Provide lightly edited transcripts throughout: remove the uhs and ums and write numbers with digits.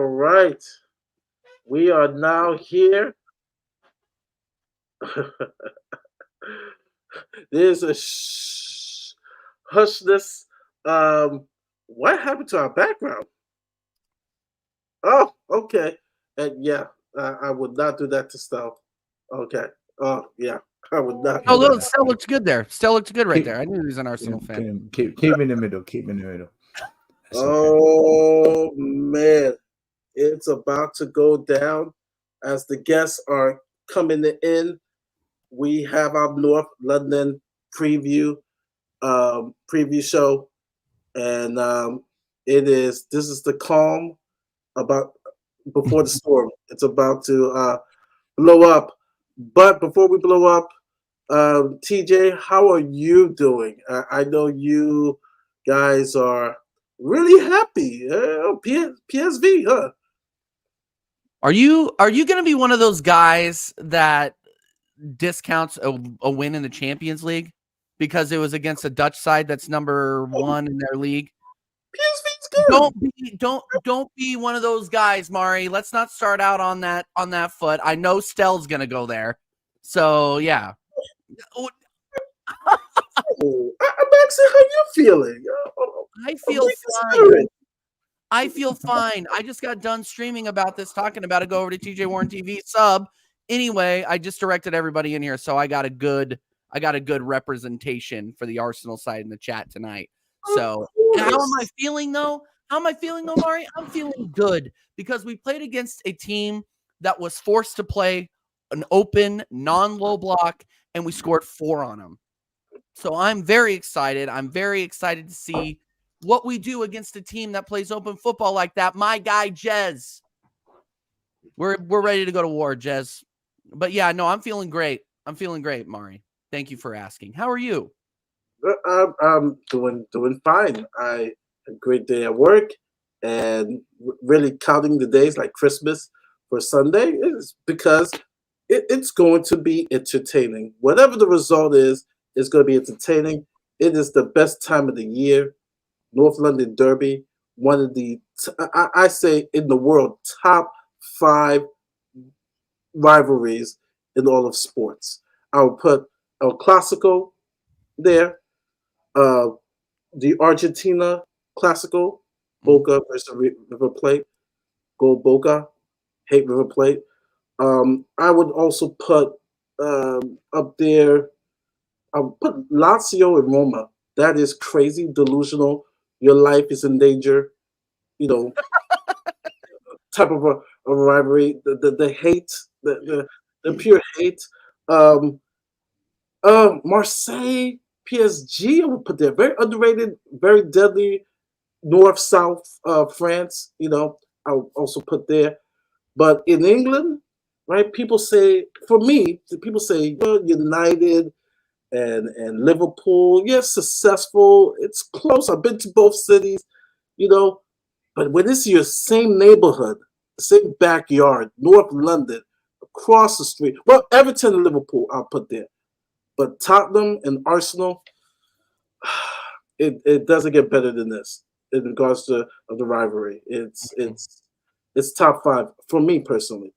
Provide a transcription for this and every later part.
All right. We are now here. There's a hushness. What happened to our background? Oh, okay. And yeah, I would not do that to Stella. Okay. Oh, yeah. I would not Oh, do look, that. still looks good there. Still looks good right Keep, there. I knew he was an Arsenal fan. keep in the middle. Keep in the middle. It's okay. Oh, man. It's about to go down as the guests are coming in. We have our North London preview show, and this is the calm about before the storm. It's about to blow up. But before we blow up, TJ, how are you doing? I know you guys are really happy. PSV, huh? Are you going to be one of those guys that discounts a win in the Champions League because it was against a Dutch side that's number one in their league? PSV's good. Don't be one of those guys, Mari. Let's not start out on that foot. I know Stell's going to go there. So, yeah. I'm asking how you feeling. I feel fine. I feel fine. I just got done streaming about this, talking about it. Go over to TJ Warren TV sub. Anyway, I just directed everybody in here, so I got a good representation for the Arsenal side in the chat tonight. So how am I feeling though? Mari? I'm feeling good because we played against a team that was forced to play an open, non-low block, and we scored 4 on them. So I'm very excited. I'm very excited to see what we do against a team that plays open football like that. My guy, Jez. We're ready to go to war, Jez. But yeah, no, I'm feeling great. Mari. Thank you for asking. How are you? I'm doing fine. I had a great day at work and really counting the days like Christmas for Sunday is because it's going to be entertaining. Whatever the result is, it's going to be entertaining. It is the best time of the year. North London Derby, one of the, I say in the world, top 5 rivalries in all of sports. I would put El Clasico there, the Argentina Clasico, Boca versus River Plate, go Boca, hate River Plate. I would also put up there, I would put Lazio and Roma. That is crazy, delusional. Your life is in danger, type of a rivalry. The hate, the pure hate. Um, Marseille, PSG, I would put there. Very underrated, very deadly. North South France, I would also put there. But in England, right? People say, for me, people say United and Liverpool. Yes, successful. It's close. I've been to both cities, But when it's your same neighborhood, same backyard, North London, across the street. Well, Everton and Liverpool, I'll put there. But Tottenham and Arsenal, it doesn't get better than this in regards to of the rivalry. It's top 5 for me personally.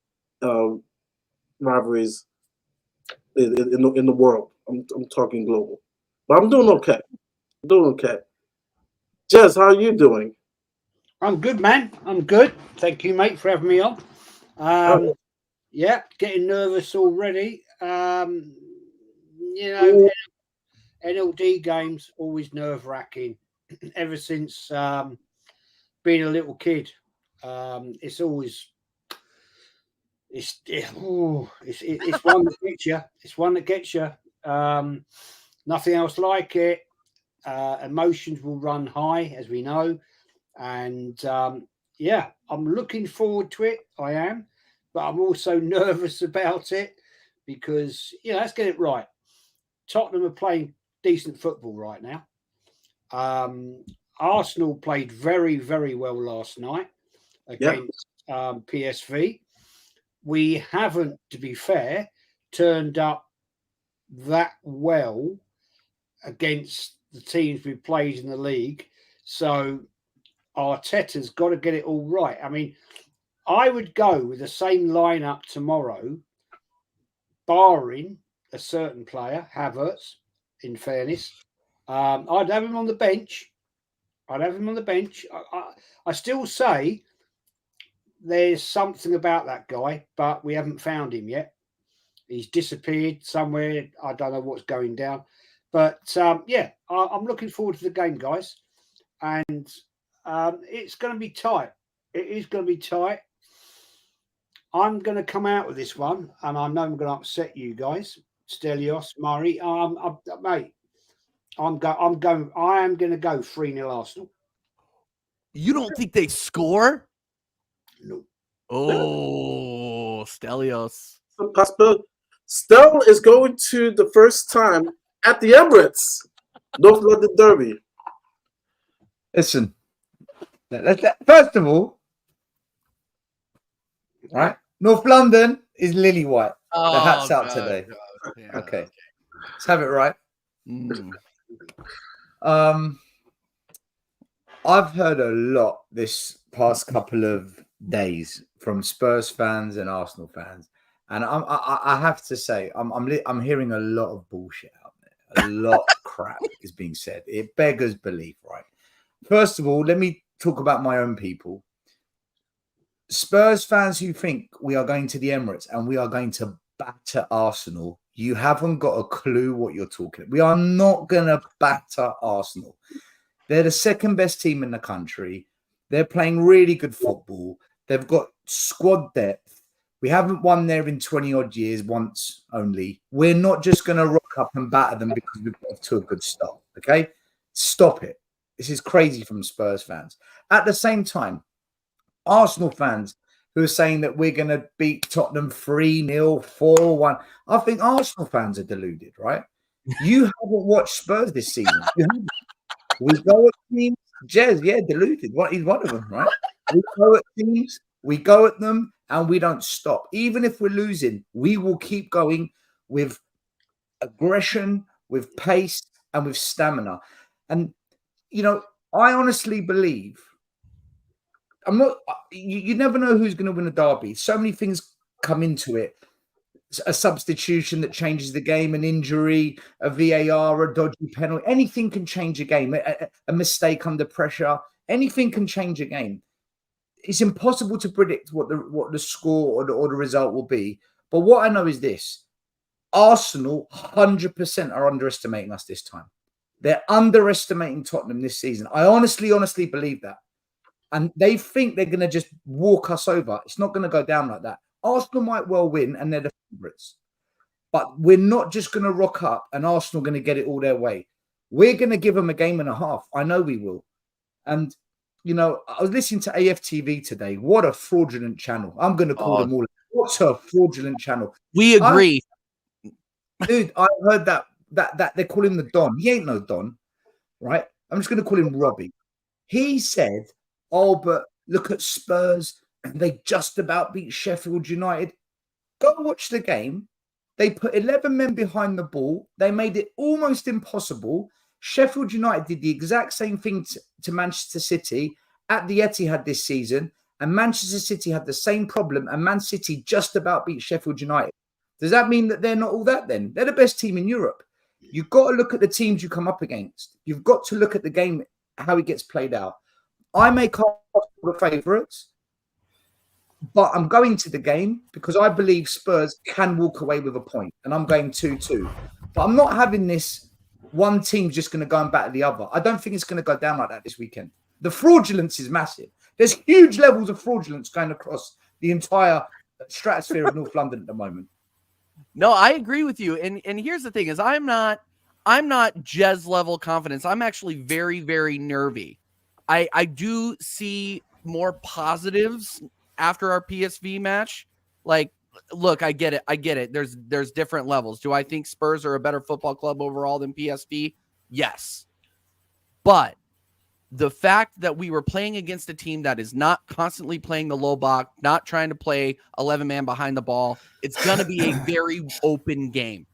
Rivalries in the world. I'm talking global, but I'm doing okay. Jez, how are you doing? I'm good, man. I'm good. Thank you, mate, for having me on. Yeah, getting nervous already. NLD games always nerve-wracking. Ever since being a little kid, it's always it's one that gets you. It's one that gets you. Nothing else like it. Emotions will run high, as we know, and yeah, I'm looking forward to it. I am, but I'm also nervous about it because let's get it right. Tottenham are playing decent football right now. Arsenal played very, very well last night against PSV. We haven't, to be fair, turned up that well against the teams we played in the league. So Arteta's got to get it all right. I mean, I would go with the same lineup tomorrow, barring a certain player, Havertz, in fairness. I'd have him on the bench. I still say there's something about that guy, but we haven't found him yet. He's disappeared somewhere. I don't know what's going down. But, I'm looking forward to the game, guys. And it's going to be tight. It is going to be tight. I'm going to come out with this one, and I know I'm going to upset you guys, Stelios, Murray. Mate, I am going to go 3-0 Arsenal. You don't think they score? No. Oh, Stelios. Some possibility. Stell is going to the first time at the Emirates, North London Derby. Listen, first of all, right? North London is lily white. The hat's out today. Yeah. Okay, let's have it right. I've heard a lot this past couple of days from Spurs fans and Arsenal fans, and I have to say I'm hearing a lot of bullshit out there. A lot of crap is being said. It beggars belief, right? First of all, let me talk about my own people. Spurs fans who think we are going to the Emirates and we are going to batter Arsenal, you haven't got a clue what you're talking about. We are not going to batter Arsenal. They're the second best team in the country. They're playing really good football. They've got squad depth. We haven't won there in 20 odd years, once only. We're not just going to rock up and batter them because we've got off to a good start. Okay? Stop it. This is crazy from Spurs fans. At the same time, Arsenal fans who are saying that we're going to beat Tottenham 3-0, 4-1. I think Arsenal fans are deluded, right? You haven't watched Spurs this season. We go at teams. Jez, deluded. He's one of them, right? We go at teams, we go at them, and we don't stop. Even if we're losing, we will keep going with aggression, with pace, and with stamina. And, I honestly believe you never know who's going to win a derby. So many things come into it. A substitution that changes the game, an injury, a VAR, a dodgy penalty. Anything can change a game. A mistake under pressure. Anything can change a game. It's impossible to predict what the score or the result will be. But what I know is this. Arsenal 100% are underestimating us this time. They're underestimating Tottenham this season. I honestly believe that. And they think they're going to just walk us over. It's not going to go down like that. Arsenal might well win, and they're the favourites. But we're not just going to rock up and Arsenal going to get it all their way. We're going to give them a game and a half. I know we will. And, I was listening to AFTV today. What a fraudulent channel. I'm going to call them all. What a fraudulent channel. We agree. Dude, I heard that they call him the Don. He ain't no Don, right? I'm just going to call him Robbie. He said, oh, but look at Spurs. They just about beat Sheffield United. Go watch the game. They put 11 men behind the ball. They made it almost impossible. Sheffield United did the exact same thing to Manchester City at the Etihad this season. And Manchester City had the same problem. And Man City just about beat Sheffield United. Does that mean that they're not all that then? They're the best team in Europe. You've got to look at the teams you come up against. You've got to look at the game, how it gets played out. I make Arsenal the favourites. But I'm going to the game because I believe Spurs can walk away with a point. And I'm going 2-2. But I'm not having this one team's just going to go and batter the other. I don't think it's going to go down like that this weekend. The fraudulence is massive. There's huge levels of fraudulence going across the entire stratosphere of North London at the moment. No, I agree with you. And here's the thing is I'm not Jez level confidence. I'm actually very, very nervy. I do see more positives after our PSV match. Like, look, I get it. There's different levels. Do I think Spurs are a better football club overall than PSV? Yes. But the fact that we were playing against a team that is not constantly playing the low block, not trying to play 11 man behind the ball, it's going to be a very open game.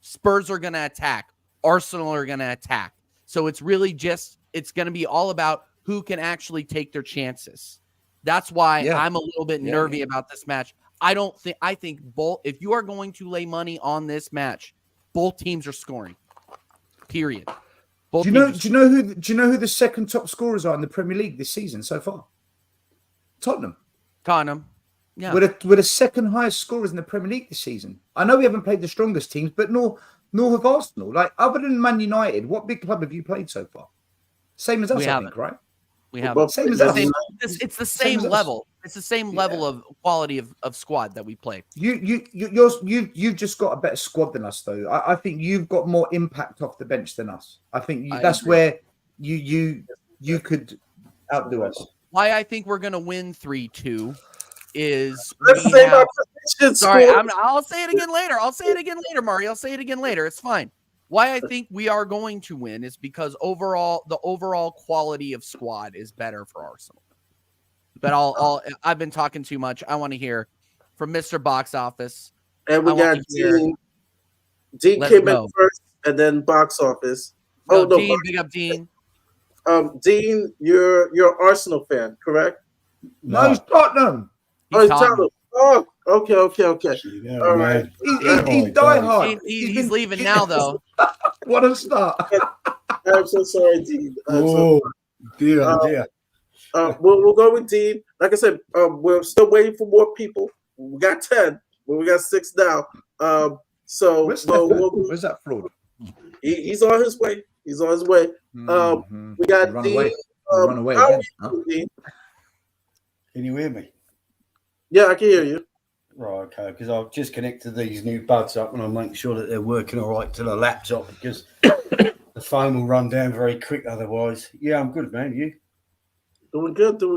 Spurs are going to attack. Arsenal are going to attack. So it's really it's going to be all about who can actually take their chances. That's why Yeah. I'm a little bit nervy about this match. I think both, if you are going to lay money on this match, both teams are scoring. Period. Both Do you know who the second top scorers are in the Premier League this season so far? Tottenham. Yeah. We're the second highest scorers in the Premier League this season. I know we haven't played the strongest teams, but nor have Arsenal. Like, other than Man United, what big club have you played so far? Same as us, I think, right? We have same as us. It's the same level. It's the same level of quality of squad that we play. You've just got a better squad than us, though. I think you've got more impact off the bench than us. I think that's agree. where you could outdo us. Why I think we're gonna win 3-2 is I'll say it again later. Mario. I'll say it again later. It's fine. Why I think we are going to win is because the overall quality of squad is better for Arsenal. But I've been talking too much. I want to hear from Mr. Box Office. And we got Dean. Dean came in first, and then Box Office. Dean, big up Dean. Dean, you're Arsenal fan, correct? No, he's Tottenham. He's Tottenham. Oh, okay. All right. He's diehard. He's leaving now, though. What a start. I'm so sorry, Dean. Dear. We'll go with Dean. Like I said, we're still waiting for more people. We got 10, but we got 6 now. So where's that fraud? He's on his way. We got Dean. Run away again. Huh? Dean? Can you hear me? Yeah, I can hear you. Right, okay, because I've just connected these new buds up and I'll make sure that they're working all right to the laptop because the phone will run down very quick otherwise. Yeah, I'm good, man. You? Doing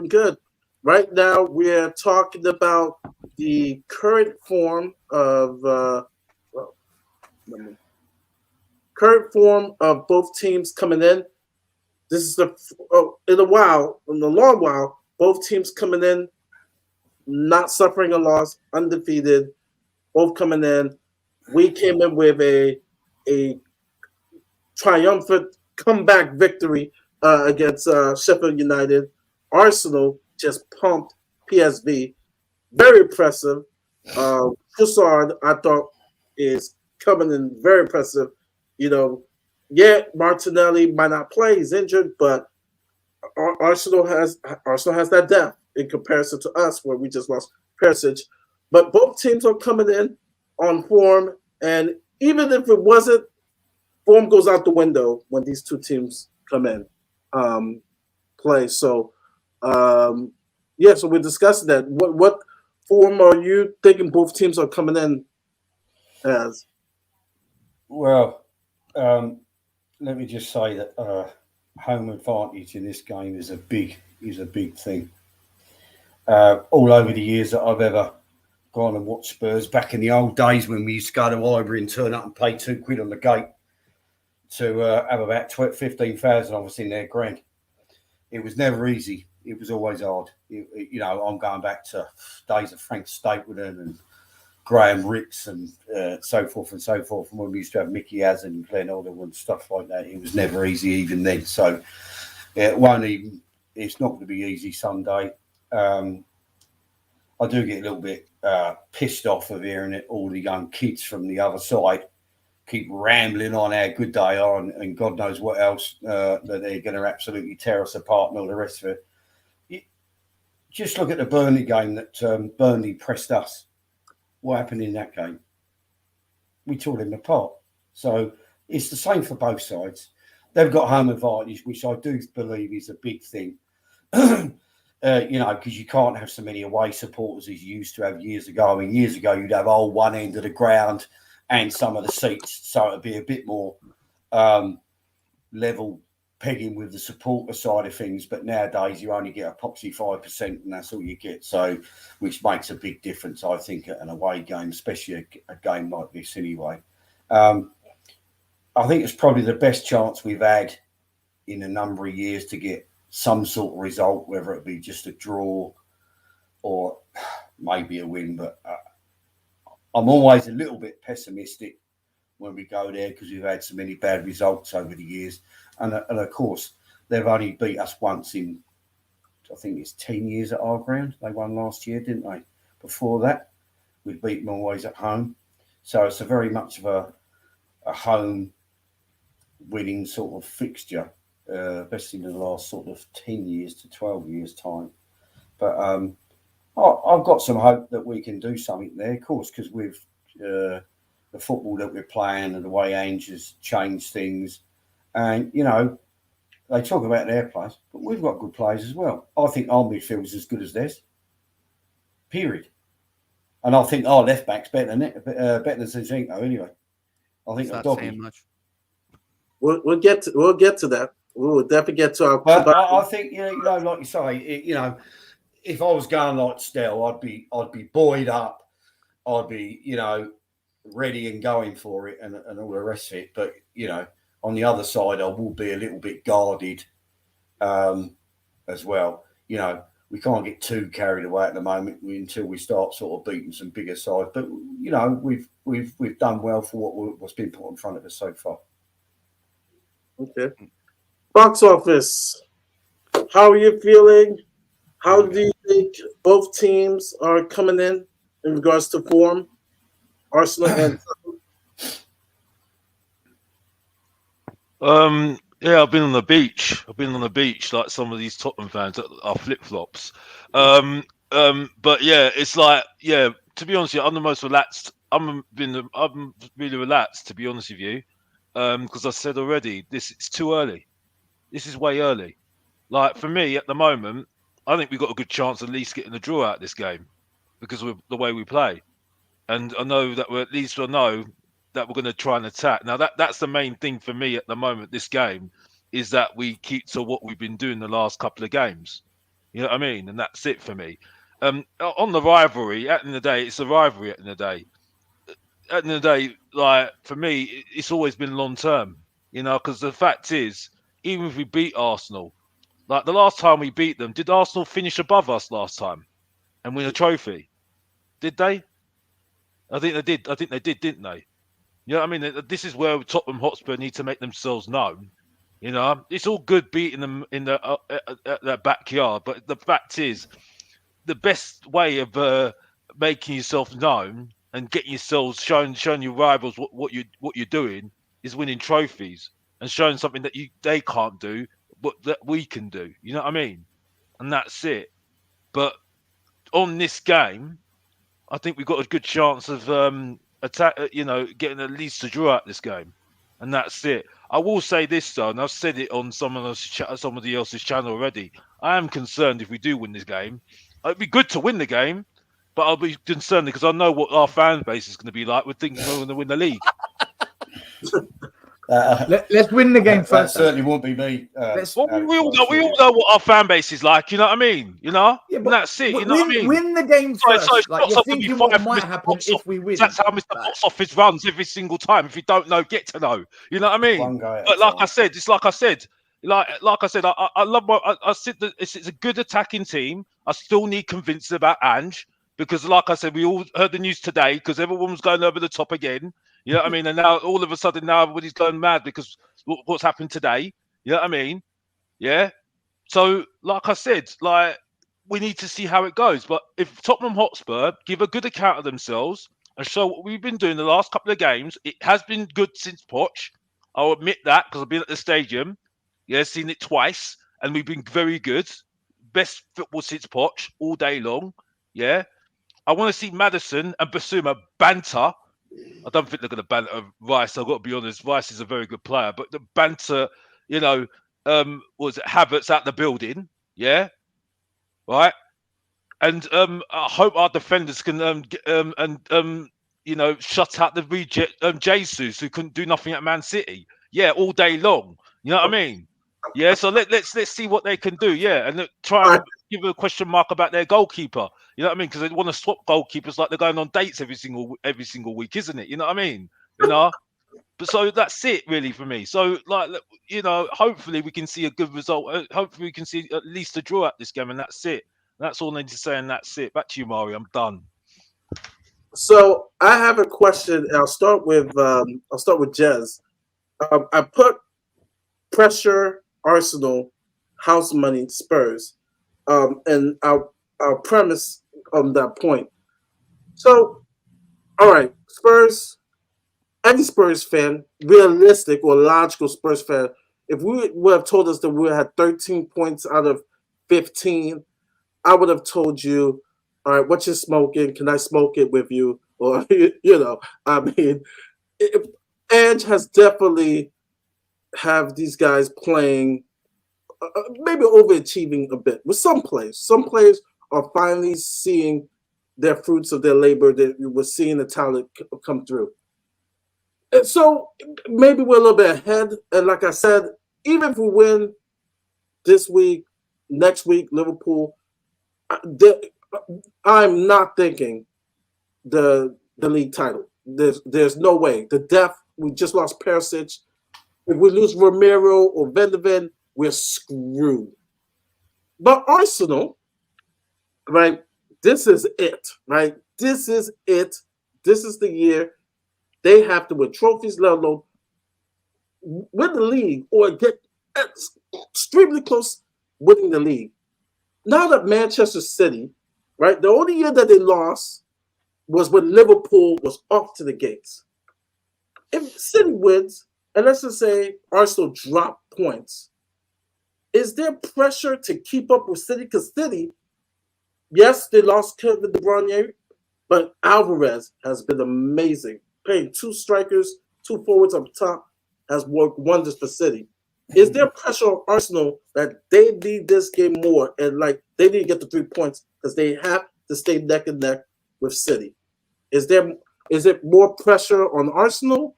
good. Right now, we're talking about the current form of both teams coming in. This is in a long while, both teams coming in, not suffering a loss, undefeated, both coming in. We came in with a triumphant comeback victory against Sheffield United. Arsenal just pumped PSV. Very impressive. Chord, I thought, is coming in very impressive. Martinelli might not play; he's injured, but Arsenal has that depth in comparison to us, where we just lost Perisic. But both teams are coming in on form, and even if it wasn't, form goes out the window when these two teams come in play. So, so we're discussing that. What form are you thinking both teams are coming in as? Well, let me just say that home advantage in this game is a big thing. All over the years that I've ever gone and watched Spurs, back in the old days when we used to go to Highbury and turn up and pay £2 on the gate to have about 15,000 of us in their grand. It was never easy. It was always hard. I'm going back to days of Frank Stapleton and Graham Ricks and so forth and so forth. And when we used to have Mickey Hazard and Glenn Alderwood and stuff like that, it was never easy even then. So it's not going to be easy Sunday. I do get a little bit pissed off of hearing it. All the young kids from the other side keep rambling on how good they are and God knows what else, that they're going to absolutely tear us apart and all the rest of it. Just look at the Burnley game that Burnley pressed us. What happened in that game? We tore them apart. So it's the same for both sides. They've got home advantage, which I do believe is a big thing. Because you can't have so many away supporters as you used to have years ago. I mean, years ago, you'd have all one end of the ground and some of the seats. So it'd be a bit more level pegging with the supporter side of things. But nowadays, you only get a poxy 5% and that's all you get. So, which makes a big difference, I think, at an away game, especially a game like this anyway. I think it's probably the best chance we've had in a number of years to get some sort of result, whether it be just a draw or maybe a win. But I'm always a little bit pessimistic when we go there because we've had so many bad results over the years. And of course, they've only beat us once in I think it's 10 years at our ground. They won last year, didn't they? Before that, we beat them always at home. So it's a very much of a home winning sort of fixture, especially in the last sort of 10 years to 12 years time. But I've got some hope that we can do something there, of course, because with the football that we're playing and the way Ange has changed things. And, you know, they talk about their players, but we've got good players as well. I think our midfield is as good as theirs. Period. And I think our left back's better than Zinchenko anyway. I think It's the not saying doggy. much. We'll get to that. We'll definitely get to our. But I think, you know, like you say, you know, if I was going like Stell, I'd be buoyed up. I'd be, you know, ready and going for it and all the rest of it. But, you know, on the other side, I will be a little bit guarded as well. You know, we can't get too carried away at the moment until we start sort of beating some bigger sides. But, you know, we've done well for what's been put in front of us so far. Okay. Box office. How are you feeling? How do you think both teams are coming in regards to form? Arsenal and yeah, I've been on the beach. Like some of these Tottenham fans that are flip-flops. But yeah, it's like, yeah, to be honest with you, I'm the most relaxed. I'm really relaxed, to be honest with you. Because I said already, it's too early. This is way early. Like, for me, at the moment, I think we've got a good chance at least getting a draw out of this game because of the way we play. And I know that we're going to try and attack. Now, that's the main thing for me at the moment, this game, is that we keep to what we've been doing the last couple of games. You know what I mean? And that's it for me. On the rivalry, at the end of the day, it's a rivalry at the end of the day. At the end of the day, like, for me, it's always been long-term, you know, because the fact is, even if we beat Arsenal, like the last time we beat them, did Arsenal finish above us last time and win a trophy? Did they? I think they did, didn't they? You know what I mean? This is where Tottenham Hotspur need to make themselves known. You know, it's all good beating them in their backyard, but the fact is, the best way of making yourself known and getting yourselves showing your rivals what you're doing is winning trophies and showing something that they can't do, but that we can do. You know what I mean? And that's it. But on this game, I think we've got a good chance of attack. You know, getting at least a draw out this game, and that's it. I will say this though, and I've said it on somebody else's channel already. I am concerned if we do win this game. It'd be good to win the game, but I'll be concerned because I know what our fan base is going to be like. We're thinking we're going to win the league. Let's win the game That first. certainly won't be me. We all know what our fan base is like. You know what I mean? You know, Yeah, and that's it. You know what I mean? Win the game first. So Like, you're thinking what might happen if we win. That's how Mr. Box Office runs every single time. If you don't know, get to know. You know what I mean? One guy But like I said, it's like I said. Like I said, I love I said that it's a good attacking team. I still need convincing about Ange because, like I said, we all heard the news today because everyone was going over the top again. You know what I mean? And now all of a sudden, now everybody's going mad because what's happened today. You know what I mean? Yeah. So, like I said, like we need to see how it goes. But if Tottenham Hotspur give a good account of themselves and show what we've been doing the last couple of games, it has been good since Poch. I'll admit that because I've been at the stadium. Yeah, seen it twice, and we've been very good. Best football since Poch all day long. Yeah. I want to see Maddison and Bissouma banter. I don't think they're going to banter Rice. I've got to be honest. Rice is a very good player, but the banter, you know, was it Havertz out the building? Yeah, right. And I hope our defenders can you know, shut out the reject Jesus who couldn't do nothing at Man City. Yeah, all day long. You know what I mean? Yeah. So let's see what they can do. Yeah, and try and give a question mark about their goalkeeper. You know what I mean? Because they want to swap goalkeepers like they're going on dates every single week, isn't it? You know what I mean? You know. But so that's it really for me. So like, you know, hopefully we can see a good result. Hopefully we can see at least a draw at this game, and that's it. That's all I need to say, and that's it. Back to you, Mario. I'm done. So I have a question. I'll start with Jez. I put pressure Arsenal, house money Spurs. and our premise on that point. So, all right, Spurs. Any Spurs fan, realistic or logical Spurs fan, if we would have told us that we had 13 points out of 15, I would have told you, all right, what you smoking? Can I smoke it with you? Or, I mean, Ange has definitely have these guys playing, maybe overachieving a bit with some players. Some players are finally seeing their fruits of their labor. That we're seeing the talent come through. And so maybe we're a little bit ahead. And like I said, even if we win this week, next week, Liverpool, I'm not thinking the league title. There's no way. The depth, we just lost Perisic. If we lose Romero or Van de Ven, we're screwed. But Arsenal, right? This is it, right? This is it. This is the year. They have to win trophies, let alone win the league or get extremely close winning the league. Now that Manchester City, right, the only year that they lost was when Liverpool was off to the gates. If City wins, and let's just say Arsenal drop points, is there pressure to keep up with City? Because City, yes, they lost Kevin De Bruyne, but Alvarez has been amazing. Playing two strikers, two forwards up top has worked wonders for City. Is there pressure on Arsenal that they need this game more and like they need to get the 3 points because they have to stay neck and neck with City? Is it more pressure on Arsenal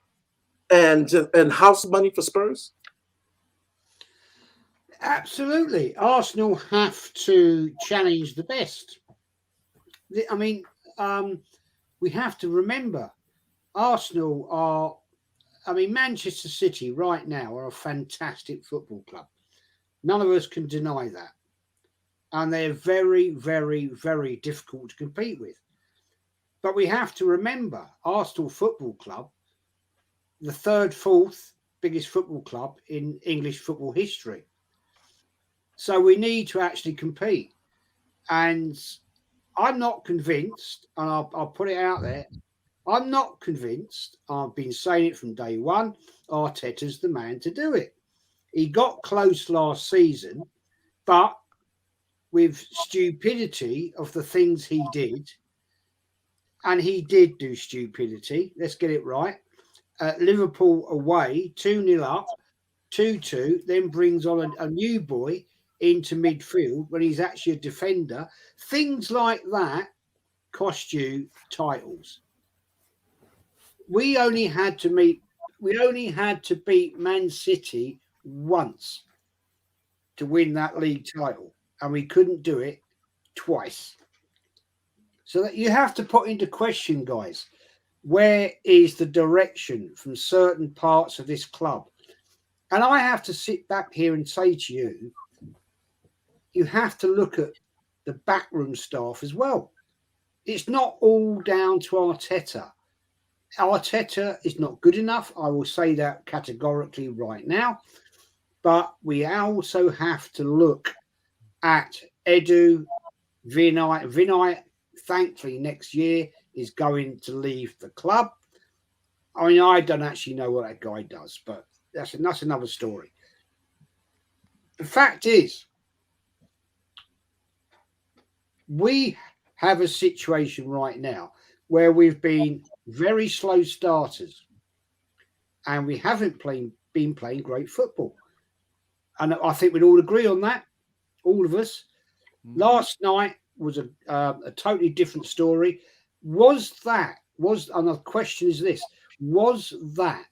and house money for Spurs? Absolutely. Arsenal have to challenge the best. I mean, we have to remember Arsenal are, Manchester City right now are a fantastic football club. None of us can deny that. And they're very, very, very difficult to compete with. But we have to remember Arsenal Football Club, the third, fourth biggest football club in English football history. So we need to actually compete. And I'm not convinced, and I'll put it out there, I'm not convinced. I've been saying it from day one. Arteta's the man to do it. He got close last season, but with stupidity of the things he did, and he did do stupidity, let's get it right. Liverpool away, 2-0 up, 2-2, then brings on a new boy into midfield when he's actually a defender. Things like that cost you titles. We only had to beat Man City once to win that league title, and we couldn't do it twice. So that you have to put into question, guys, where is the direction from certain parts of this club? And I have to sit back here and say to you, you have to look at the backroom staff as well. It's not all down to Arteta. Arteta is not good enough. I will say that categorically right now. But we also have to look at Edu, Vinay. Vinay, thankfully, next year is going to leave the club. I mean, I don't actually know what that guy does, but that's another story. The fact is, we have a situation right now where we've been very slow starters and we haven't been playing great football. And I think we'd all agree on that, all of us. Last night was a totally different story. And the question is this, was that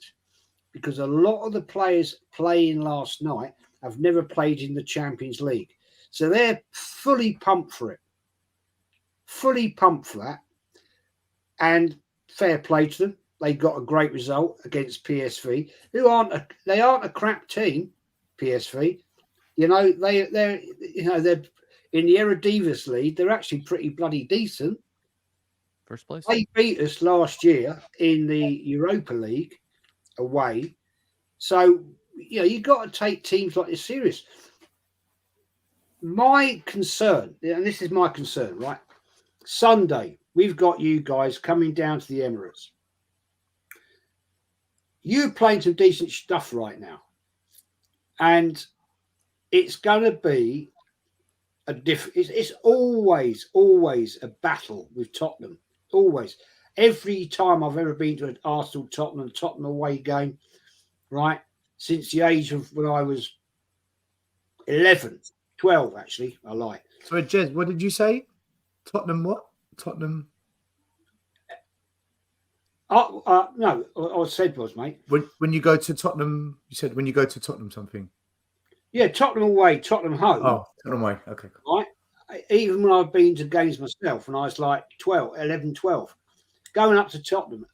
because a lot of the players playing last night have never played in the Champions League. So they're fully pumped for it. Fully pumped for that. And fair play to them. They got a great result against PSV, who aren't a crap team, PSV. They're in the Eredivisie League, they're actually pretty bloody decent. First place. They beat us last year in the Europa League away. So, you've got to take teams like this serious. my concern, and this is my concern, right? Sunday, we've got you guys coming down to the Emirates. You're playing some decent stuff right now. And it's going to be it's always a battle with Tottenham. Always. Every time I've ever been to an Arsenal-Tottenham away game, right, since the age of when I was 11, 12, actually, I lie. Sorry, Jez, what did you say? Tottenham what? Tottenham? No, what I said was, mate. When you go to Tottenham, you said when you go to Tottenham something. Yeah, Tottenham away, Tottenham home. Oh, Tottenham away. Okay. Right? Even when I've been to games myself, when I was like 11, 12, going up to Tottenham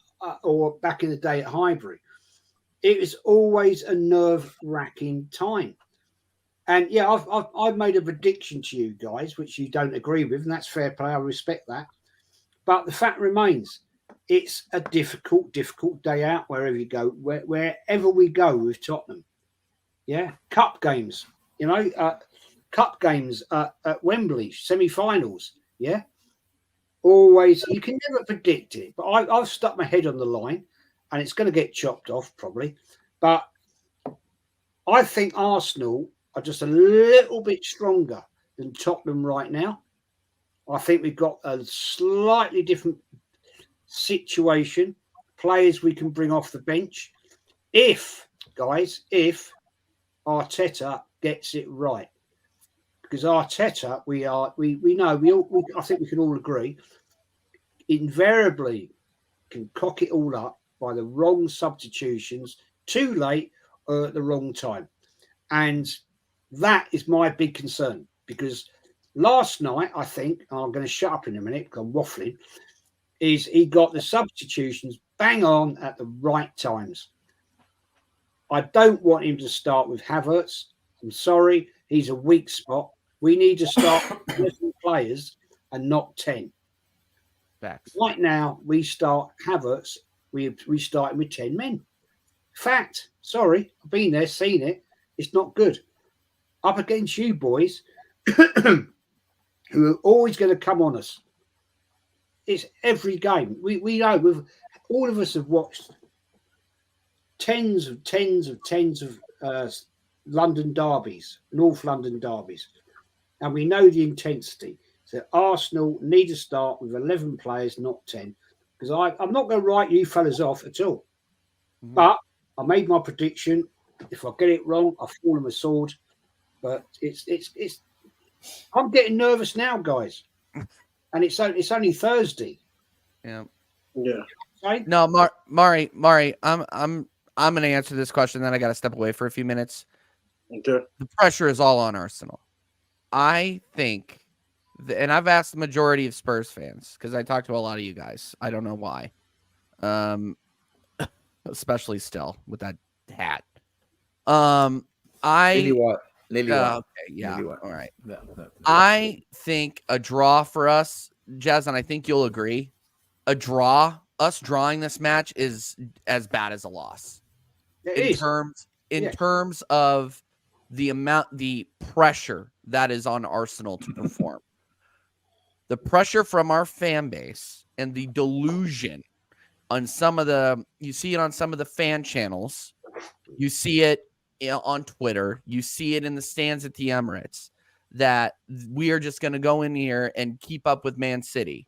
or back in the day at Highbury, it was always a nerve-wracking time. And yeah, I've made a prediction to you guys, which you don't agree with, and that's fair play. I respect that. But the fact remains, it's a difficult day out wherever you go, wherever we go with Tottenham. Yeah, cup games, cup games at Wembley, semi-finals. Yeah, always. You can never predict it, but I've stuck my head on the line, and it's going to get chopped off probably. But I think Arsenal are just a little bit stronger than Tottenham right now. I think we've got a slightly different situation, players we can bring off the bench. If Arteta gets it right. Because Arteta, I think we can all agree, invariably can cock it all up by the wrong substitutions, too late or at the wrong time. And that is my big concern, because last night, I think, and I'm going to shut up in a minute because I'm waffling, is he got the substitutions bang on at the right times. I don't want him to start with Havertz. I'm sorry, he's a weak spot. We need to start with 11 players and not 10. Facts. Right now, we start Havertz. We start with 10 men. Fact. Sorry, I've been there, seen it. It's not good. Up against you boys, who are always going to come on us. It's every game. We know. All of us have watched tens of London derbies, North London derbies, and we know the intensity. So Arsenal need to start with 11 players, not 10, because I'm not going to write you fellas off at all. Mm-hmm. But I made my prediction. If I get it wrong, I fall on my sword. But it's. I'm getting nervous now, guys, and it's only Thursday. Yeah. Right? No, Mari, I'm going to answer this question. Then I got to step away for a few minutes. Okay. The pressure is all on Arsenal. I think, and I've asked the majority of Spurs fans because I talked to a lot of you guys. I don't know why, especially still with that hat. Lily White. Okay, yeah, Lily White. all right. No. I think a draw for us, Jazz, and I think you'll agree. Us drawing this match is as bad as a loss. In terms of the pressure that is on Arsenal to perform. The pressure from our fan base and the delusion on you see it on some of the fan channels. You see it on Twitter. You see it in the stands at the Emirates that we are just going to go in here and keep up with Man City.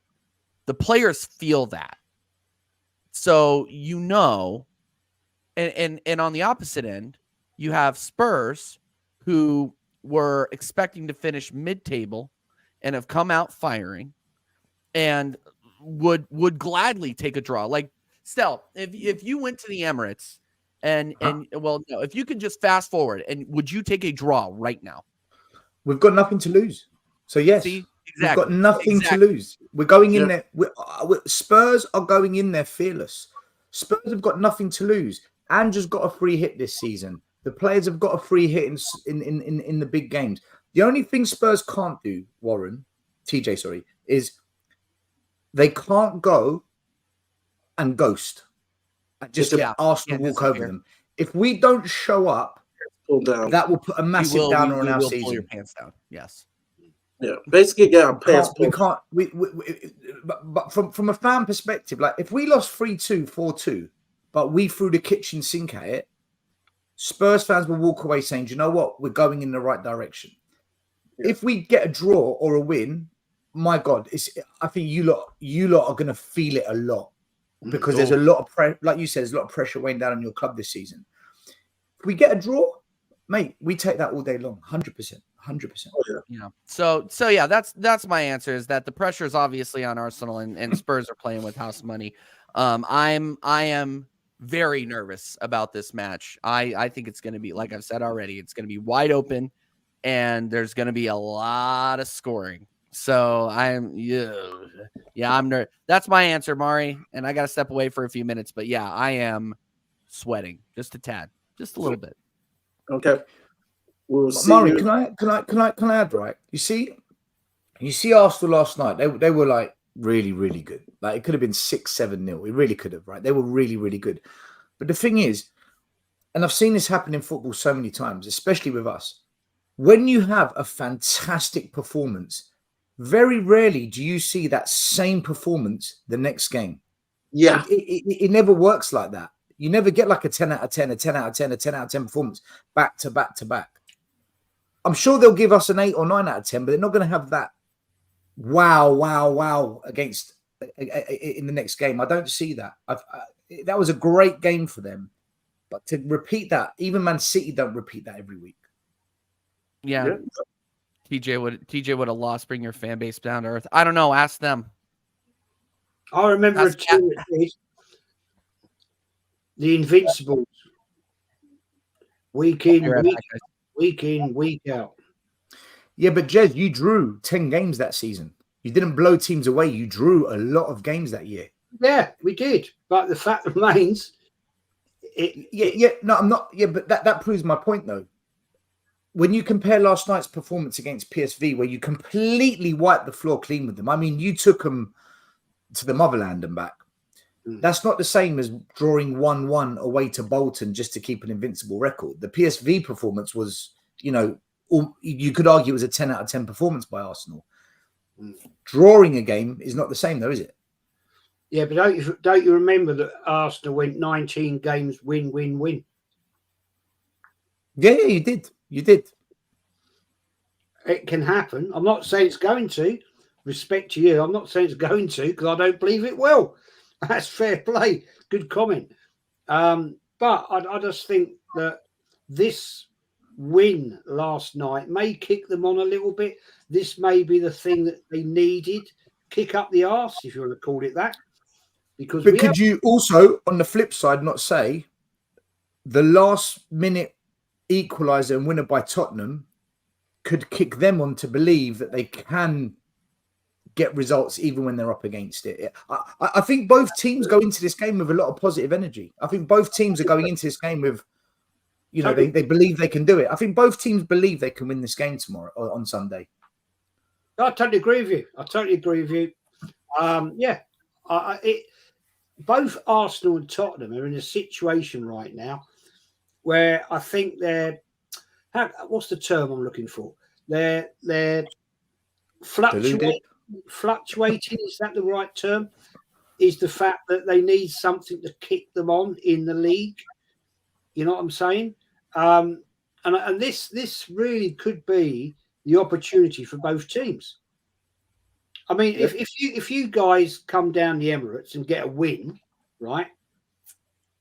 The players feel that. So, and on the opposite end, you have Spurs who were expecting to finish mid-table and have come out firing and would gladly take a draw. Like, Stel, if you went to the Emirates if you could just fast forward, and would you take a draw right now? We've got nothing to lose. So, yes. See? We've Exactly. got nothing to lose. We're going in there. Spurs are going in there fearless. Spurs have got nothing to lose. Ange has got a free hit this season. The players have got a free hit in the big games. The only thing Spurs can't do, TJ, is they can't go and ghost and just let Arsenal walk over them. If we don't show up, that will put a massive downer on our season. Pull your pants down. Yes. Yeah, basically get our We passport. can't. But from a fan perspective, like if we lost 3-2, 4-2, but we threw the kitchen sink at it, Spurs fans will walk away saying, "Do you know what? We're going in the right direction." Yeah. If we get a draw or a win, my God, I think you lot are going to feel it a lot because there's a lot of like you said, there's a lot of pressure weighing down on your club this season. If we get a draw, mate, we take that all day long, 100%, 100%. Yeah. So yeah, that's my answer, is that the pressure is obviously on Arsenal, and Spurs are playing with house money. I am very nervous about this match. I think it's going to be, like I've said already, it's going to be wide open, and there's going to be a lot of scoring. So I'm nervous. That's my answer, Mari, and I got to step away for a few minutes. But yeah, I am sweating just a tad, just a little bit. Okay. We'll see. Murray, can I add, right? You see Arsenal last night. They were like really, really good. Like it could have been 6-7-0. It really could have, right? They were really, really good. But the thing is, and I've seen this happen in football so many times, especially with us. When you have a fantastic performance, very rarely do you see that same performance the next game. Yeah. It never works like that. You never get like a 10 out of 10, a 10 out of 10, a 10 out of 10 performance back to back to back. I'm sure they'll give us an 8 or 9 out of 10, but they're not going to have that wow against in the next game. I don't see that. That was a great game for them, but to repeat that, even Man City don't repeat that every week. Yeah. TJ would have lost. Bring your fan base down to earth. I don't know. Ask them. I remember a team that did. The Invincibles. Week in, week out. Yeah, but Jez, you drew 10 games that season. You didn't blow teams away. You drew a lot of games that year. Yeah, we did. But the fact remains, but that proves my point, though. When you compare last night's performance against PSV, where you completely wiped the floor clean with them, I mean, you took them to the motherland and back. That's not the same as drawing 1-1 away to Bolton just to keep an invincible record. The PSV performance was, you could argue it was a 10 out of 10 performance by Arsenal. Drawing a game is not the same, though, is it? Yeah, but don't you remember that Arsenal went 19 games win? Yeah, you did. You did. It can happen. I'm not saying it's going to. Respect to you. I'm not saying it's going to because I don't believe it will. That's fair play. Good comment. But I just think that this win last night may kick them on a little bit. This may be the thing that they needed. Kick up the arse, if you want to call it that. But could you also, on the flip side, not say the last minute equaliser and winner by Tottenham could kick them on to believe that they can get results even when they're up against it. I think both teams go into this game with a lot of positive energy. I think both teams are going into this game with, they believe they can do it. I think both teams believe they can win this game tomorrow or on Sunday. I totally agree with you. Both Arsenal and Tottenham are in a situation right now where I think they're, what's the term I'm looking for? They're fluctuating. Is that the right term? Is the fact that they need something to kick them on in the league. You know what I'm saying? And this really could be the opportunity for both teams. I mean, if you guys come down the Emirates and get a win, right?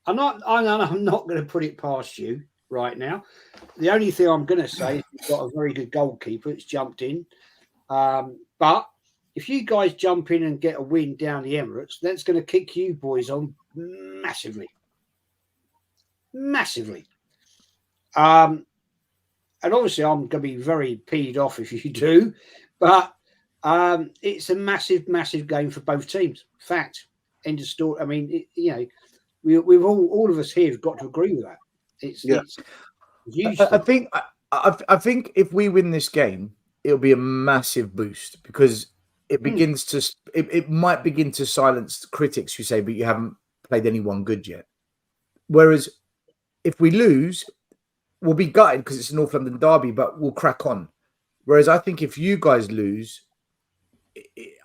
I'm not going to put it past you right now. The only thing I'm going to say is you've got a very good goalkeeper that's jumped in. But if you guys jump in and get a win down the Emirates, that's going to kick you boys on massively. Massively. And obviously I'm going to be very peed off if you do, but it's a massive game for both teams. Fact. End of story. I mean, we've all of us here have got to agree with that. It's I think if we win this game, it'll be a massive boost because it begins to it might begin to silence critics who say, but you haven't played anyone good yet. Whereas if we lose, we'll be gutted because it's a North London derby, but we'll crack on. Whereas I think if you guys lose,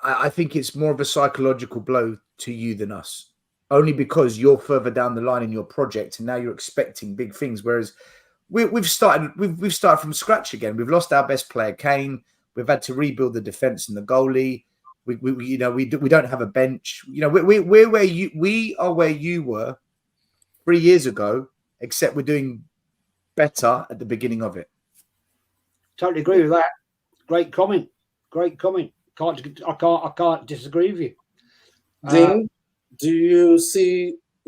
I think it's more of a psychological blow to you than us. Only because you're further down the line in your project and now you're expecting big things. Whereas we've started from scratch again. We've lost our best player, Kane. We've had to rebuild the defense and the goalie. We don't have a bench. We're we are where you were 3 years ago, except we're doing better at the beginning of it. Totally agree with that. Great comment. Great comment. I can't disagree with you. Dean, do you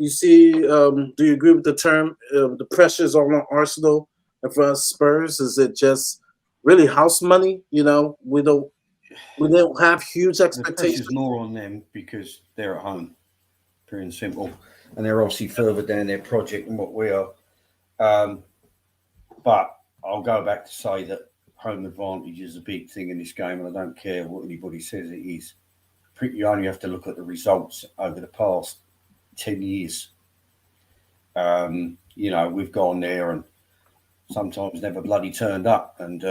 agree with the term the pressures on Arsenal and for us Spurs? Is it just really house money? We don't have huge The expectations. pressure's more on them because they're at home, pure and simple, and they're obviously further down their project than what we are. But I'll go back to say that home advantage is a big thing in this game, and I don't care what anybody says it is. You only have to look at the results over the past 10 years. We've gone there and sometimes never bloody turned up. And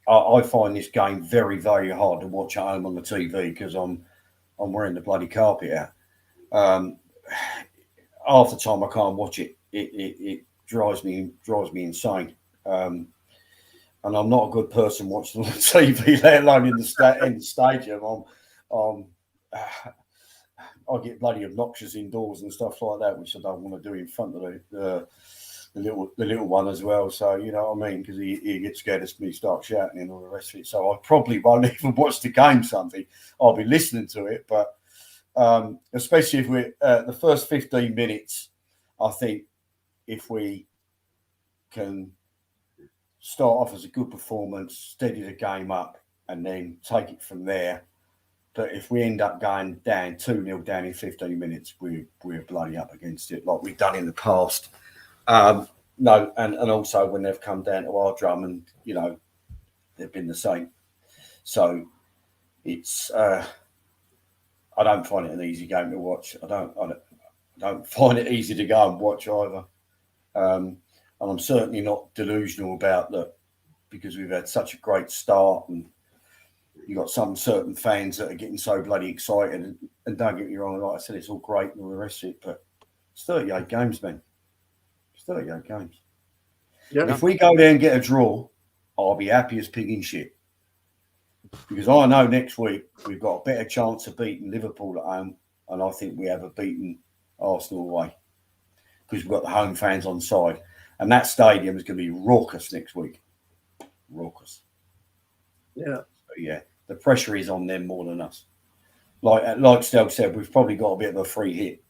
I find this game very, very hard to watch at home on the TV because I'm wearing the bloody carpet out. Half the time I can't watch it. It drives me insane. And I'm not a good person watching on TV, let alone in the stadium. I get bloody obnoxious indoors and stuff like that, which I don't want to do in front of the little one as well. So you know what I mean, because he gets scared of me, start shouting and all the rest of it. So I probably won't even watch the game Sunday. I'll be listening to it, but especially if we're the first 15 minutes, I think if we can start off as a good performance, steady the game up, and then take it from there. But if we end up going down 2-0 down in 15 minutes, we're bloody up against it like we've done in the past. And also when they've come down to our drum and, they've been the same. So it's I don't find it an easy game to watch. I don't find it easy to go and watch either. And I'm certainly not delusional about that because we've had such a great start and you've got some certain fans that are getting so bloody excited. And don't get me wrong, like I said, it's all great and all the rest of it, but it's 38 games, man. It's 38 games. Yeah. If we go there and get a draw, I'll be happy as pig in shit. Because I know next week we've got a better chance of beating Liverpool at home, and I think we have a beaten Arsenal away because we've got the home fans on side. And that stadium is going to be raucous next week. Raucous. Yeah. So, yeah, the pressure is on them more than us. Like Stel said, we've probably got a bit of a free hit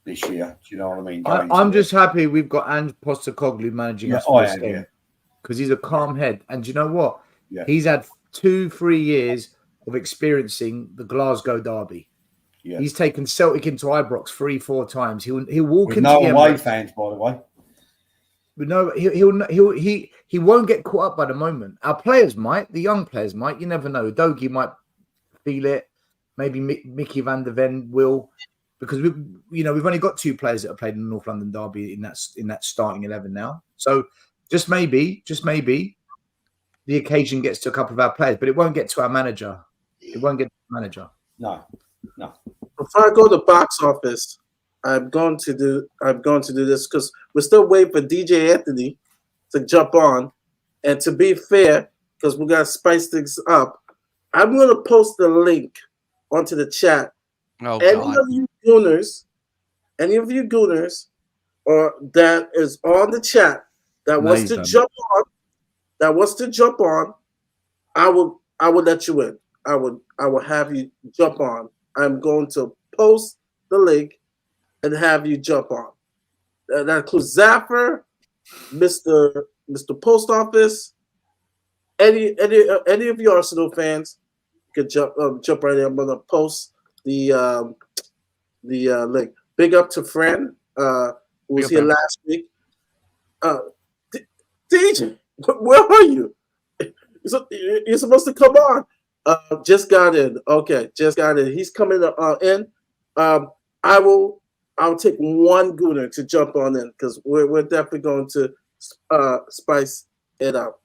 this year. Do you know what I mean? I'm just happy we've got Ange Postecoglou managing us for this game because he's a calm head. And do you know what? Yeah. He's had 2-3 years of experiencing the Glasgow derby. Yeah. He's taken Celtic into Ibrox 3-4 times. He'll walk with into no away fans, by the way. But no, he won't get caught up by the moment. Our players might, the young players might. You never know. Dogie might feel it. Maybe Mickey van der Ven will, because we've only got 2 players that have played in the North London derby in that starting 11 now. So just maybe, the occasion gets to a couple of our players, but it won't get to our manager. It won't get to the manager. No. Before I go to the box office, I'm going to do this because we're still waiting for DJ Anthony to jump on. And to be fair, because we got to spice things up, I'm going to post the link onto the chat. Oh, any God. of you gooners, or that is on the chat that wants to jump on, I will let you in. I will have you jump on. I'm going to post the link and have you jump on. That includes Zaffer, Mr. Post Office, any of you Arsenal fans could jump right in. I'm gonna post the link. Big up to Fran, who was here last week. DJ, where are you? You're supposed to come on. Just got in. Okay, just got in. He's coming in. I'll take one gooner to jump on in because we're definitely going to spice it up.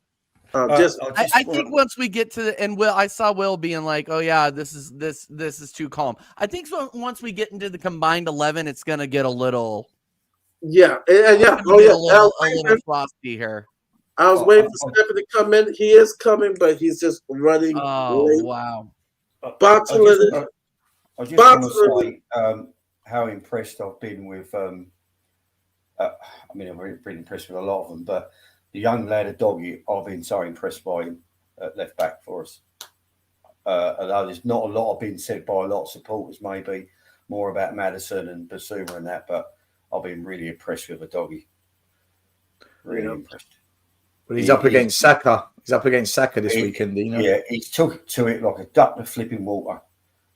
I think once we get to the, and I saw Will being like, "Oh yeah, this is too calm." I think once we get into the combined 11, it's gonna get a little, yeah. a little frosty here. I was waiting for Stephen to come in. He is coming, but he's just running. Oh late. Wow! I just want to say how impressed I've been with. I mean, I'm pretty impressed with a lot of them, but the young lad at Doggy, I've been so impressed by him at left back for us. Although there's not a lot been said by a lot of supporters, maybe more about Maddison and Bissouma and that, but I've been really impressed with a Doggy. Really impressed. Well, he's up against Saka. He's up against Saka this weekend. You know? Yeah, he's took to it like a duck to flipping water,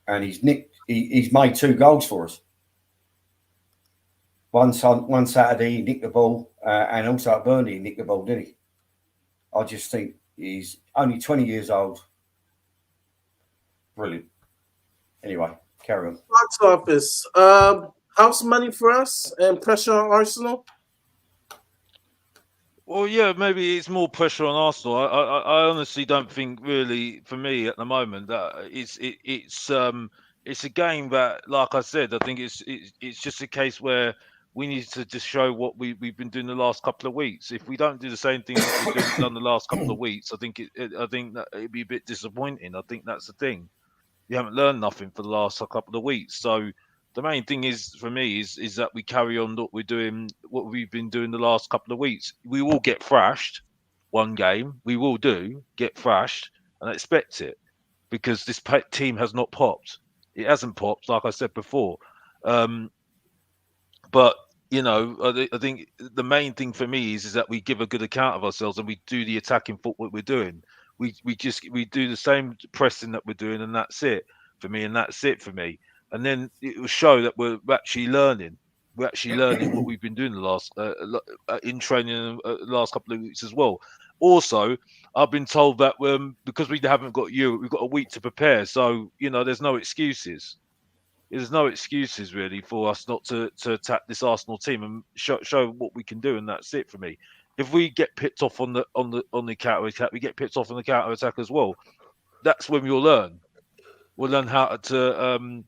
and he's made 2 goals for us. One Saturday, he nicked the ball, and also at Burnley, he nicked the ball, didn't he? I just think he's only 20 years old. Brilliant. Anyway, carry on. Box office. House money for us and pressure on Arsenal. Well, yeah, maybe it's more pressure on Arsenal. I honestly don't think, really, for me at the moment, that it's a game that, like I said, I think it's just a case where we need to just show what we've been doing the last couple of weeks. If we don't do the same thing that we've done the last couple of weeks, I think that it'd be a bit disappointing. I think that's the thing. You haven't learned nothing for the last couple of weeks. So the main thing is, for me, is that we carry on what we're doing, what we've been doing the last couple of weeks. We will get thrashed one game. We will get thrashed, and I expect it, because this team has not popped. It hasn't popped, like I said before. But, you know, I think the main thing for me is that we give a good account of ourselves and we do the attacking football we're doing. We do the same pressing that we're doing, and that's it for me. And that's it for me. And then it will show that we're actually learning. We're actually learning what we've been doing the last in training the last couple of weeks as well. Also, I've been told that because we haven't got Europe, we've got a week to prepare. So, you know, there's no excuses. There's no excuses really for us not to attack this Arsenal team and show what we can do, and that's it for me. If we get picked off on the counter attack, we get picked off on the counter attack as well. That's when we'll learn. We'll learn how to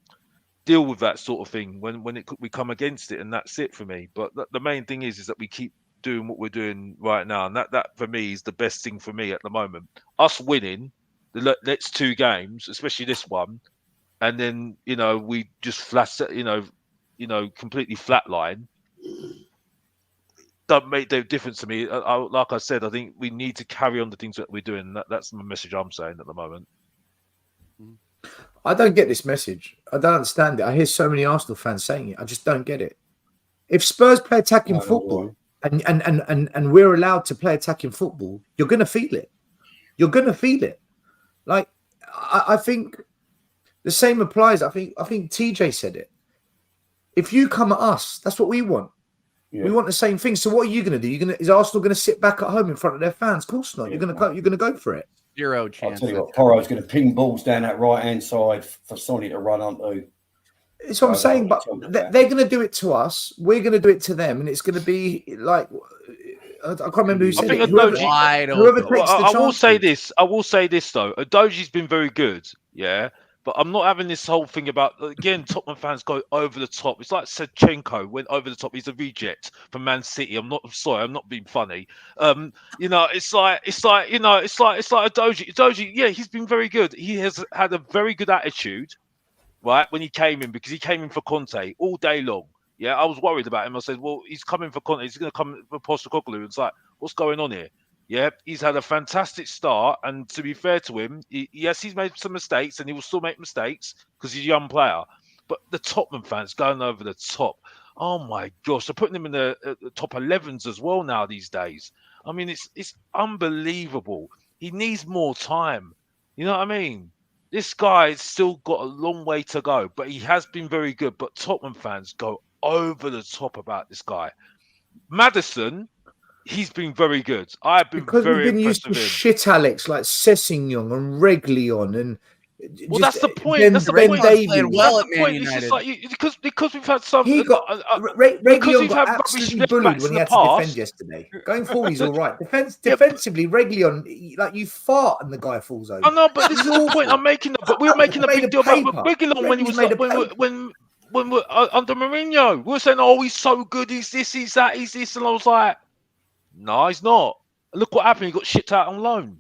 deal with that sort of thing when we come against it, and that's it for me. But the main thing is that we keep doing what we're doing right now, and that for me is the best thing for me at the moment. Us winning the next 2 games, especially this one. And then, you know, we just completely flatline. Don't make no difference to me. Like I said, I think we need to carry on the things that we're doing. That's the message I'm saying at the moment. I don't get this message. I don't understand it. I hear so many Arsenal fans saying it. I just don't get it. If Spurs play attacking football and we're allowed to play attacking football, you're going to feel it. You're going to feel it. Like, I think the same applies. I think TJ said it. If you come at us, that's what we want. Yeah. We want the same thing. So what are you going to do? Is Arsenal going to sit back at home in front of their fans? Of course not. Yeah. You're going to go for it. 0 chance. I'll tell you what, Poro's going to ping balls down that right-hand side for Sonny to run onto. It's what I'm saying, but they're going to do it to us. We're going to do it to them, and it's going to be like, I can't remember who said it. Whoever takes the chance. I will say this. I will say this though. Adoji's been very good. Yeah. But I'm not having this whole thing about, again, Tottenham fans go over the top. It's like Sechenko went over the top. He's a reject from Man City. I'm not being funny. You know, it's like Adoji. Adoji, yeah, he's been very good. He has had a very good attitude, right, when he came in, because he came in for Conte all day long. Yeah, I was worried about him. I said, well, he's coming for Conte. He's going to come for Postecoglou. It's like, what's going on here? Yeah, he's had a fantastic start, and to be fair to him, yes, he's made some mistakes, and he will still make mistakes because he's a young player. But the Tottenham fans going over the top, oh my gosh, they're putting him in the top 11s as well now these days. I mean, it's unbelievable. He needs more time. You know what I mean? This guy's still got a long way to go, but he has been very good. But Tottenham fans go over the top about this guy. Maddison. He's been very good. I've been very impressed with him. Shit, Alex, like Sessegnon and Reguilon, and Well, that's the point. Ben, That's the Ben point. Davies. Played well That's at the Man point. It's just United. like because we've had some. He got because Reguilon we've got had rubbish absolutely left bullied backs when in he the had to defend past. yesterday. Going forward, he's all right. Yeah, Defensively, Reguilon, like you fart and the guy falls over. I know, but this He's is the point awful. I'm making. But we were making a Made big of deal about paper. Reguilon when he Reggie's was made of paper. when we're under Mourinho. We were saying, "Oh, he's so good. He's this. He's that. He's this." And I was like, "No, he's not." And look what happened. He got shipped out on loan.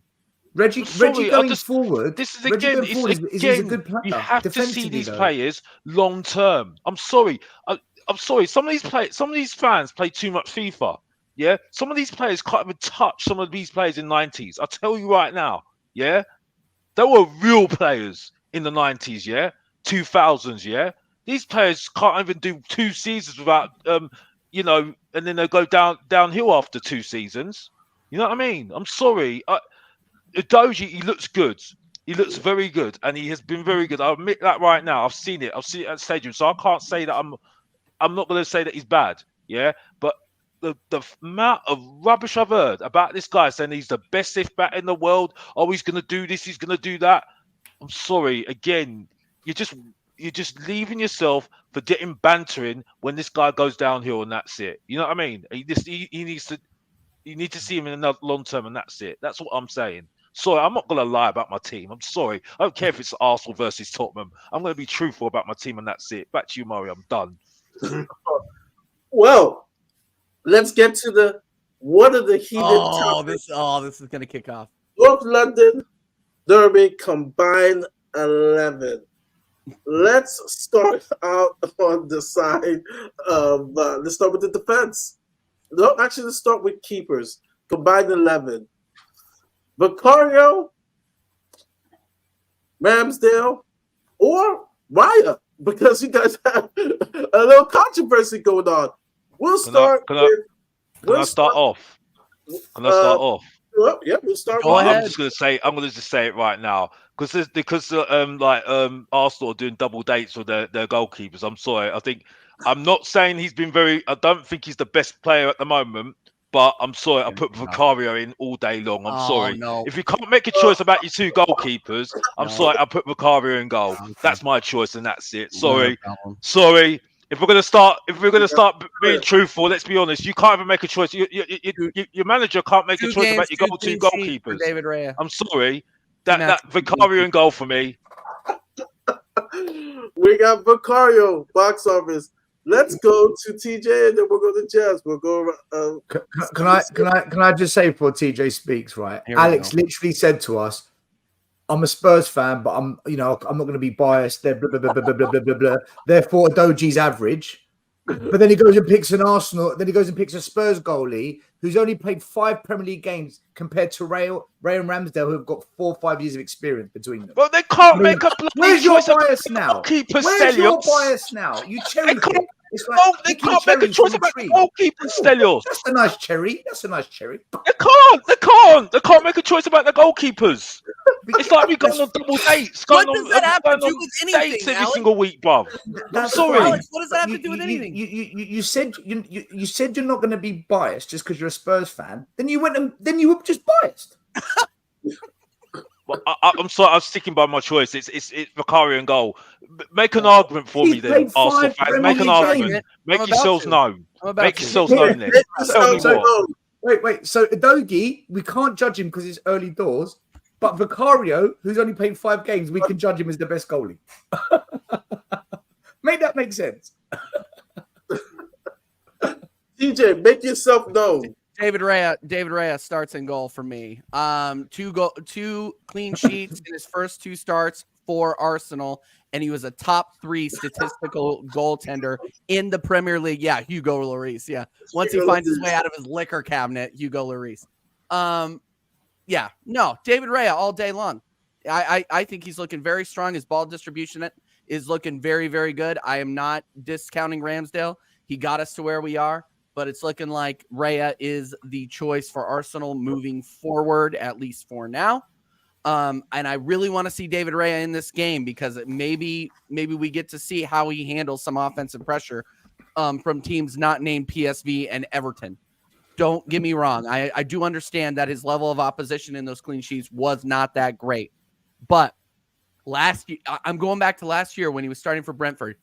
Reggie going forward. This is Reggie again. going forward is a good player. You have to see defensively, these though. players long term. I'm sorry. I'm sorry. Some of these fans play too much FIFA. Yeah. Some of these players can't even touch some of these players in 90s. I'll tell you right now. Yeah. There were real players in the 90s. Yeah. 2000s. Yeah. These players can't even do 2 seasons without you know, and then they go downhill after 2 seasons. You know what I mean? I'm sorry. Doji, he looks good. He looks very good, and he has been very good. I'll admit that right now. I've seen it. I've seen it at the stadium, so I can't say that I'm not going to say that he's bad. Yeah, but the amount of rubbish I've heard about this guy saying he's the best left back in the world. Oh, he's going to do this. He's going to do that. I'm sorry. Again, you're just leaving yourself for getting bantering when this guy goes downhill, and that's it. You know what I mean? He needs to. You need to see him in another long term, and that's it. That's what I'm saying. Sorry, I'm not going to lie about my team. I'm sorry. I don't care if it's Arsenal versus Tottenham. I'm going to be truthful about my team, and that's it. Back to you, Murray. I'm done. Well, let's get to one of the heated topics. This is going to kick off. North London Derby combined 11. Let's start out on the side of. Let's start with the defense. No, actually, let's start with keepers. Combined 11. Vicario, Ramsdale, or Raya, because you guys have a little controversy going on. We'll start Can I start off? Can I start off? Well, yeah, we'll start. Go ahead. I'm going to just say it right now because Arsenal are doing double dates with their goalkeepers. I'm sorry. I'm not saying he's been very. I don't think he's the best player at the moment. But I'm sorry, I put Vicario in all day long. I'm sorry. No. If you can't make a choice about your 2 goalkeepers, I'm sorry, I put Vicario in goal. That's my choice, and that's it. Sorry. If we're gonna start being truthful, let's be honest. You can't even make a choice. Your manager can't make a choice about your 2 goalkeepers. David Raya. I'm sorry. That Vicario in goal for me. We got Vicario box office. Let's go to TJ and then we'll go to Jazz. We'll go. Can I just say before TJ speaks, right? Alex literally said to us, "I'm a Spurs fan, but I'm not going to be biased." Blah, blah, blah, blah, blah, blah, blah, blah. Therefore, Doji's average. But then he goes and picks an Arsenal. Then he goes and picks a Spurs goalie who's only played 5 Premier League games compared to Ray and Ramsdale, who have got 4 or 5 years of experience between them. But they can't make a bloody Where's your choice about bias now? Where's your bias now? You cherry pick. It's like they can't make a choice about the goalkeeper, Stelios. That's a nice cherry. They can't make a choice about the goalkeepers. It's like we're going on double dates. What does that have to do with anything, every Alex? single week, bruv. I'm sorry. Alex, what does that have to do with anything? You said you're not going to be biased just because you're a Spurs fan. Then you were just biased. Well, I'm sorry. I'm sticking by my choice. It's Vicario in goal. Make an argument for me, then, Arsenal fans. Make an argument. Make yourselves known. Make yourselves known. Then. Tell me more. Wait. So Adogi, we can't judge him because it's early doors. But Vicario, who's only played 5 games, we can judge him as the best goalie. Make that make sense. TJ, make yourself known. David Raya starts in goal for me. 2 clean sheets in his first 2 starts for Arsenal, and he was a top 3 statistical goaltender in the Premier League. Yeah, Hugo Lloris. Yeah, once he finds his way out of his liquor cabinet, Hugo Lloris. David Raya all day long. I think he's looking very strong. His ball distribution is looking very, very good. I am not discounting Ramsdale. He got us to where we are. But it's looking like Raya is the choice for Arsenal moving forward, at least for now. And I really want to see David Raya in this game because maybe we get to see how he handles some offensive pressure from teams not named PSV and Everton. Don't get me wrong. I do understand that his level of opposition in those clean sheets was not that great. But Last year, I'm going back to last year when he was starting for Brentford.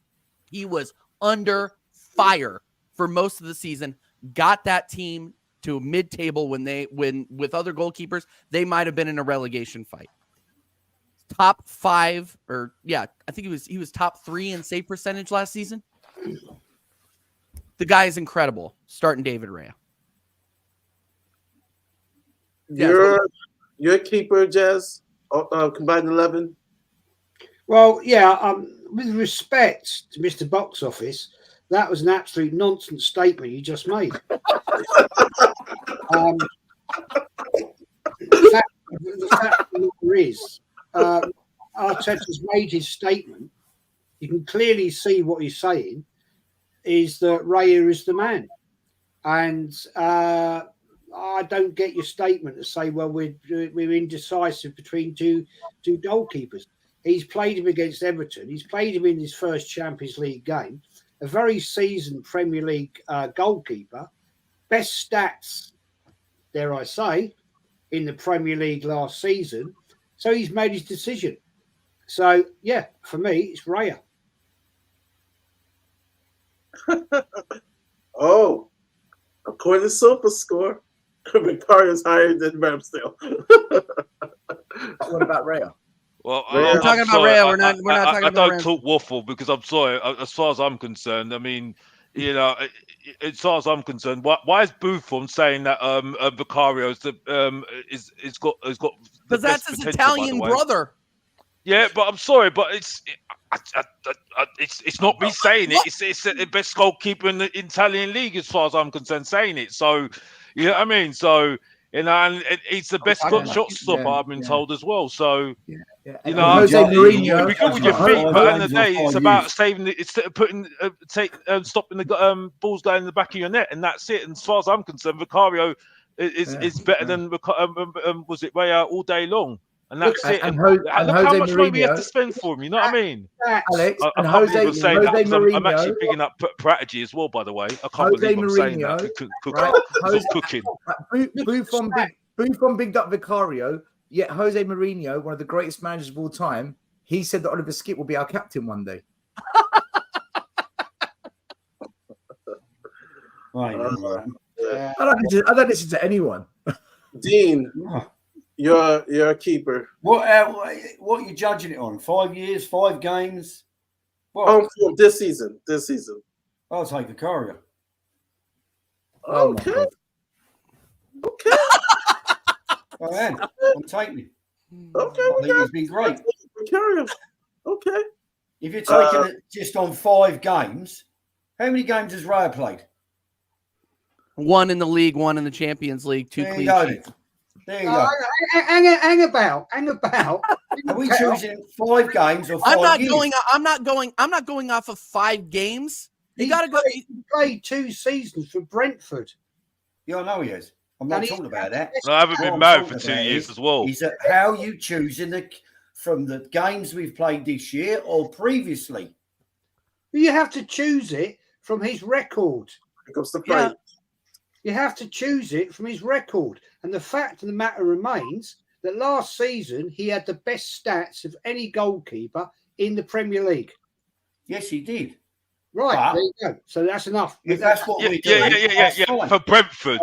He was under fire for most of the season. Got that team to a mid-table when with other goalkeepers, they might have been in a relegation fight. Top 5, or I think he was top 3 in save percentage last season. The guy is incredible. Starting David Raya. Your keeper, Jazz, combined 11. Well, with respect to Mr. Box Office, that was an absolute nonsense statement you just made. The fact of the matter is, Arteta's made his statement. You can clearly see what he's saying is that Raya is the man. And I don't get your statement to say, well, we're indecisive between two goalkeepers. He's played him against Everton. He's played him in his first Champions League game. A very seasoned Premier League goalkeeper. Best stats, dare I say, in the Premier League last season. So he's made his decision. So, for me, it's Raya. According to SofaScore, Vicario is higher than Ramsdale. What about Raya? Well, we're talking about Raya. We're not talking about I don't talk waffle because I'm sorry. As far as I'm concerned, I mean, as far as I'm concerned, why is Buffon saying that Vicario is got because that's his Italian brother. Yeah, but I'm sorry, but it's not me saying it. It's the best goalkeeper in the Italian league as far as I'm concerned saying it. So, you know what I mean? So, and it's the best shot stopper I've been told as well. So, Jose Mourinho, be good with your feet, but at the end of the day, it's about saving it. It's stopping the balls going in the back of your net, and that's it. And as far as I'm concerned, Vicario is better than was it Raya all day long. And that's it. And look how much money we have to spend for him. You know what I mean, Alex? I can't believe I'm saying that because I'm actually picking up Prodigy as well. By the way, I can't believe I'm saying that. Cooking. Buffon bigged up Vicario. Yet Jose Mourinho, one of the greatest managers of all time, he said that Oliver Skip will be our captain one day. I don't listen to anyone. Dean. You're a keeper. What are you judging it on? 5 years, 5 games? What? This season. I'll take Vicario. Okay. I am. I'm taking it. Okay. I think he's been great. Vicario. Okay. If you're taking it just on 5 games, how many games has Raya played? 1 in the league, 1 in the Champions League, 2 clean sheets. There you go. Hang about. Are we choosing 5 games or 5 years? I'm not going off of 5 games. You got to go. He played 2 seasons for Brentford. Yeah, I know he has. I'm not talking about that. I haven't been married for 2 years as well. Is that how you choosing from the games we've played this year or previously? You have to choose it from his record. Here comes the fight. You have to choose it from his record. And the fact of the matter remains that last season he had the best stats of any goalkeeper in the Premier League. Yes, he did. Right, but, there you go. So that's enough. If that's what we're doing. Yeah. For Brentford.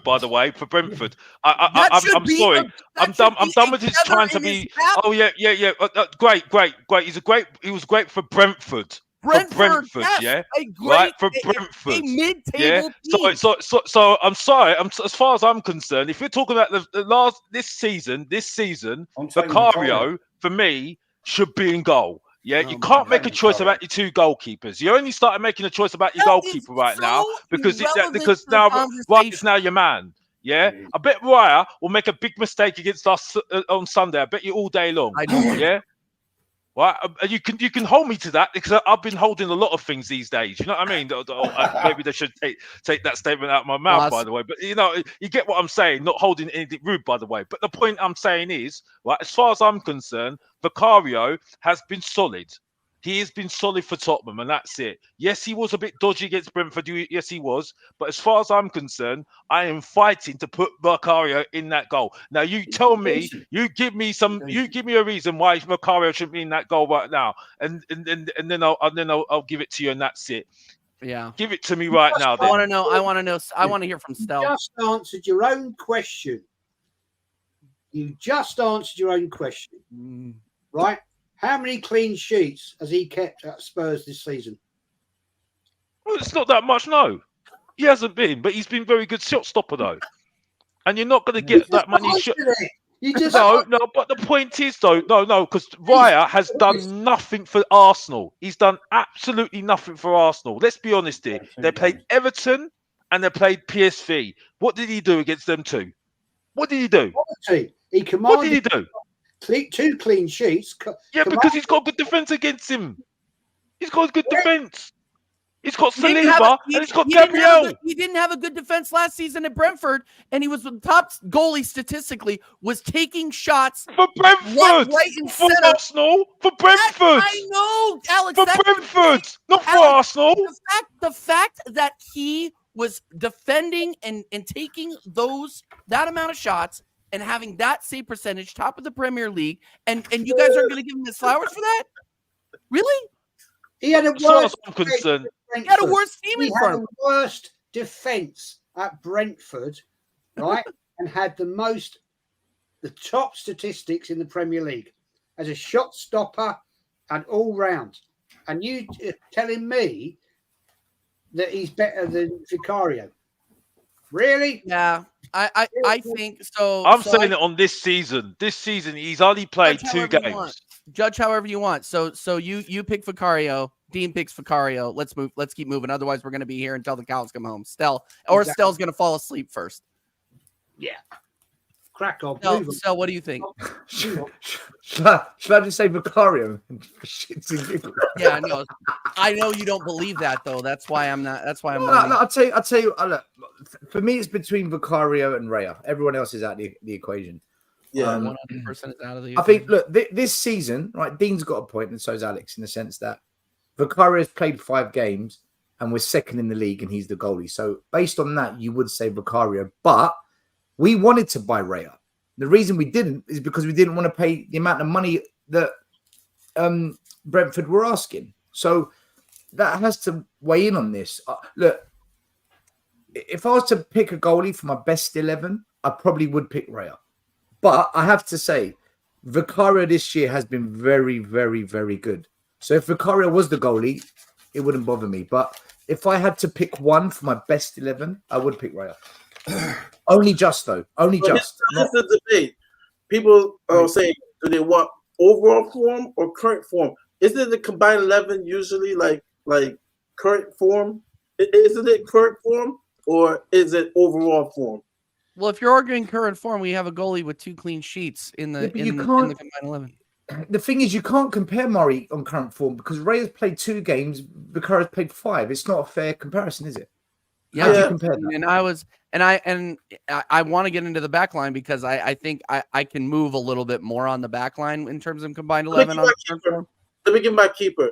By the way, for Brentford. I'm sorry. I'm done with his trying to be. Oh yeah. Great. He was great for Brentford. Brentford, yes, right for Brentford, a mid-table team. So I'm sorry. As far as I'm concerned, if you're talking about this season, Vicario for me should be in goal. Yeah, you can't make a choice about your 2 goalkeepers. You only started making a choice about your goalkeeper right now because now it's now your man. Yeah, I bet Raya will make a big mistake against us on Sunday. I bet you all day long. I know. Yeah. Right, you can hold me to that because I've been holding a lot of things these days. You know what I mean? Maybe they should take that statement out of my mouth, by the way. But you get what I'm saying. Not holding anything rude, by the way. But the point I'm saying is, right, as far as I'm concerned, Vicario has been solid. He has been solid for Tottenham, and that's it. Yes, he was a bit dodgy against Brentford. Yes, he was. But as far as I'm concerned, I am fighting to put Vicario in that goal. Now, you tell me, you give me a reason why Vicario shouldn't be in that goal right now, and then I'll give it to you, and that's it. Yeah, give it to me right now. I want to know. I want to hear from Stel. You just answered your own question. You just answered your own question, right? How many clean sheets has he kept at Spurs this season? Well, it's not that much, no. He hasn't been, but he's been very good shot stopper, though. And you're not going to get that many shots. No, but the point is, though, no, because Raya has done nothing for Arsenal. He's done absolutely nothing for Arsenal. Let's be honest here. They played Everton and they played PSV. What did he do against them two? What did he do? He commanded. What did he do? 2 clean sheets. Yeah, because he's got good defense against him. He's got good defense. He's got Saliba and he's got Gabriel. He didn't have a good defense last season at Brentford, and he was the top goalie statistically, was taking shots for Brentford, right and for center. Arsenal, for Brentford. I know, Alex. For Brentford, not for Arsenal. The fact that he was defending and taking that amount of shots and having that save percentage, top of the Premier League, and you guys aren't going to give him his flowers for that? Really? He had a worse team in front. He had the worst defense at Brentford, right? And had the top statistics in the Premier League as a shot stopper and all round. And you telling me that he's better than Vicario? Really? Yeah, I think so. I'm saying it on this season. This season, he's only played 2 games. Judge however you want. So you pick Vicario. Dean picks Vicario. Let's move. Let's keep moving. Otherwise, we're going to be here until the cows come home. Stel's going to fall asleep first. Yeah. Crack on. Stel, what do you think? Should I just say Vicario? Yeah, no. I know you don't believe that though. That's why I'm not. That's why I'm. I'll tell you. Look, for me, it's between Vicario and Raya. Everyone else is out the equation. Yeah, 100% is out of the equation. I think. Look, this season, right? Dean's got a point, and so's Alex, in the sense that Vicario's played 5 games and we're second in the league, and he's the goalie. So based on that, you would say Vicario, but we wanted to buy Raya. The reason we didn't is because we didn't want to pay the amount of money that Brentford were asking. So that has to weigh in on this. Look, if I was to pick a goalie for my best 11, I probably would pick Raya. But I have to say, Vicario this year has been very, very, very good. So if Vicario was the goalie, it wouldn't bother me. But if I had to pick one for my best 11, I would pick Raya. Only just, though. Only just. That's the debate. People are saying, do they want overall form or current form? Isn't the combined 11 usually like current form? Isn't it current form or is it overall form? Well, if you're arguing current form, we have a goalie with 2 clean sheets in the combined 11. The thing is, you can't compare Murray on current form because Raya's played 2 games, Vicario's played 5. It's not a fair comparison, is it? Yeah, how do you compare that? And I want to get into the back line because I think I can move a little bit more on the back line in terms of combined 11 on current form. Let me get my keeper.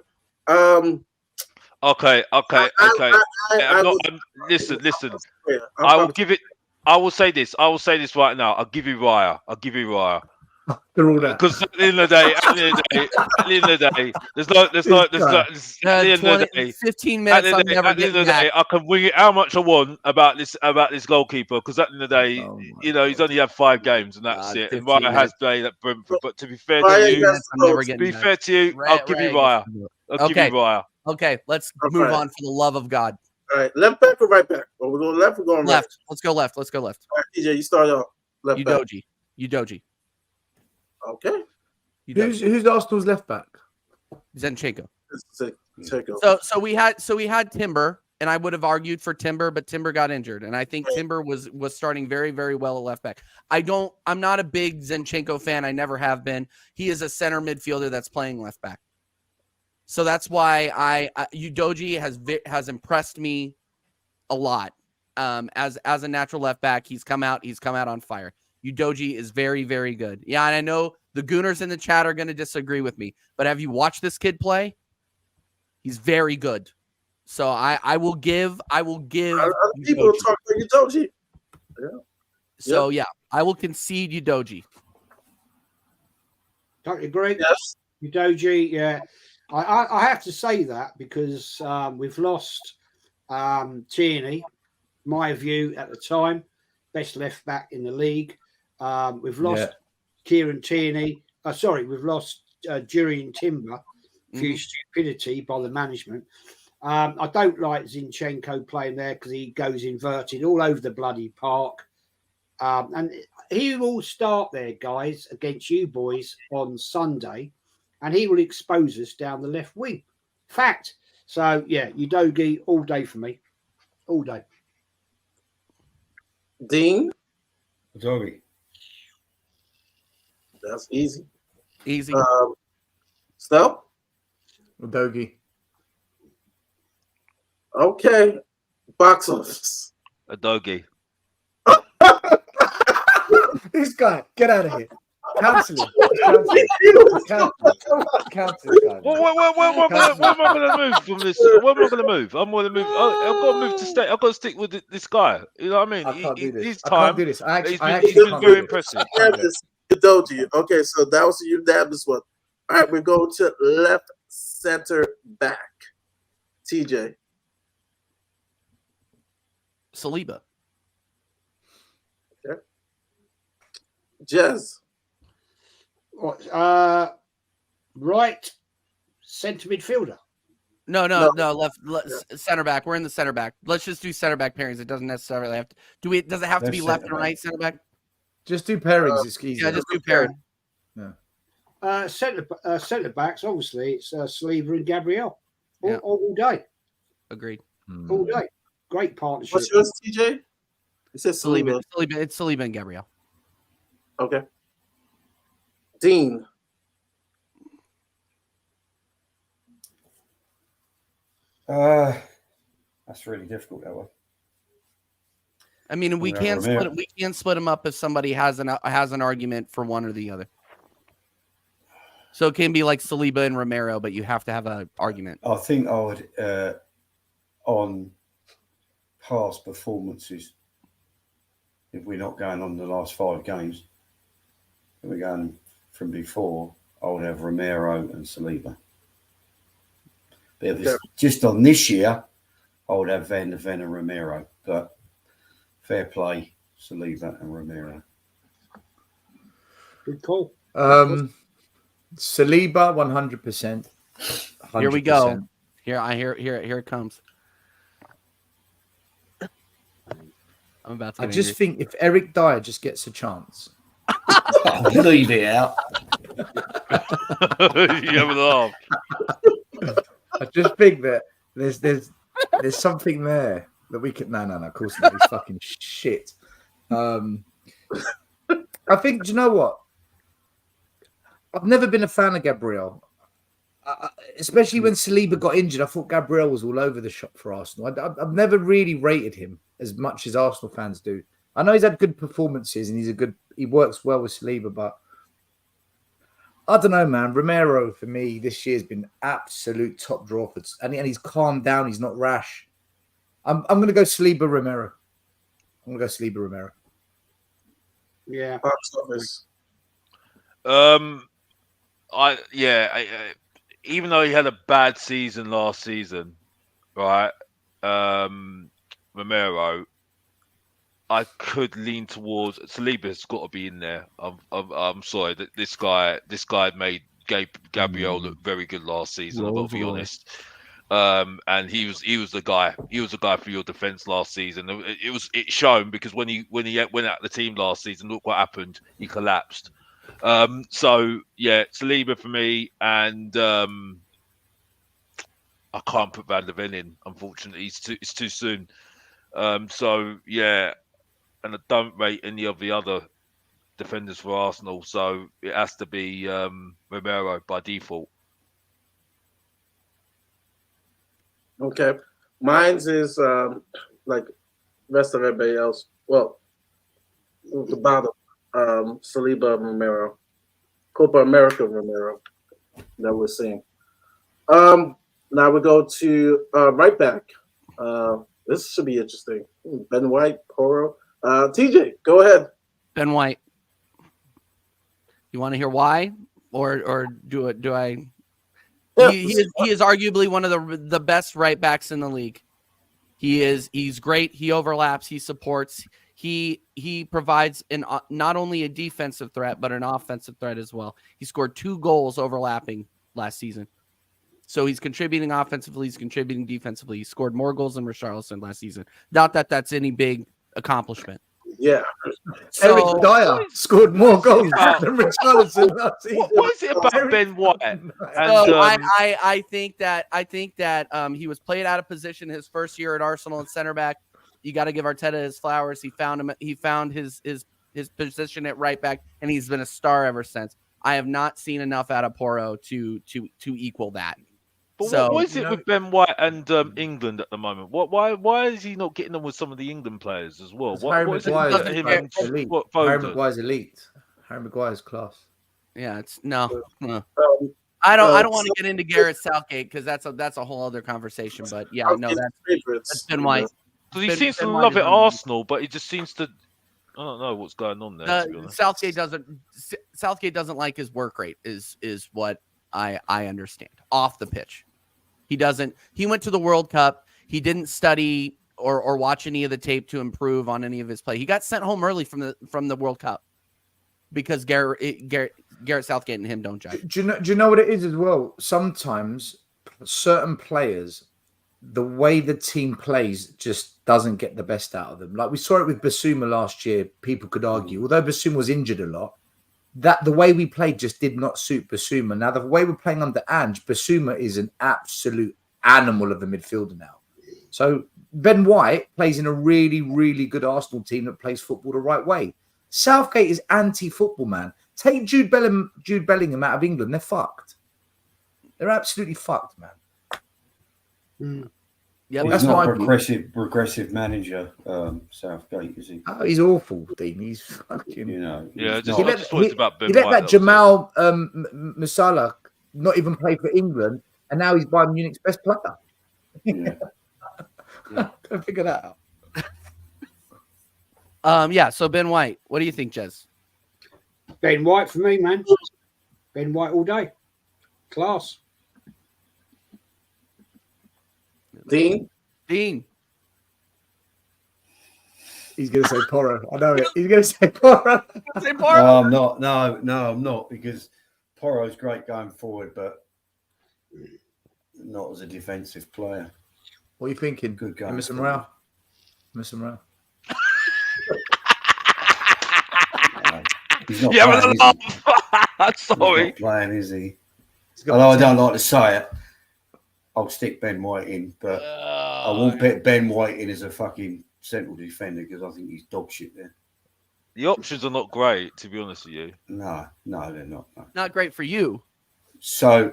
Okay. Listen. I will say this right now. I'll give you Raya. They're all there. Because at the end of the day, there's 15 minutes. At the end of the day, I can wing it how much I want about this goalkeeper. Because at the end of the day, he's only had 5 games and that's it. And Raya has played at Brentford. But to be fair to you, I'll give you Raya. Okay, let's move on for the love of God. All right, left back or right back? Or we're going left or going left? Right? Let's go left. All right, TJ, you start off. Left back. Udoji. Okay. Who's Arsenal's left back? Zinchenko. So we had Timber, and I would have argued for Timber, but Timber got injured, and I think Timber was starting very, very well at left back. I'm not a big Zinchenko fan. I never have been. He is a center midfielder that's playing left back. So that's why Udoji has impressed me a lot as a natural left back. He's come out on fire. Udoji is very, very good. Yeah, and I know the Gooners in the chat are going to disagree with me, but have you watched this kid play? He's very good. So I will give. Other people Udogie. talk about Udogie. So yeah, I will concede Udogie. Don't you agree? Yes. Udogie, yeah. I have to say that because we've lost Tierney, my view at the time, best left back in the league. We've lost Kieran Tierney. We've lost Jurriën Timber through stupidity by the management. I don't like Zinchenko playing there because he goes inverted all over the bloody park. And he will start there, guys, against you boys on Sunday, and he will expose us down the left wing. Fact. So, yeah, Udogie all day for me. All day. Dean. Udogie. That's easy. Easy. Stel. Udogie. Okay. Box office. Udogie. This guy, get out of here. Cancel him. Cancel this guy. What am I going to move from this? What am I going to move? I'm going to move. I've got to move to stay. I've got to stick with this guy. You know what I mean? I can't do this. His I time. can't do this. I He's actually been can't very do this. impressive. Udogie. Okay, so that was a unanimous one. All right, we're going to left center back. TJ. Saliba. Okay. Jez. Right centre midfielder. No, left center back. We're in the center back. Let's just do center back pairings. It doesn't necessarily have to. Does it have to be left and right center back? Just do pairings. It's easy. Yeah, just do pairing. Centre backs, obviously, it's Saliba and Gabriel all day. Agreed. All day. Great partnership. What's yours, TJ? It says Saliba. It's Saliba and Gabriel. Okay. Dean. That's really difficult that one. I mean, we can split them up if somebody has an argument for one or the other. So it can be like Saliba and Romero, but you have to have an argument. I think I would, on past performances, if we're not going on the last 5 games, if we're going from before, I would have Romero and Saliba. But if it's just on this year, I would have Van der Ven and Romero. But fair play, Saliba and Romero. Good call. Saliba, 100%. Here we go. Here it comes. I'm about to. I just think if Eric Dyer just gets a chance, Leave it out. You have a laugh. I just think that there's something there that we can. No, of course not. He's fucking shit. I think. Do you know what? I've never been a fan of Gabriel, especially when Saliba got injured. I thought Gabriel was all over the shop for Arsenal. I've never really rated him as much as Arsenal fans do. I know he's had good performances and he works well with Saliba, but I don't know, man. Romero for me this year has been absolute top draw, and he's calmed down. He's not rash. I'm going to go Saliba Romero. Yeah. Box office. Even though he had a bad season last season, right? Romero, I could lean towards Saliba's got to be in there. I'm sorry that this guy gave Gabriel look very good last season. I've got to be honest. And he was the guy. He was the guy for your defense last season. It shown because when he went out the team last season, look what happened. He collapsed. So yeah, Saliba for me, and I can't put Van der Ven in. Unfortunately, it's too soon. So yeah, and I don't rate any of the other defenders for Arsenal, so it has to be Romero by default. Okay. Mine's is like rest of everybody else. Well, the bottom, Saliba Romero, Copa America Romero that we're seeing. Now we go to right back. This should be interesting. Ben White, Poro. TJ, go ahead. Ben White. You want to hear why, or do I? Yeah, He is arguably one of the best right backs in the league. He's great. He overlaps. He supports. He provides not only a defensive threat but an offensive threat as well. He scored 2 goals overlapping last season, so he's contributing offensively. He's contributing defensively. He scored more goals than Richarlison last season. Not that that's any big accomplishment. Yeah. So, Eric Dyer scored more goals than Richarlison last season. What is it about Ben White? And I think that he was played out of position his first year at Arsenal at center back. You got to give Arteta his flowers. He found his position at right back, and he's been a star ever since. I have not seen enough out of Poro to equal that. But what is it with Ben White and England at the moment? Why is he not getting on with some of the England players as well? What is it about him and Harry Maguire's elite. Harry Maguire's class. Yeah, it's no. I don't want to get into Gareth Southgate because that's a whole other conversation. But yeah, no, that's Ben White. Because he seems to love it Arsenal, but he just seems to. I don't know what's going on there. To be honest. Southgate doesn't like his work rate. Is what I understand off the pitch. He doesn't. He went to the World Cup. He didn't study or watch any of the tape to improve on any of his play. He got sent home early from the World Cup because Gareth Southgate and him don't jive. Do you know what it is as well? Sometimes certain players, the way the team plays just doesn't get the best out of them. Like we saw it with Bissouma last year. People could argue, although Bissouma was injured a lot, that the way we played just did not suit Bissouma. Now, the way we're playing under Ange, Bissouma is an absolute animal of a midfielder now. So Ben White plays in a really, really good Arsenal team that plays football the right way. Southgate is anti-football, man. Take Jude Bellingham out of England, they're fucked. They're absolutely fucked, man. Yeah, he's not a regressive manager, Southgate, is he? Oh, he's awful, Dean. He's fucking. Yeah, just talked about Ben He let White, that Jamal Musiala not even play for England, and now he's Bayern Munich's best player. Yeah. Don't figure that out. Yeah. So Ben White, what do you think, Jez? Ben White for me, man. Ben White all day. Class. Dean. He's going to say Poro. I know it. He's going to say Poro. No, I'm not. No, I'm not, because Poro's great going forward, but not as a defensive player. What are you thinking? Good guy. Mr. Morale. He's not Yeah, playing, but sorry. He's not playing, is he? Although I don't like to say it, I'll stick Ben White in, but I won't put Ben White in as a fucking central defender because I think he's dog shit there. The options are not great, to be honest with you. No, they're not. No. Not great for you. So,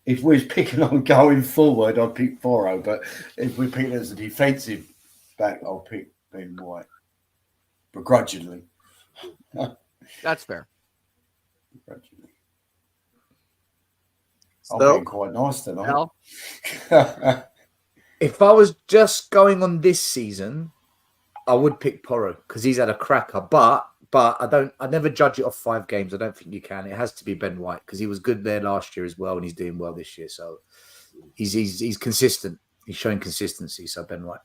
if we're picking on going forward, I'd pick Poro, but if we're picking as a defensive back, I'll pick Ben White. Begrudgingly. That's fair. Begrudgingly. So, I'm being quite nice tonight. Hell. If I was just going on this season, I would pick Poro because he's had a cracker. But I never judge it off 5 games. I don't think you can. It has to be Ben White because he was good there last year as well, and he's doing well this year. So he's consistent. He's showing consistency. So Ben White.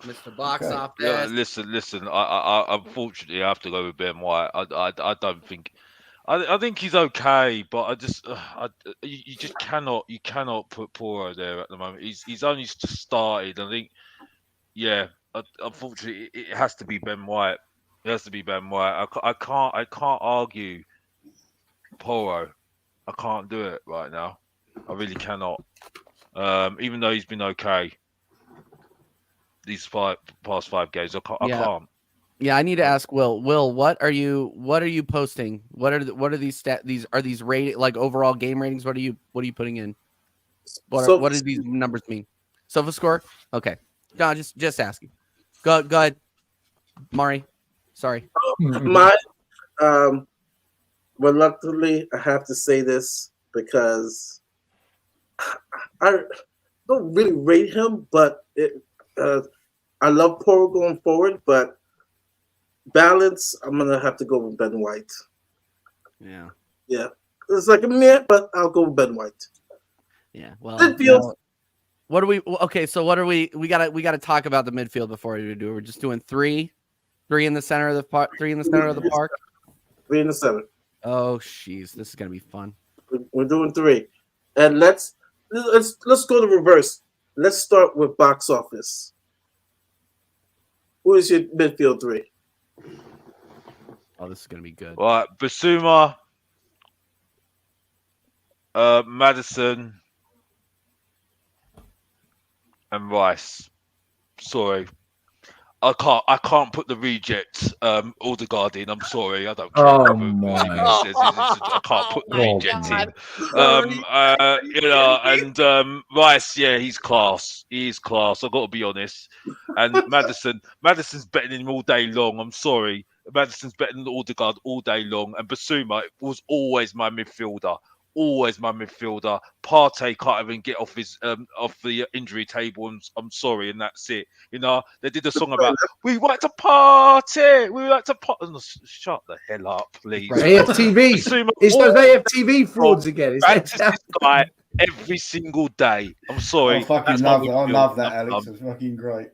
Mr. Box Office. Yeah, listen. I unfortunately have to go with Ben White. I don't think. I think he's okay, but I just you just cannot put Poro there at the moment. He's only just started. I think, yeah. Unfortunately, it has to be Ben White. It has to be Ben White. I can't argue Poro. I can't do it right now. I really cannot. Even though he's been okay these past 5 games, I can't. Yeah, I need to ask Will. Will, what are you posting? What are these are these rated like overall game ratings? What are you putting in? What do these numbers mean? SofaScore? Okay. No, just asking. Go ahead, Mari. Sorry. My reluctantly, I have to say this. because I don't really rate him, but I love Poro going forward, but balance, I'm going to have to go with Ben White. Yeah. Yeah. It's like a meh, but I'll go with Ben White. Yeah. Well, Midfield. what are we? Okay, so what are we? We gotta talk about the midfield before we do. We're just doing three in the center of the park. 3 in the center of the park. 3 in the center. Oh, jeez, this is gonna be fun. We're doing 3, and let's go to reverse. Let's start with box office. Who is your midfield 3? Oh, this is gonna be good. All right, Bissouma, Maddison, and Rice. Sorry, I can't put the reject Odegaard in. I'm sorry, I don't care. Oh whether my it says I can't put the God, reject man. in. And Rice, yeah, he's class. He is class. I've got to be honest. And Maddison's better than him all day long. I'm sorry. Maddison's better than Odegaard all day long. And Bissouma was always my midfielder. Always my midfielder. Partey can't even get off the injury table. I'm sorry, and that's it. You know, they did a song about we like to party. We like to party. Shut the hell up, please. AFTV. Bissouma, It's those AFTV frauds again. practice this guy every single day. I'm sorry. I fucking love that. I love that, Alex. It's fucking great.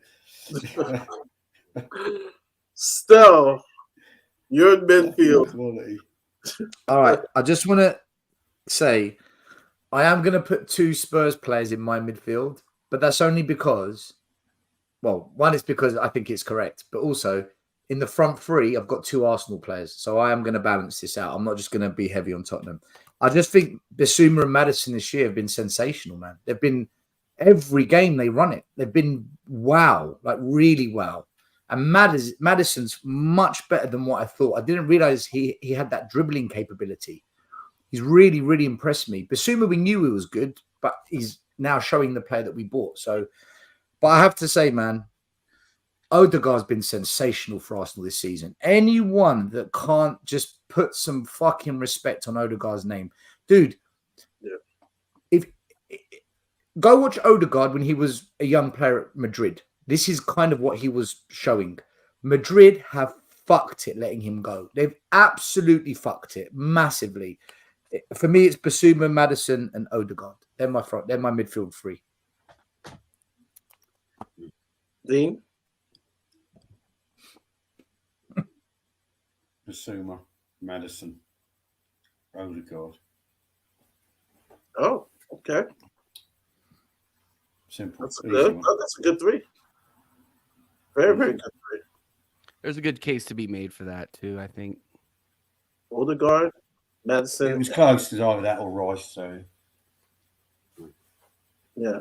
Still, you're in midfield. Quality. All right. I just want to say I am going to put 2 Spurs players in my midfield, but that's only because, well, one is because I think it's correct, but also in the front 3, I've got 2 Arsenal players. So I am going to balance this out. I'm not just going to be heavy on Tottenham. I just think Bissouma and Maddison this year have been sensational, man. They've been every game they run it. They've been wow, like really wow. And Maddison's much better than what I thought. I didn't realize he had that dribbling capability. He's really, really impressed me. Bissouma, we knew he was good, but he's now showing the player that we bought. So, but I have to say, man, Odegaard's been sensational for Arsenal this season. Anyone that can't just put some fucking respect on Odegaard's name, dude. Yeah. Go watch Odegaard when he was a young player at Madrid. This is kind of what he was showing. Madrid have fucked it letting him go. They've absolutely fucked it massively. For me, it's Bissouma, Maddison, and Odegaard. They're my front. They're my midfield 3. Dean? Bissouma, Maddison, Odegaard. Oh, okay. Simple. That's good. Oh, that's a good 3. Very, very good 3. There's a good case to be made for that too, I think. Odegaard, Maddison. It was close to either that or Rice, so Yeah.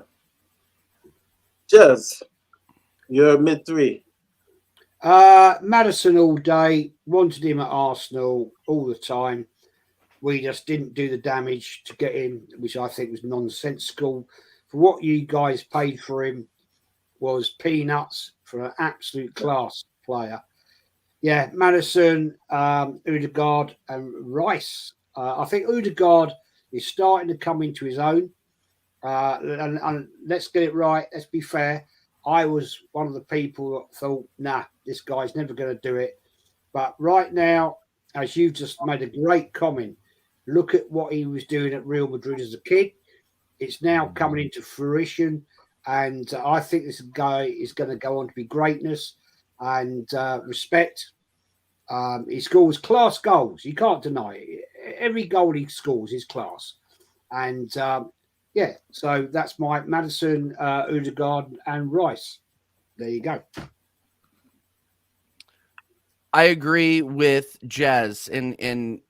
Jez, you're mid 3. Maddison all day, wanted him at Arsenal all the time. We just didn't do the damage to get him, which I think was nonsensical. For what you guys paid for him was peanuts for an absolute class player. Yeah, Maddison, Odegaard, and Rice. I think Odegaard is starting to come into his own. And let's get it right. Let's be fair. I was one of the people that thought, nah, this guy's never going to do it. But right now, as you've just made a great comment, look at what he was doing at Real Madrid as a kid. It's now coming into fruition. And I think this guy is going to go on to be greatness and respect. He scores class goals. You can't deny it. Every goal he scores is class. And yeah, so that's my Maddison, Odegaard, and Rice. There you go. I agree with Jez and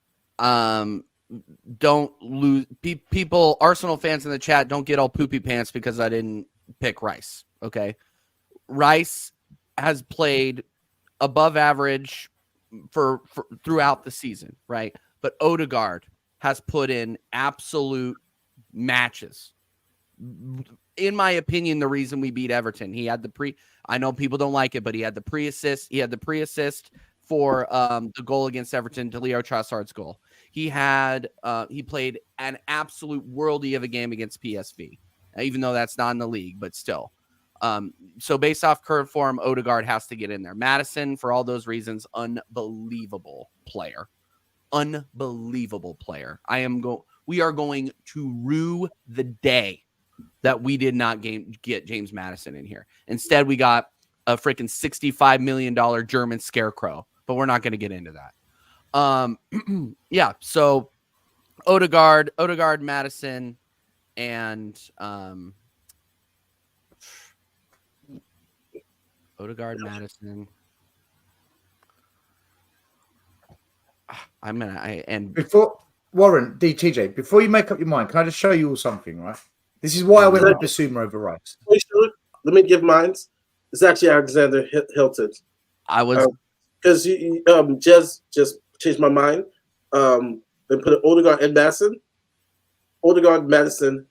don't lose people. Arsenal fans in the chat, don't get all poopy pants because I didn't pick Rice. Okay, Rice has played above average for throughout the season, right? But Odegaard has put in absolute matches. In my opinion, the reason we beat Everton, he had I know people don't like it, but he had the pre-assist. He had the pre-assist for the goal against Everton to Leo Trossard's goal. He played an absolute worldie of a game against PSV, even though that's not in the league, but still. So based off current form, Odegaard has to get in there. Madison, for all those reasons, unbelievable player. Unbelievable player. We are going to rue the day that we did not get James Madison in here. Instead, we got a freaking $65 million German scarecrow, but we're not going to get into that. Yeah, so Odegaard, Madison, and Odegaard, Madison. Before Warren, DTJ, before you make up your mind, can I just show you all something, right? This is why I went with Bissouma over Rice. Let me give mine. It's actually Alexander Hilton. I was because Jez just changed my mind. And put Odegaard and Madison. Odegaard, Madison,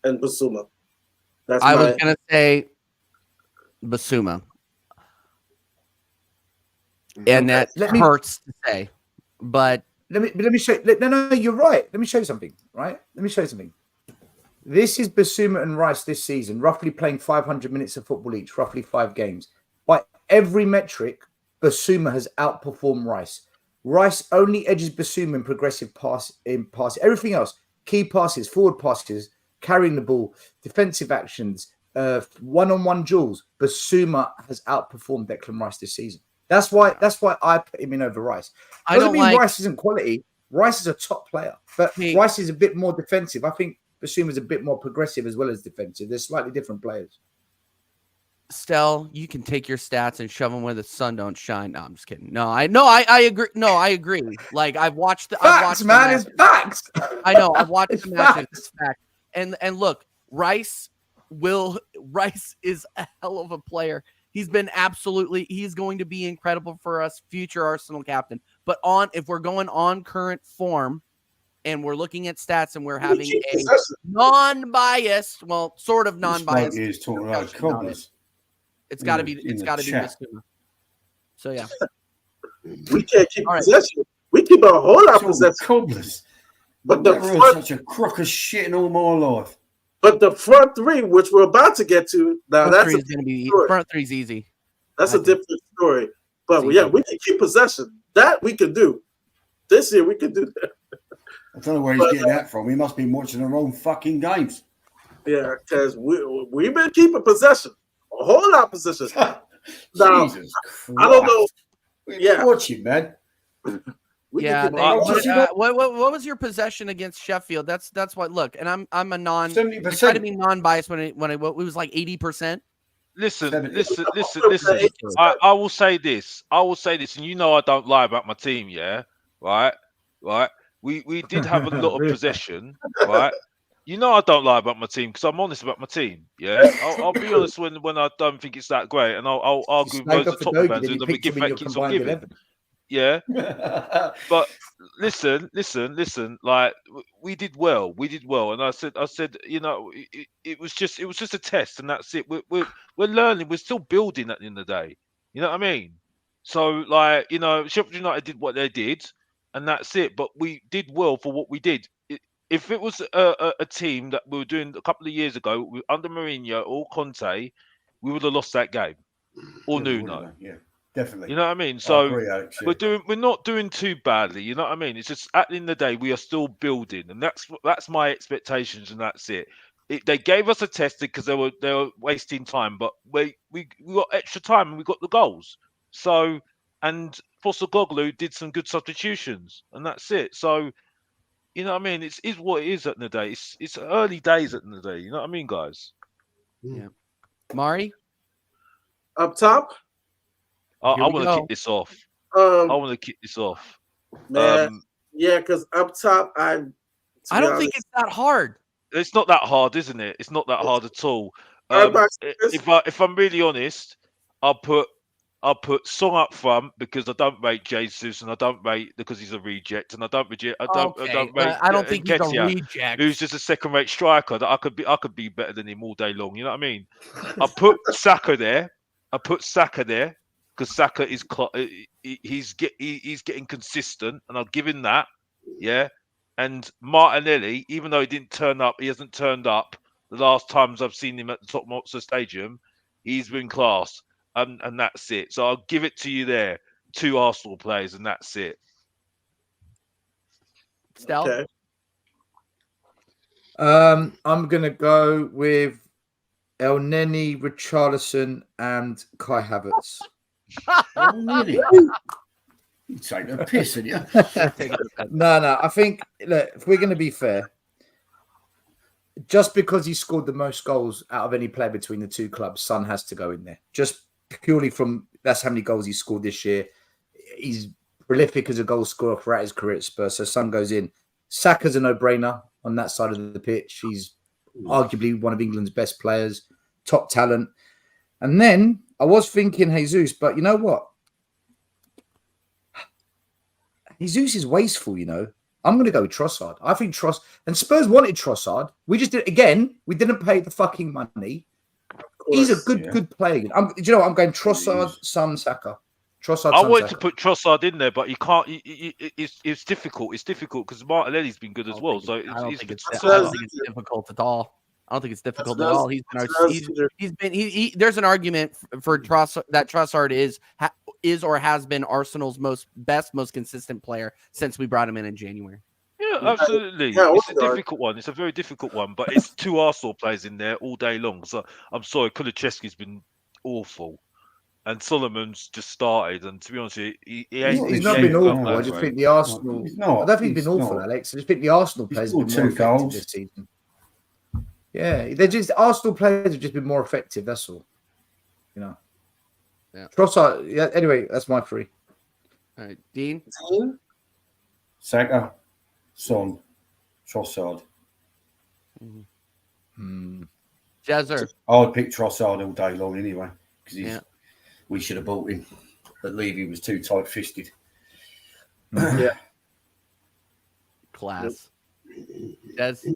and Bissouma. I was gonna say Bissouma, and that hurts to say, but let me show. No, you're right. Let me show you something. Right? Let me show you something. This is Bissouma and Rice this season, roughly playing 500 minutes of football each, roughly 5 games. By every metric, Bissouma has outperformed Rice. Rice only edges Bissouma in progressive pass. Everything else, key passes, forward passes, carrying the ball, defensive actions, one-on-one duels. Bissouma has outperformed Declan Rice this season. That's why I put him in over Rice. Doesn't mean Rice isn't quality. Rice is a top player, but Rice is a bit more defensive. I think Bissouma is a bit more progressive as well as defensive. They're slightly different players. Stell, you can take your stats and shove them where the sun don't shine. No, I'm just kidding. I agree. No, I agree. Like I've watched the facts, man. It's facts. I know. I've watched the matches. It's fact. And look, Rice is a hell of a player. He's going to be incredible for us, future Arsenal captain. But if we're going on current form and we're looking at stats and we're having a non-biased, well, sort of non-biased. It's got to be Bissouma. So yeah, we can't keep possession. We keep a whole lot of possession. But the front, such a crock of shit in all my life. But the front three, which we're about to get to, now that's going to be front three's easy. That's a different story. But yeah, we can keep possession. That we can do. This year we can do that. I don't know where he's getting that from. He must be watching the wrong fucking games. Yeah, because we've been keeping possession. A whole lot of possession. Now, Jesus Christ. I don't know. Yeah. Watching, man. What was your possession against Sheffield? That's what. Look, and I'm a non. 70%. I try to be non-biased when it was like 80%. Listen. I will say this. And you know I don't lie about my team. Yeah, right. We did have a lot of possession, right? You know I don't lie about my team because I'm honest about my team. Yeah, I'll be honest when I don't think it's that great, and I'll argue with those Tottenham fans and the give back keeps on giving. Yeah, but listen. Like we did well, and I said, you know, it was just a test, and that's it. We're learning. We're still building at the end of the day. You know what I mean? So like, you know, Sheffield United did what they did, and that's it. But we did well for what we did. If it was a team that we were doing a couple of years ago under Mourinho or Conte, we would have lost that game. Or Nuno. Yeah, definitely. You know what I mean? So we're not doing too badly. You know what I mean? It's just at the end of the day, we are still building, and that's my expectations, and that's it. They gave us a test because they were wasting time, but we got extra time and we got the goals. So and Postecoglou did some good substitutions, and that's it. So. You know what I mean? It's what it is at the end of the day. It's early days at the end of the day. You know what I mean, guys? Yeah. Mari? Up top? I want to kick this off. Man, yeah, because up top, I don't think it's that hard. It's not that hard, isn't it? It's not that hard at all. If I'm really honest, I'll put Song up front because I don't rate Jesus, and I don't rate because he's a reject, and I don't rate. I don't think he's a reject. Who's just a second-rate striker that I could be better than him all day long. You know what I mean? I put Saka there. Because Saka is he's getting consistent, and I'll give him that. Yeah. And Martinelli, even though he didn't turn up, he hasn't turned up the last times I've seen him at the Tottenham Hotspur Stadium. He's been class. And that's it. So I'll give it to you there. 2 Arsenal players, and that's it. Stel? Okay. I'm gonna go with El Neni, Richarlison, and Kai Havertz. Really? You take the piss, and you. No. I think, look, if we're going to be fair, just because he scored the most goals out of any player between the two clubs, Son has to go in there. Just purely from that's how many goals he scored this year. He's prolific as a goal scorer throughout his career at Spurs, so Son goes in. Saka's a no-brainer on that side of the pitch. He's arguably one of England's best players, top talent. And then I was thinking Jesus, but you know what? Jesus is wasteful, you know. I'm going to go with Trossard. I think and Spurs wanted Trossard. We just did again. We didn't pay the fucking money. He's a good player. Do you know what? I'm going Trossard, Son, Saka. Trossard. I wanted to put Trossard in there, but you can't. It's difficult. It's difficult because Martinelli's been good as well. So I don't think it's difficult at all. I don't think it's difficult at all. There's an argument for Trossard that Trossard is or has been Arsenal's most consistent player since we brought him in January. Yeah, absolutely. It's a difficult one. It's a very difficult one, but it's 2 Arsenal players in there all day long. So I'm sorry, Kulusevski's been awful, and Solomon's just started. And to be honest, he's not been awful. I just think the Arsenal. I don't think he's been awful, Alex. I just think the Arsenal players have been more effective this season. Yeah, Arsenal players have just been more effective. That's all. You know. Yeah. Trossard. Yeah. Anyway, that's my 3. All right, Dean. Saka, Son, Trossard. Jezzer. I would pick Trossard all day long anyway because we should have bought him. But Levy was too tight-fisted. Yeah. Class. Jez.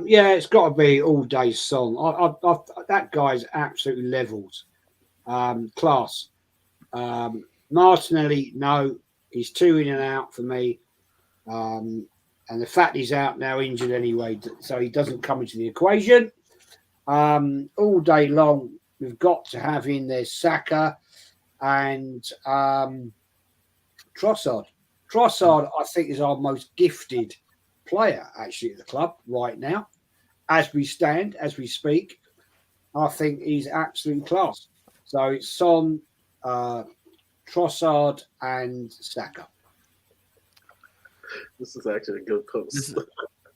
Yeah, it's got to be all day Son. That guy's absolutely levels. Class. Martinelli, no, he's 2 in and out for me. And the fact he's out now injured anyway, so he doesn't come into the equation. All day long, we've got to have in there Saka and Trossard. Trossard, I think, is our most gifted player actually at the club right now. As we speak, I think he's absolute class. So it's Son, Trossard, and Saka. This is actually a good post.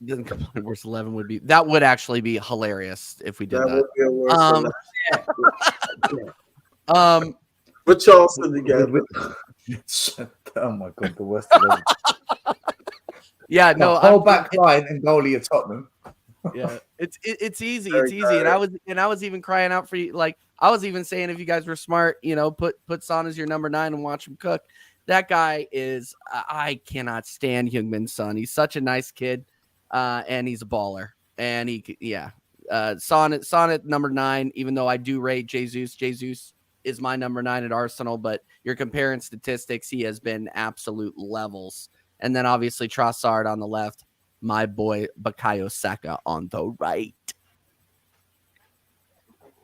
Doesn't come on worst 11 would be that would actually be hilarious if we did that. Would be a worse But Charleston together. Oh my god, the worst 11. Yeah, no, whole back line and goalie of Tottenham. Yeah, it's easy. It's easy. And I was even crying out for you. Like I was even saying, if you guys were smart, you know, put Son as your number 9 and watch him cook. That guy is. I cannot stand Heung-min Son. He's such a nice kid, and he's a baller. And Son at number 9. Even though I do rate Jesus. Jesus is my number 9 at Arsenal, but you're comparing statistics. He has been absolute levels. And then obviously Trossard on the left. My boy Bukayo Saka on the right.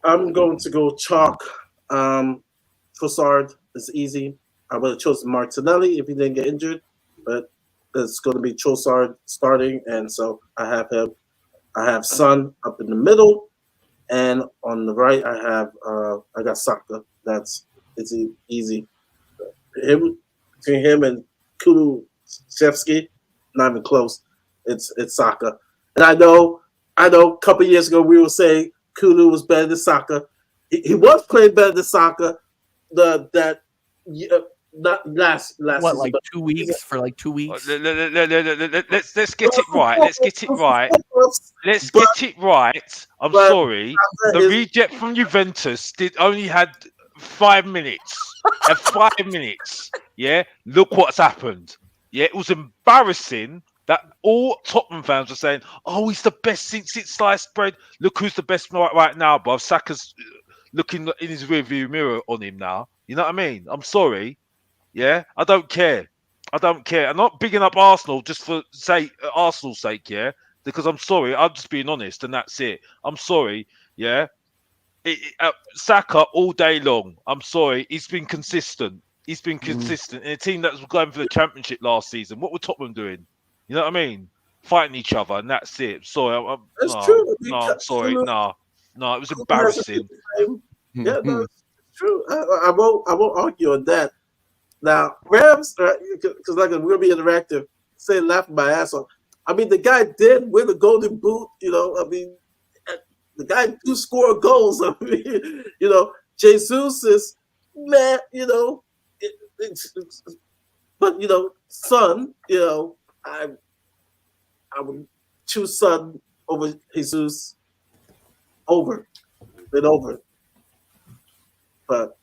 I'm going to go chalk. Trossard is easy. I would have chosen Martinelli if he didn't get injured, but it's going to be Trossard starting, and so I have him. I have Son up in the middle, and on the right I got Saka. It's easy. Between him and Kulusevski, not even close. It's Saka, and I know. A couple of years ago we were saying Kulu was better than Saka. He was playing better than Saka. Not last what, season, like 2 weeks for like 2 weeks. Let's get it right. Let's get it right. Let's get it right. I'm sorry. The reject from Juventus only had 5 minutes. At 5 minutes. Yeah. Look what's happened. Yeah. It was embarrassing that all Tottenham fans were saying, "Oh, he's the best since sliced bread." Look who's the best right now, bruv. Saka's looking in his rearview mirror on him now. You know what I mean? I'm sorry. Yeah, I don't care. I don't care. I'm not bigging up Arsenal just for Arsenal's sake, yeah. Because I'm sorry, I'm just being honest, and that's it. I'm sorry, yeah. Saka all day long. I'm sorry, he's been consistent. He's been consistent in a team that was going for the championship last season. What were Tottenham doing? You know what I mean? Fighting each other, and that's it. Sorry, That's no, true. no, I'm sorry, no, it was Has a embarrassing. Yeah, no, it's true. I won't argue on that. Now, Rams, because like we're gonna be interactive, say laughing my ass off. I mean, the guy did win the Golden Boot. You know, I mean, the guy do score goals. I mean, you know, Jesus is man. You know, but you know, Son. You know, I would choose Son over Jesus over. But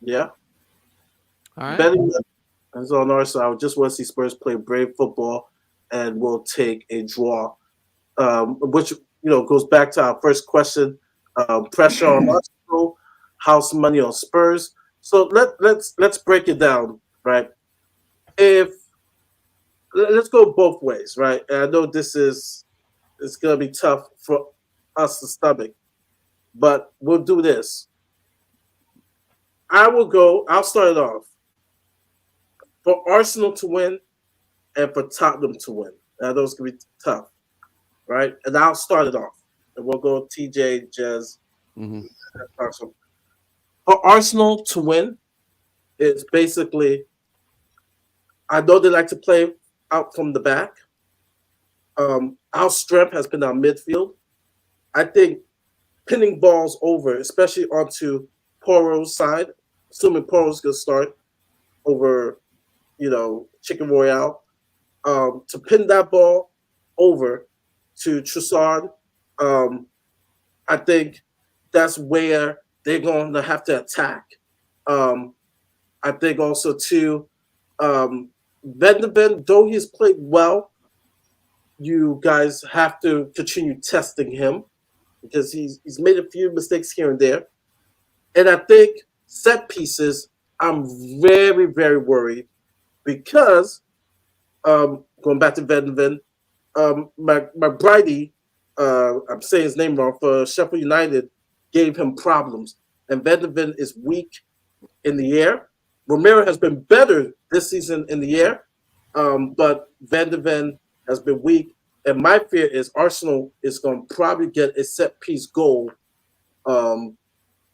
yeah. All right. Betting is on our side. I just want to see Spurs play brave football, and we'll take a draw, which goes back to our first question: pressure on Arsenal, house money on Spurs. So let's break it down, right? Let's go both ways, right? And I know it's gonna be tough for us to stomach, but we'll do this. I'll start it off. For Arsenal to win and for Tottenham to win. Now, those can be tough, right? And I'll start it off. And we'll go TJ, Jez. For Arsenal to win, it's basically, I know they like to play out from the back. Our strength has been our midfield. I think pinning balls over, especially onto Poro's side, assuming Poro's going to start over Chicken Royale, to pin that ball over to Trossard. I think that's where they're going to have to attack. I think also too, Van de Ven, though he's played well, you guys have to continue testing him because he's made a few mistakes here and there. And I think set pieces, I'm very, very worried because going back to Van de Ven, my Brighty, I'm saying his name wrong, for Sheffield United, gave him problems. And Van de Ven is weak in the air. Romero has been better this season in the air, but Van de Ven has been weak. And my fear is Arsenal is going to probably get a set-piece goal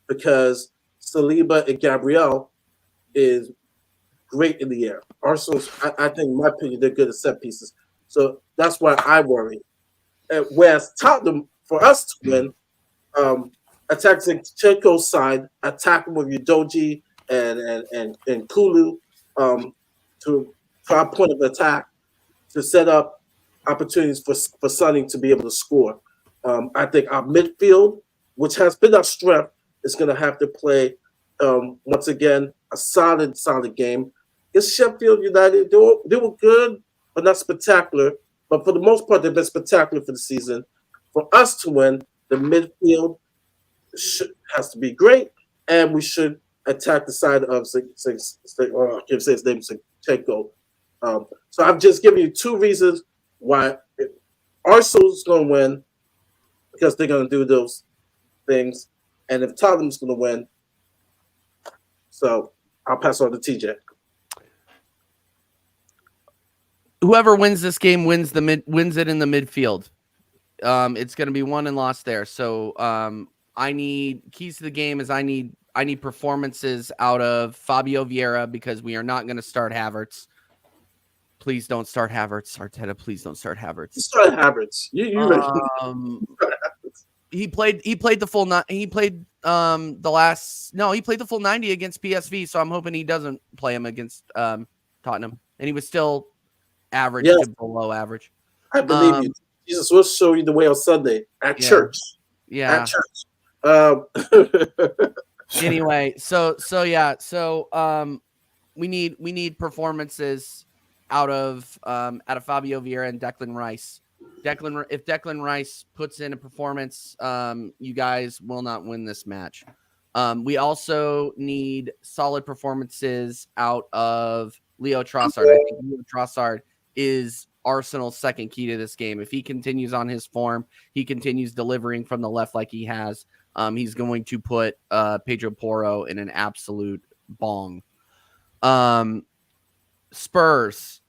because Saliba and Gabriel is great in the air. Arsenal's, I think, in my opinion, they're good at set pieces. So that's why I worry. Whereas Tottenham, for us to win, attack Zinchenko's side, attack with Udoji and Kulu to our point of attack to set up opportunities for Sonny to be able to score. I think our midfield, which has been our strength, is going to have to play once again a solid game. It's Sheffield United. They were good, but not spectacular. But for the most part, they've been spectacular for the season. For us to win, the midfield has to be great, and we should attack the side of I can't say his name, Zinchenko. So I've just given you two reasons why Arsenal's going to win, because they're going to do those things, and if Tottenham's going to win, so I'll pass on to TJ. Whoever wins this game wins it in the midfield. It's going to be won and lost there. So I need keys to the game is I need performances out of Fabio Vieira, because we are not going to start Havertz. Please don't start Havertz. Arteta, please don't start Havertz. Start Havertz. He played the full he played the full 90 against PSV, so I'm hoping he doesn't play him against Tottenham. And he was still average to below average. I believe you. Jesus will show you the way on Sunday at church. Yeah. At church. Anyway, so we need performances out of Fabio Vieira and Declan Rice. If Declan Rice puts in a performance, you guys will not win this match. We also need solid performances out of Leo Trossard. I think Leo Trossard is Arsenal's second key to this game. If he continues on his form, he continues delivering from the left like he has, he's going to put Pedro Porro in an absolute bong. Spurs,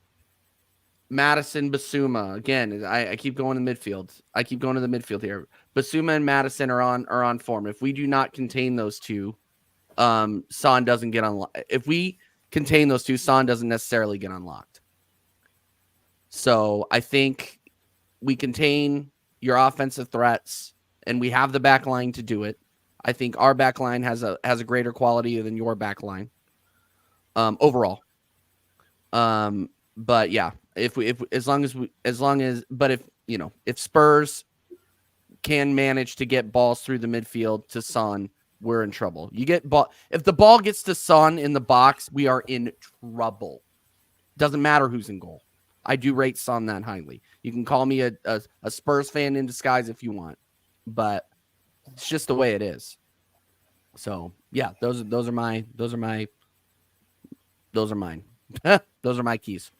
Madison, Bissouma. Again, I keep going to midfield. I keep going to the midfield here. Bissouma and Madison are on form. If we do not contain those two, Son doesn't get unlocked. If we contain those two, Son doesn't necessarily get unlocked. So I think we contain your offensive threats, and we have the back line to do it. I think our back line has a greater quality than your back line overall. But yeah, if Spurs can manage to get balls through the midfield to Son, we're in trouble. If the ball gets to Son in the box, we are in trouble. Doesn't matter who's in goal. I do rate Son that highly. You can call me a Spurs fan in disguise if you want, but it's just the way it is. So yeah, those are mine. Those are mine. Those are my keys.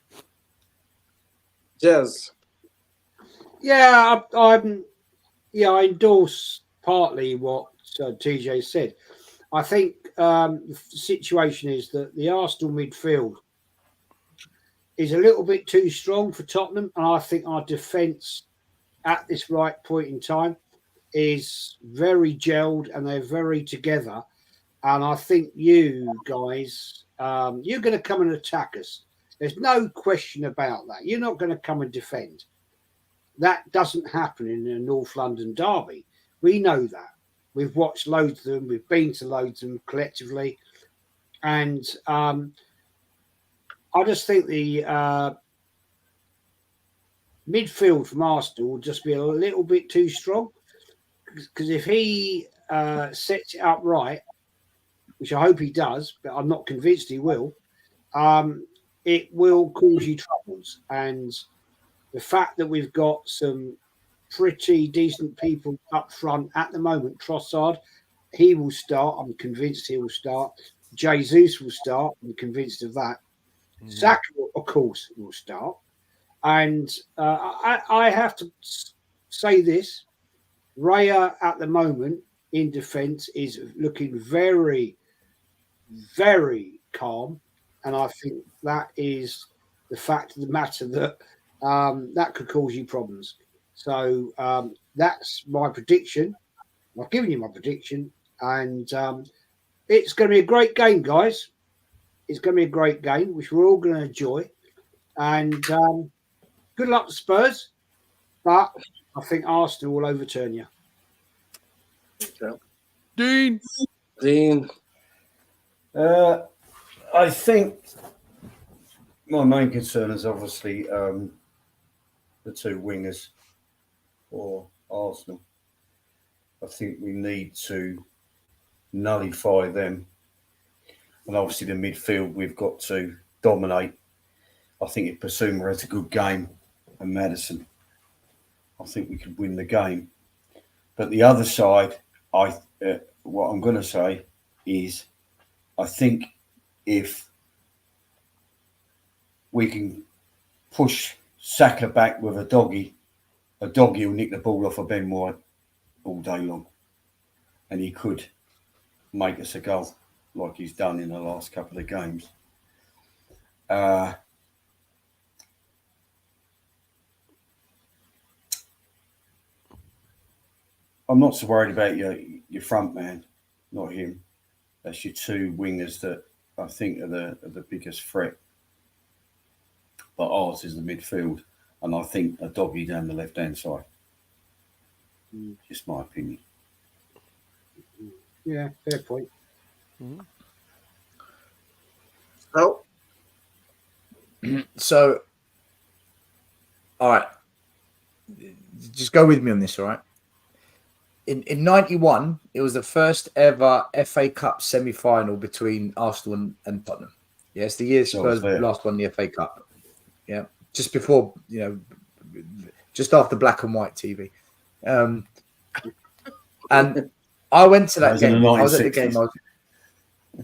Jez. Yeah, I endorse partly what TJ said. I think the situation is that the Arsenal midfield is a little bit too strong for Tottenham, and I think our defence at this right point in time is very gelled and they're very together. And I think you guys, you're going to come and attack us. There's no question about that. You're not going to come and defend. That doesn't happen in a North London derby. We know that. We've watched loads of them. We've been to loads of them collectively. And I just think the midfield from Arsenal will just be a little bit too strong. Because if he sets it up right, which I hope he does, but I'm not convinced he will, it will cause you troubles. And the fact that we've got some pretty decent people up front at the moment, Trossard, he will start. I'm convinced he will start. Jesus will start. I'm convinced of that. Saka, of course, will start. And I have to say this. Raya at the moment in defence is looking very, very calm. And I think that is the fact of the matter that that could cause you problems. So that's my prediction. I've given you my prediction. And it's going to be a great game, guys. It's going to be a great game, which we're all going to enjoy. And good luck to Spurs. But I think Arsenal will overturn you. Okay. Dean. I think my main concern is obviously the two wingers for Arsenal. I think we need to nullify them. And obviously the midfield, we've got to dominate. I think if Bissouma has a good game and Madison, I think we could win the game. But the other side, what I'm going to say is I think if we can push Saka back with a doggy will nick the ball off of Ben White all day long. And he could make us a goal like he's done in the last couple of games. I'm not so worried about your front man, not him. That's your two wingers that I think are the biggest threat. But ours is the midfield, and I think a doggy down the left-hand side. Just my opinion. Yeah, fair point. Oh. So, all right. Just go with me on this, all right? In 91, it was the first ever FA Cup semi-final between Arsenal and Tottenham. Yes, the year Spurs last won the FA Cup. Yeah, just before, just after black and white TV. And I went to that game. I was at the game.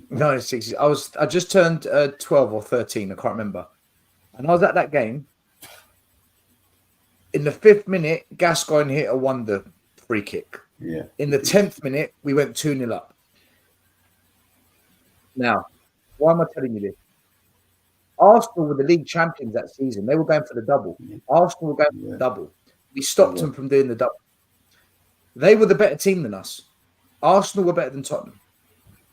No, 60s. I just turned 12 or 13. I can't remember. And I was at that game. In the 5th minute, Gascoigne hit a wonder free kick. Yeah. In the 10th minute, we went 2-0 up. Now, why am I telling you this? Arsenal were the league champions that season. They were going for the double. Arsenal were going for the double. We stopped them from doing the double. They were the better team than us. Arsenal were better than Tottenham.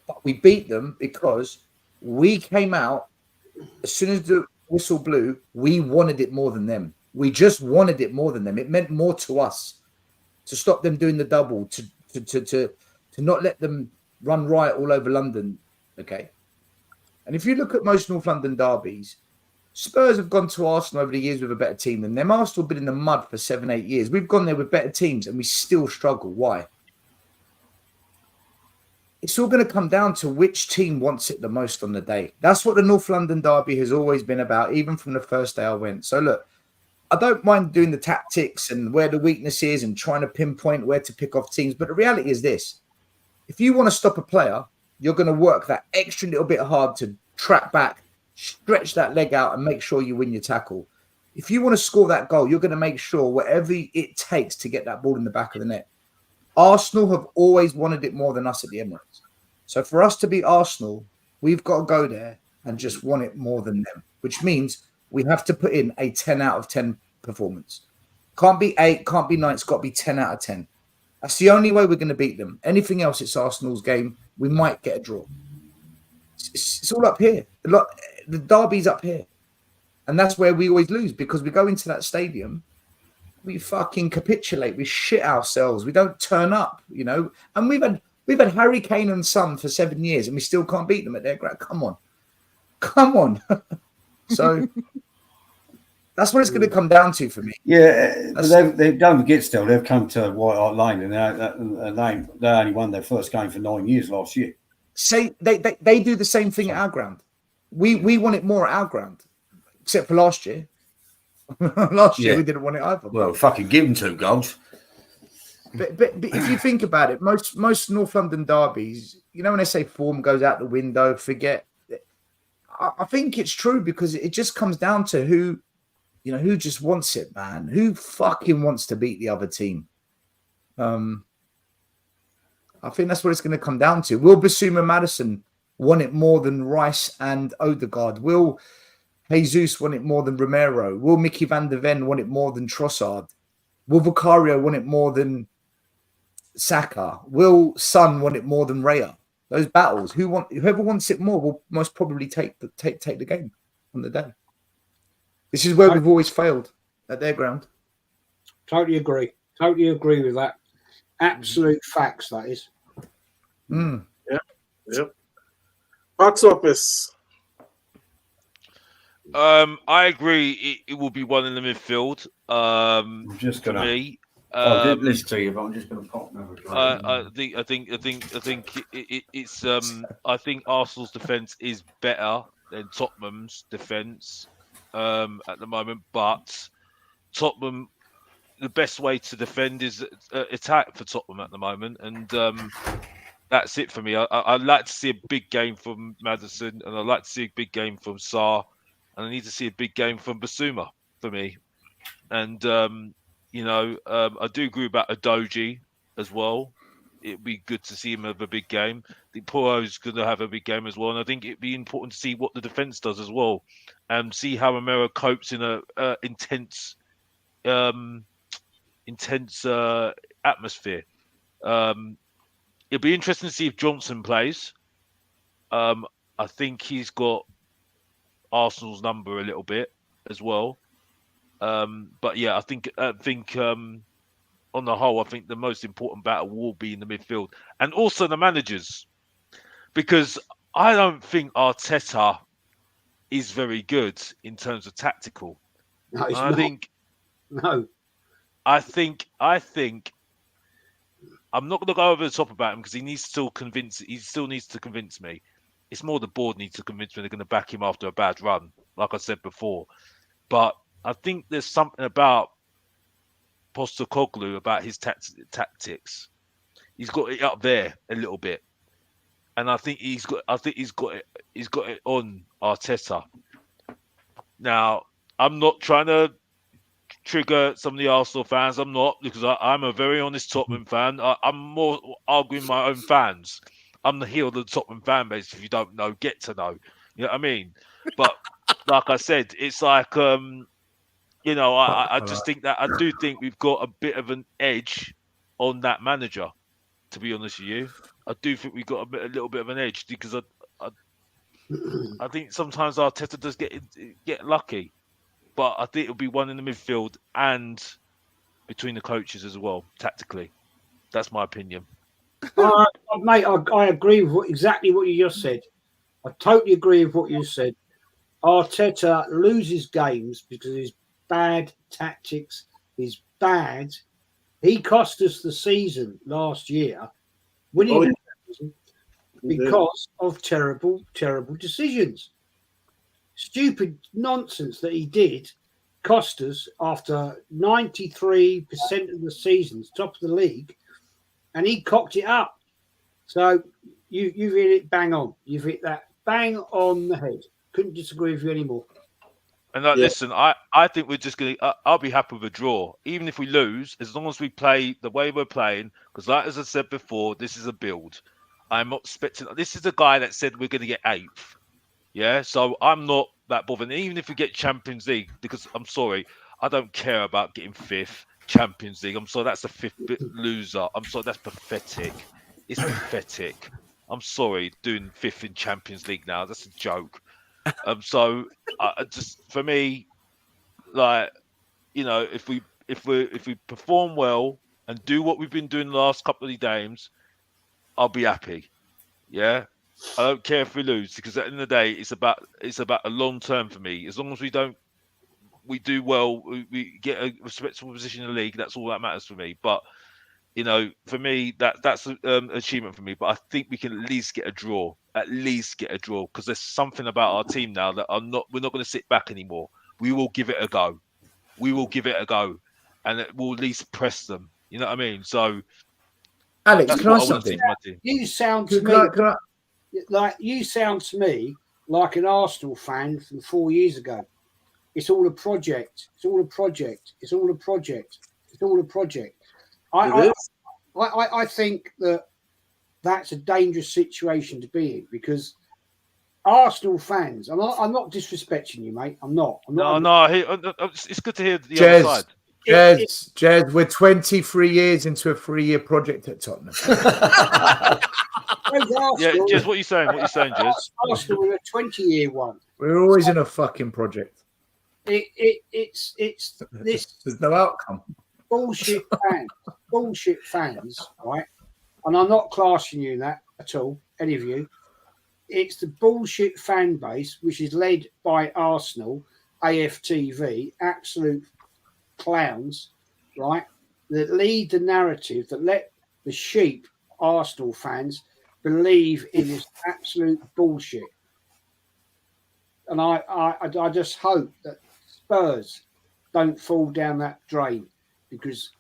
But we beat them because we came out, as soon as the whistle blew, we wanted it more than them. We just wanted it more than them. It meant more to us to stop them doing the double, to not let them run riot all over London. Okay. And if you look at most North London derbies, Spurs have gone to Arsenal over the years with a better team than them. Arsenal have been in the mud for 7-8 years. We've gone there with better teams and we still struggle. Why? It's all going to come down to which team wants it the most on the day. That's what the North London derby has always been about, even from the first day I went. So look, I don't mind doing the tactics and where the weakness is and trying to pinpoint where to pick off teams. But the reality is this. If you want to stop a player, you're going to work that extra little bit hard to track back, stretch that leg out and make sure you win your tackle. If you want to score that goal, you're going to make sure whatever it takes to get that ball in the back of the net. Arsenal have always wanted it more than us at the Emirates. So for us to beat Arsenal, we've got to go there and just want it more than them, which means we have to put in a 10 out of 10 performance. Can't be 8, can't be 9, it's got to be 10 out of 10. That's the only way we're going to beat them. Anything else, it's Arsenal's game. We might get a draw. It's all up here. The derby's up here. And that's where we always lose because we go into that stadium, we fucking capitulate. We shit ourselves. We don't turn up, you know. And we've had Harry Kane and Son for 7 years and we still can't beat them at their ground. Come on. So that's what it's going to come down to for me. Yeah, they don't forget still, they've come to White Hart Lane and they only won their first game for 9 years last year. Say they do the same thing at our ground. We want it more at our ground, except for last year. Last year we didn't want it either. Well, fucking give them 2 goals. But if you think about it, most North London derbies, you know, when they say form goes out the window, forget. I think it's true because it just comes down to who just wants it, man. Who fucking wants to beat the other team? I think that's what it's going to come down to. Will Bissouma Maddison want it more than Rice and Odegaard? Will Jesus want it more than Romero? Will Mickey van der Ven want it more than Trossard? Will Vicario want it more than Saka? Will Son want it more than Raya? Those battles, whoever wants it more will most probably take the game on the day. This is where we've always failed at their ground. Totally agree with that. Absolute facts, that is. Yep. Box office. I agree. It will be one in the midfield. I'm just gonna. I didn't listen to you, but I'm just gonna pop another. I think it's. I think Arsenal's defense is better than Tottenham's defense at the moment, but Tottenham. The best way to defend is attack for Tottenham at the moment, and that's it for me. I'd like to see a big game from Maddison, and I'd like to see a big game from Sarr, and I need to see a big game from Bissouma for me. And I do agree about Adoji as well. It'd be good to see him have a big game. I think Poro's going to have a big game as well, and I think it'd be important to see what the defense does as well, and see how Romero copes in a intense atmosphere. It'll be interesting to see if Johnson plays. I think he's got Arsenal's number a little bit as well. But yeah, I think on the whole, I think the most important battle will be in the midfield and also the managers, because I don't think Arteta is very good in terms of tactical. No, he's I not. think. No. I think I'm not going to go over the top about him because he still needs to convince me. It's more the board needs to convince me they're going to back him after a bad run, like I said before. But I think there's something about Postecoglou, about his tactics. He's got it up there a little bit. and I think he's got it on Arteta. Now, I'm not trying to trigger some of the Arsenal fans. I'm not, because I'm a very honest Tottenham fan. I'm more arguing my own fans. I'm the heel of the Tottenham fan base. If you don't know, get to know. You know what I mean? But like I said, it's like I just think that I do think we've got a bit of an edge on that manager. To be honest with you, I do think we've got a little bit of an edge, because I think sometimes Arteta does get lucky, but I think it'll be one in the midfield and between the coaches as well, tactically. That's my opinion. Mate, I agree with exactly what you just said. I totally agree with what you said. Arteta loses games because of his bad tactics. He's bad. He cost us the season last year, winning the season because of terrible decisions. Stupid nonsense that he did cost us after 93% of the seasons, top of the league, and he cocked it up. So you've hit it bang on. You've hit that bang on the head. Couldn't disagree with you anymore. And listen, I think we're just going to... I'll be happy with a draw. Even if we lose, as long as we play the way we're playing, because like as I said before, this is a build. I'm not expecting... This is a guy that said we're going to get 8th. Yeah? So I'm not that bothered. Even if we get Champions League, because I'm sorry, I don't care about getting 5th Champions League. I'm sorry, that's a 5th loser. I'm sorry, that's pathetic. It's pathetic. I'm sorry, doing 5th in Champions League now. That's a joke. So just for me, like, if we perform well and do what we've been doing the last couple of games, I'll be happy. Yeah, I don't care if we lose, because at the end of the day, it's about a long term for me. As long as we do well, we get a respectable position in the league. That's all that matters for me. But for me, that's an achievement for me. But I think we can at least get a draw. Because there's something about our team now that we're not going to sit back anymore. We will give it a go. And we'll at least press them. You know what I mean? So, Alex, can I ask something? You sound to me like an Arsenal fan from 4 years ago. It's all a project. I think that's a dangerous situation to be in, because Arsenal fans, I'm not disrespecting you, mate. I'm not. No. It's good to hear the other side. Jez, we're 23 years into a 3-year project at Tottenham. Yeah, Jez, what are you saying? Jez? Arsenal are a 20-year one. We're always in a fucking project. It's this. There's no outcome. Bullshit fans, right? And I'm not classing you in that at all, any of you. It's the bullshit fan base, which is led by Arsenal, AFTV, absolute clowns, right? That lead the narrative, that let the sheep Arsenal fans believe in this absolute bullshit. And I just hope that Spurs don't fall down that drain, because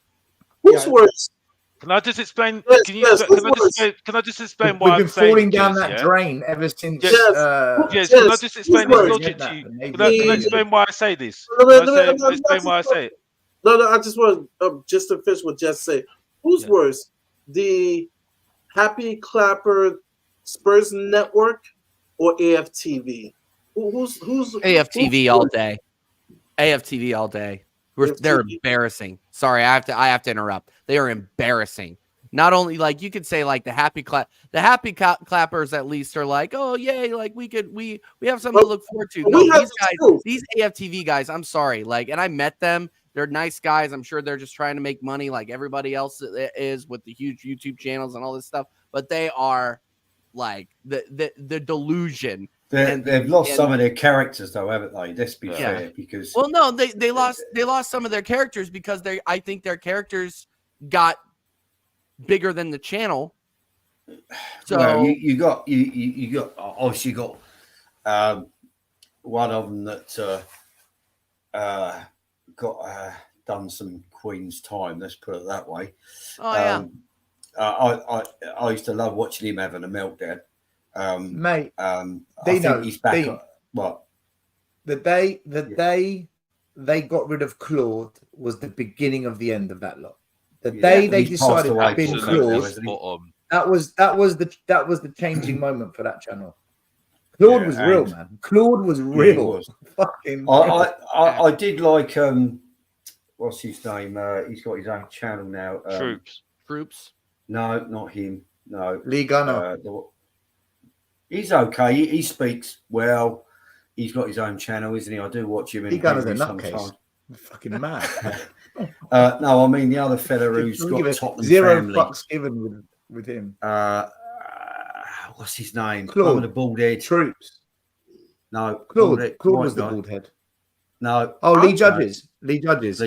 who's worse? Can I just explain? Yes, Can I just explain why we've been falling down that drain ever since? Yes. Can I just explain this logic to you? Can I explain why I say this? Explain why I say it. No. I just want just to finish what Jess said. Who's worse, the Happy Clapper Spurs Network or AFTV? Who's AFTV all day? AFTV all day. They're embarrassing. Sorry, I have to interrupt. They are embarrassing. Not only, like, you could say, like, the happy clappers at least are like, oh yay, like we have something to look forward to. No, these AFTV guys, I'm sorry, like, and I met them. They're nice guys. I'm sure they're just trying to make money like everybody else is with the huge YouTube channels and all this stuff. But they are like the delusion. They've lost some of their characters, though, haven't they? Let's be fair, because no, they lost some of their characters because I think their characters got bigger than the channel. So well, you got obviously got one of them that got done some Queen's time. Let's put it that way. Oh yeah. I used to love watching him having a meltdown. Mate, I Dino, think he's back. Dino. What? The day they got rid of Claude was the beginning of the end of that lot. The day they he's passed decided away to bin Absolutely Claude, spot on. that was the changing moment for that channel. Claude was real, man. Claude was real. he was. Fucking I did like what's his name? He's got his own channel now. Troops. No, not him. No. Lee Gunner. He's okay. He speaks well. He's got his own channel, isn't he? I do watch him in Lee Gunner's a sometimes. nutcase. Fucking mad. No, I mean the other fella who's got Tottenham zero family. fucks given with him. What's his name? Claude. With the bald head. Troops. No, Claude was the bald head. No. Oh, Lee Judges. Lee Judges.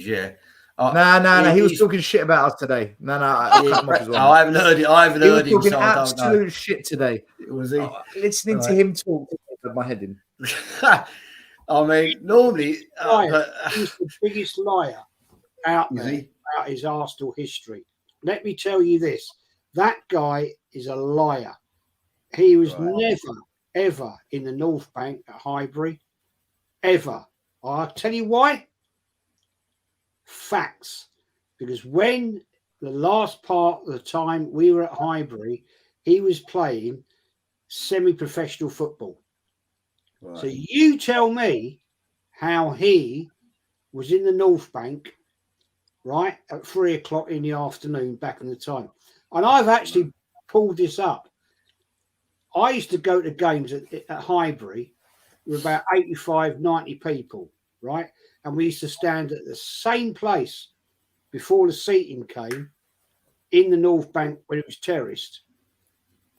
Yeah. Nah. He was talking shit about us today. No. I haven't heard it. I haven't heard him. Talking So I don't know. absolute shit today. Was he? Listening to him talk, put my head in. I mean, normally, He's the biggest liar out there about his Arsenal history. Let me tell you this: that guy is a liar. He was never, ever in the North Bank at Highbury, ever. I'll tell you why. Facts. Because when the last part of the time we were at Highbury, he was playing semi-professional football. Right. So you tell me how he was in the North Bank, right, at 3 o'clock in the afternoon back in the time. And I've actually pulled this up. I used to go to games at Highbury with about 85, 90 people, right? And we used to stand at the same place before the seating came in the North Bank when it was terraced,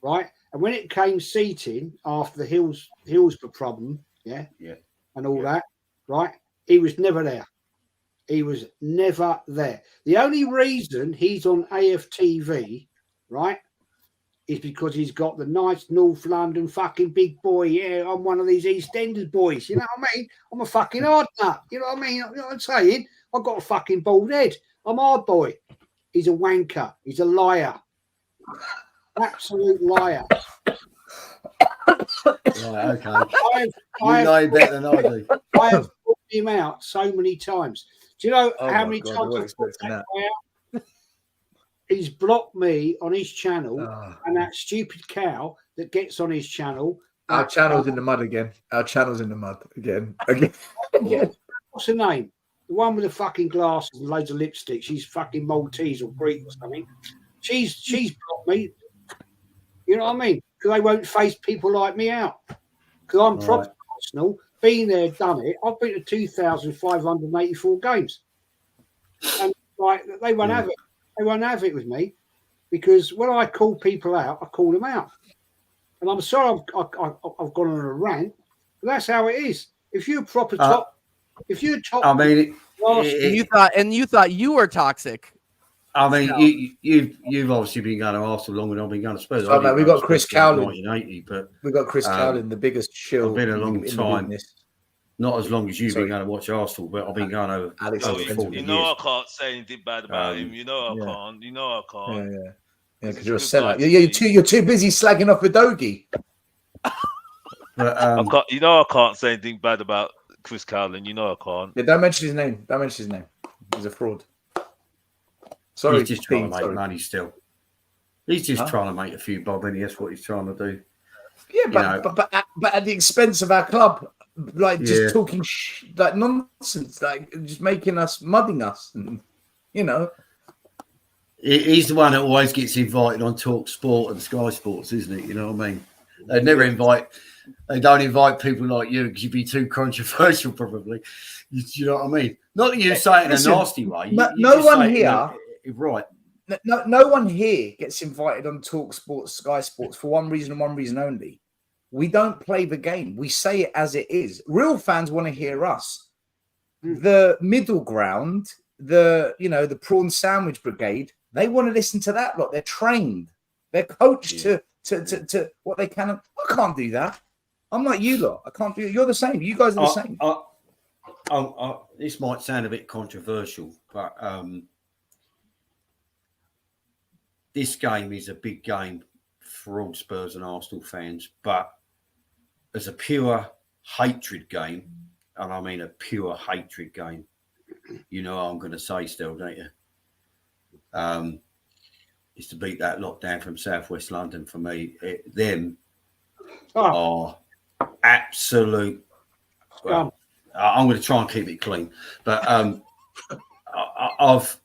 right? And when it came seating after the Hillsborough problem, and all that, right? He was never there. He was never there. The only reason he's on AFTV, right, is because he's got the nice North London fucking big boy. Yeah, I'm one of these EastEnders boys. You know what I mean? I'm a fucking hard nut. You know what I mean? You know what I'm saying? I've got a fucking bald head. I'm hard boy. He's a wanker. He's a liar. Absolute liar. Right, okay. You know better than I do. I have put him out so many times. Do you know how many times I've put that guy out? He's blocked me on his channel, and that stupid cow that gets on his channel. Our channel's in the mud again. Our channel's in the mud again. What's her name? The one with the fucking glasses and loads of lipstick. She's fucking Maltese or Greek or something. She's blocked me. You know what I mean? Because they won't face people like me out. Because I'm professional, been there, done it. I've been to 2,584 games, and like they won't have it. They won't have it with me because when I call people out, I call them out. And I'm sorry I've gone on a rant, but that's how it is. If you're proper top, if you're top, I mean, you thought you were toxic. I mean, you've obviously been going to Arsenal longer than I've been going to Spurs. So, man, we got Chris Cowlin. 1980, but we got Chris Cowlin, the biggest shill. I've been a long time. Not as long as you've been going to watch Arsenal, but I've been going over. Alex, over 40 you know, years. I can't say anything bad about him. You know, I can't. You know, I can't. Yeah, because you're a sellout. You're too busy slagging off Udogie. But I can't. You know, I can't say anything bad about Chris Cowlin. You know, I can't. Yeah, don't mention his name. Don't mention his name. He's a fraud. Sorry, he's just trying to make money still. He's just trying to make a few bob, and that's what he's trying to do. Yeah, but at the expense of our club, like just talking like nonsense, like just making us mudding us, and you know. He's the one that always gets invited on Talk Sport and Sky Sports, isn't it? You know what I mean? They don't invite people like you because you'd be too controversial, probably. You know what I mean? Not that you say it in a nasty way. No one here, right? No one here gets invited on Talk Sports, Sky Sports for one reason and one reason only. We don't play the game. We say it as it is. Real fans want to hear us. The middle ground, the prawn sandwich brigade, they want to listen to that lot. They're trained. They're coached to what they can. I can't do that. I'm like you lot. I can't do it. You're the same. You guys are the same. This might sound a bit controversial, but this game is a big game for all Spurs and Arsenal fans, but as a pure hatred game, and I mean a pure hatred game, you know what I'm going to say still, don't you? Is to beat that lot down from southwest London for me. Them are absolute. Well, I'm going to try and keep it clean, but I've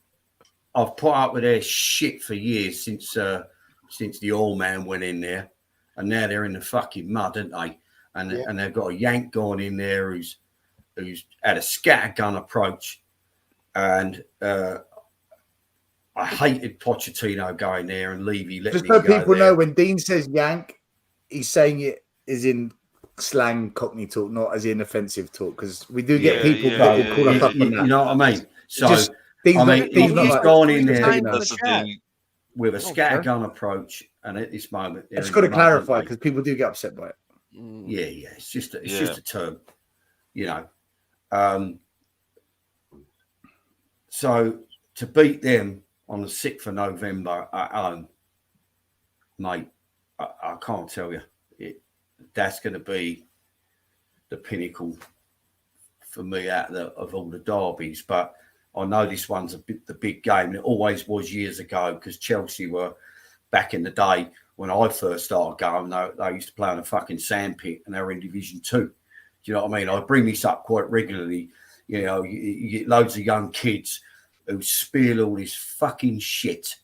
put up with their shit for years since the old man went in there, and now they're in the fucking mud, aren't they? And they've got a Yank going in there who's had a scattergun approach, and I hated Pochettino going there and Levy letting Just so him go people there. know, when Dean says Yank, he's saying it is in slang Cockney talk, not as in offensive talk, because we do get people that will call us up on that. You know what I mean? So Just, Dean's he's not gone in there That's the thing. with a scattergun approach, and at this moment, I just got to clarify because people do get upset by it. Yeah, it's just a term, you know. So to beat them on the 6th of November at home, mate, I can't tell you. That's going to be the pinnacle for me of all the derbies. But I know this one's the big game. It always was years ago because Chelsea were, back in the day when I first started going, they used to play on a fucking sandpit and they were in Division 2. Do you know what I mean? I bring this up quite regularly. You know, you get loads of young kids who spill all this fucking shit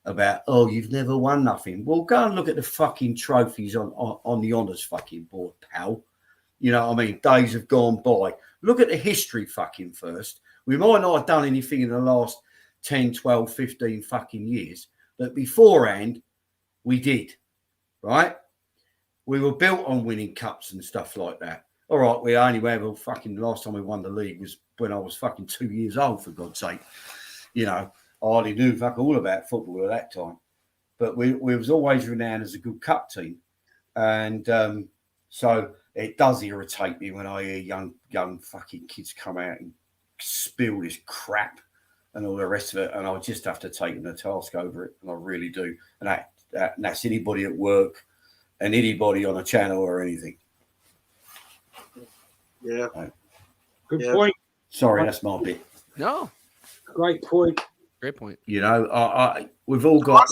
about, oh, you've never won nothing. Well, go and look at the fucking trophies on the honours fucking board, pal. You know what I mean? Days have gone by. Look at the history fucking first. We might not have done anything in the last 10, 12, 15 fucking years, but beforehand, we did, right? We were built on winning cups and stuff like that. All right, we only ever fucking last time we won the league was when I was fucking 2 years old, for God's sake. You know, I hardly knew fuck all about football at that time. But we was always renowned as a good cup team. And so it does irritate me when I hear young fucking kids come out and spill this crap and all the rest of it. And I just have to take them to task over it. And I really do. And that's anybody at work and anybody on a channel or anything. Yeah. Good point. Sorry, that's my bit. No, Great point. great point. You know, we've all got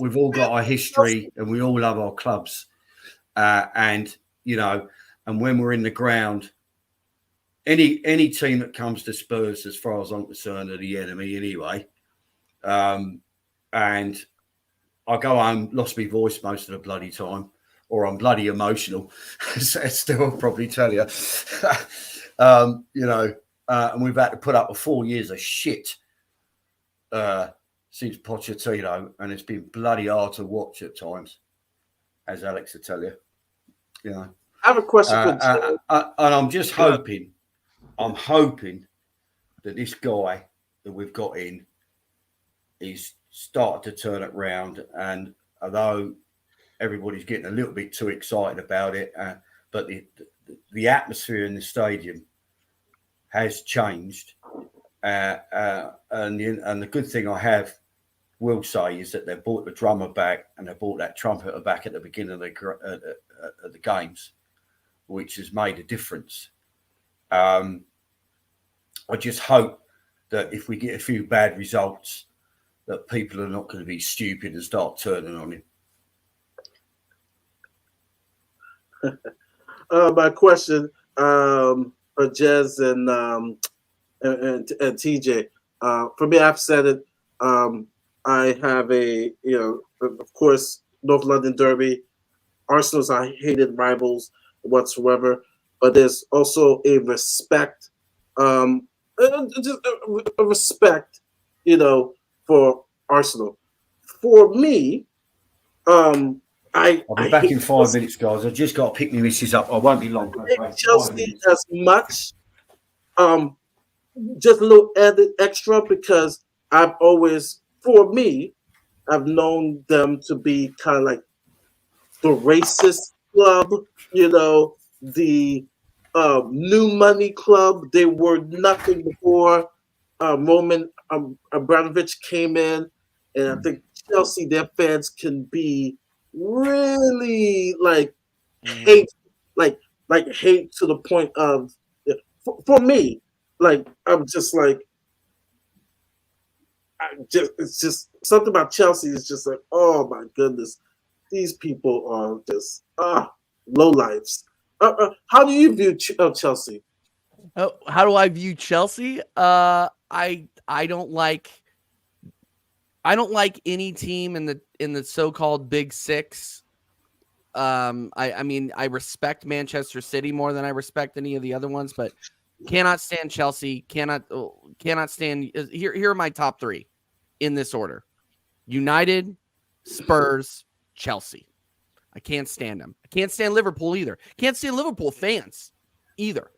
our history, and we all love our clubs. And you know, and when we're in the ground, any team that comes to Spurs, as far as I'm concerned, are the enemy anyway. And I go home, lost my voice most of the bloody time, or I'm bloody emotional. Still, I'll probably tell you. You know, and we've had to put up with 4 years of shit since Pochettino, and it's been bloody hard to watch at times, as Alex will tell you. You know, I have a question for and I'm just hoping, that this guy that we've got in is starting to turn it round. And although everybody's getting a little bit too excited about it, but the atmosphere in the stadium has changed. And the good thing will say is that they brought the drummer back and they brought that trumpeter back at the beginning of the games, which has made a difference. I just hope that if we get a few bad results, that people are not going to be stupid and start turning on him. My question for Jez and TJ. For me, I've said it. I have of course, North London Derby. Arsenal's our hated rivals whatsoever, but there's also a respect, just a respect, for Arsenal. For me, I'll be back in 5 minutes, guys. I've just got to pick my missus up. I won't be long. Chelsea as much. Just a little added extra because I've known them to be kind of like the racist club, the new money club. They were nothing before Roman Abramovich came in, and I think Chelsea, their fans can be really like hate, like hate to the point of for me, like I'm just like it's just something about Chelsea is just like, oh my goodness, these people are just low lives. How do you view Chelsea? Oh, how do I view Chelsea? I don't like any team in the so-called Big Six. I mean, I respect Manchester City more than I respect any of the other ones, but cannot stand Chelsea. Cannot stand. Here are my top three in this order: United, Spurs, Chelsea. I can't stand them. I can't stand Liverpool either. Can't stand Liverpool fans either.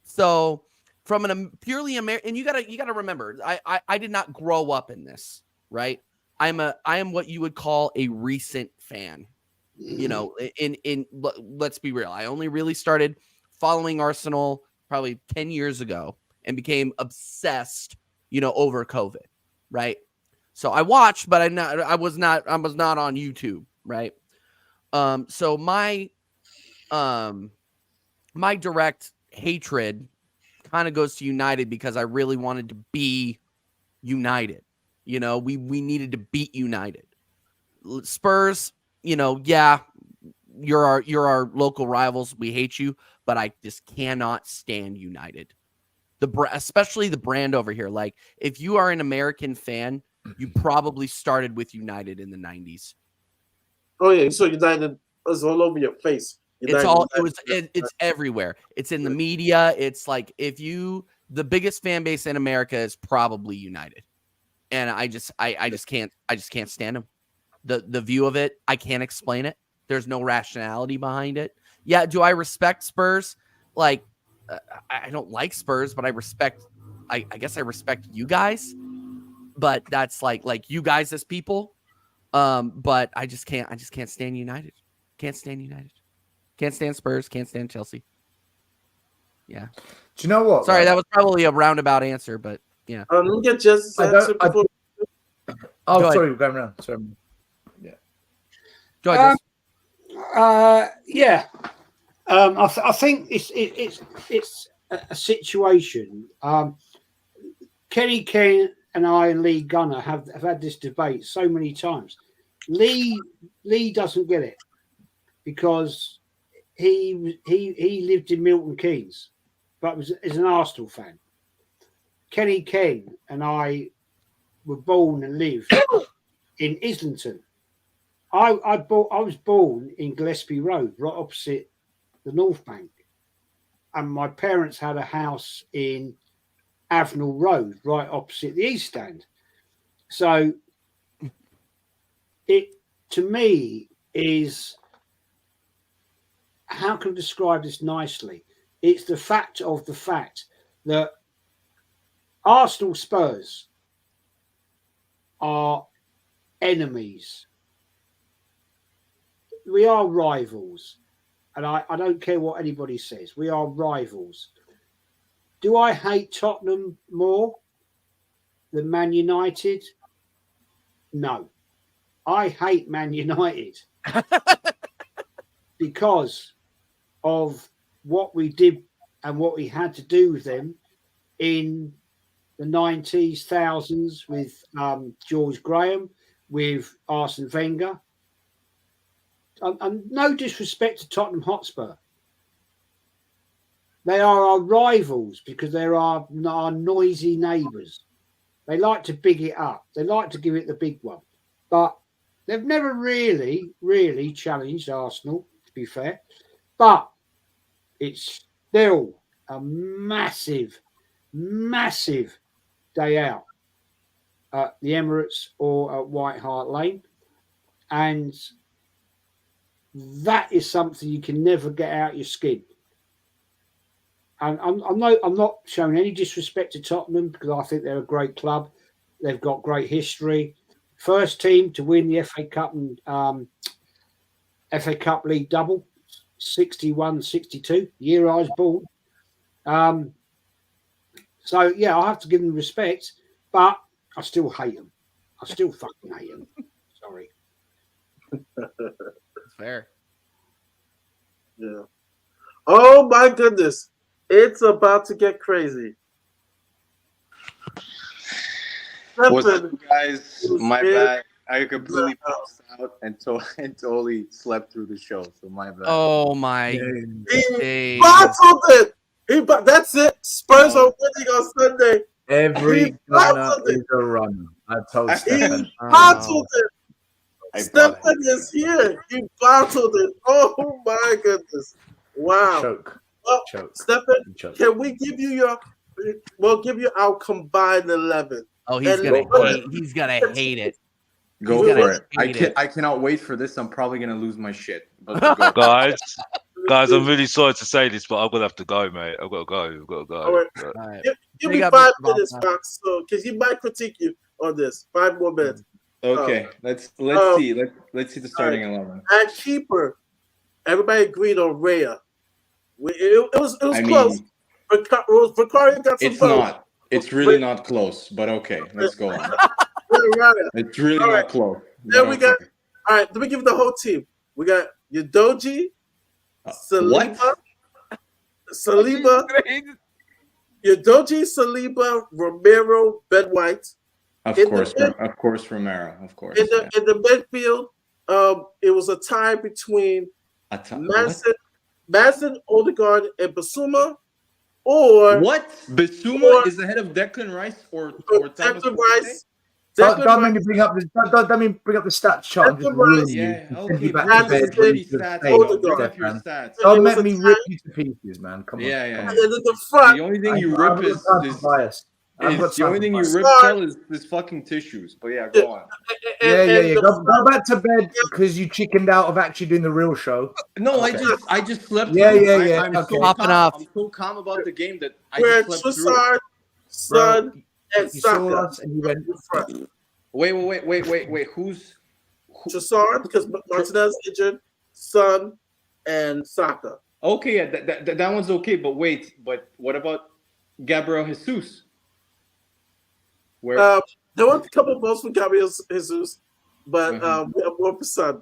So from an purely American, and you gotta remember, I did not grow up in this, right? I am what you would call a recent fan. You know, let's be real. I only really started following Arsenal probably 10 years ago and became obsessed, over COVID, right? So I watched, but I was not on YouTube, right? So my direct hatred kind of goes to United because I really wanted to be United. We needed to beat United. Spurs, yeah, you're our local rivals. We hate you, but I just cannot stand United. Especially the brand over here. Like, if you are an American fan, you probably started with United in the 90s. Oh yeah, so United was all over your face. It's everywhere. It's in the media. It's like the biggest fan base in America is probably United. And I just can't stand them. The view of it, I can't explain it. There's no rationality behind it. Yeah, do I respect Spurs? Like, I don't like Spurs, but I guess I respect you guys. But that's like you guys as people. But I just can't stand United. Can't stand United. Can't stand Spurs. Can't stand Chelsea. Yeah. Do you know what? Sorry, that was probably a roundabout answer, but yeah. Let me get Jesse's answer before. Sorry, we're going around. Sorry. Yeah. Go ahead. Yeah. I think it's a situation. Kenny Ken and I and Lee Gunner have had this debate so many times. Lee doesn't get it because he lived in Milton Keynes, but is an Arsenal fan. Kenny Ken and I were born and lived in Islington. I was born in Gillespie Road, right opposite the North Bank, and my parents had a house in Avenel Road, right opposite the East Stand. So it, to me, is, how can I describe this nicely? It's the fact that Arsenal Spurs are enemies. We are rivals. And I don't care what anybody says. We are rivals. Do I hate Tottenham more than Man United? No. I hate Man United because of what we did and what we had to do with them in the 90s, thousands, with George Graham, with Arsene Wenger. And no disrespect to Tottenham Hotspur. They are our rivals because they're our noisy neighbours. They like to big it up. They like to give it the big one. But they've never really challenged Arsenal, to be fair. But it's still a massive day out at the Emirates or at White Hart Lane. And that is something you can never get out your skin. And I'm not showing any disrespect to Tottenham because I think they're a great club. They've got great history. First team to win the FA Cup and FA Cup League double, 61-62, year I was born. So, yeah, I have to give them respect, but I still hate them. I still fucking hate them. Sorry. It's fair. Yeah. Oh my goodness. It's about to get crazy. What's up, Stefan, guys? it was My big. bad. I completely passed out and totally slept through the show. So my bad. Oh my He days. bottled it. That's it. Spurs are winning on Sunday. Every He gunner bottled it. is a runner. I told He Stefan. He bottled it. I Stefan bought it. is here. He bottled it. Oh my goodness. Wow. Choke. Well, Choke. Stefan, Choke. can we give you we'll give you our combined 11. Oh, he's And gonna go for hate. He's gonna hate it. Go He's for gonna it. hate it. I cannot wait for this. I'm probably gonna lose my shit. But go. Guys, I'm really sorry to say this, but I'm gonna have to go, mate. I've got to go. I've got to go. All right. But- All right. Give Big me up, 5 Mr. minutes, Boston. Fox, so because he might critique you on this. 5 more minutes. Okay, let's Um, see. Let's see the starting 11. At keeper, everybody agreed on Rhea. It was I close. mean, Vicario got some it's votes. not. It's really not close. But okay, let's go on. Rhea. It's really All right. not close. Then but we got. okay. All right, let me give the whole team. We got Udogie, Saliba, What? Saliba, Udogie, Saliba, Romero, Ben White. Of In the course, mid- of course, Romero. Of course. In the midfield, it was a tie between What? Madison, Odegaard, and Bissouma, or What? Bissouma is ahead of Declan Rice or Thomas Declan Partey? Rice. Don't make me bring up the don't make me bring up the stats chart and just Declan Rice. ruin you. Yeah, and send okay. you back but to bed that's when it. you should Stats, stay, Odegaard. bring up your Stefan. stats. Don't It was make a me tie. rip you to pieces, man. Come on. Yeah, yeah. Come And on. then in the front, The only thing you I've rip got is time for bias. I've got the time only for thing you bias. rip Sorry. tell is this fucking tissues. But yeah, go on. Yeah. the Go back to bed because you chickened out of actually doing the real show. No, Okay. I just slept Yeah, through. yeah. I'm Okay. so Popping calm. off. I'm so calm about the game that I where just slept through. Trossard, Son, and You saw Saka. us and you went. in front. Wait. Who's Trossard, because Martinez injured, Son, and Saka. okay? Yeah, that one's okay. But wait, but what about Gabriel Jesus? Where? There were a couple of votes for Gabriel Jesus, but Mhm. we have more for Son.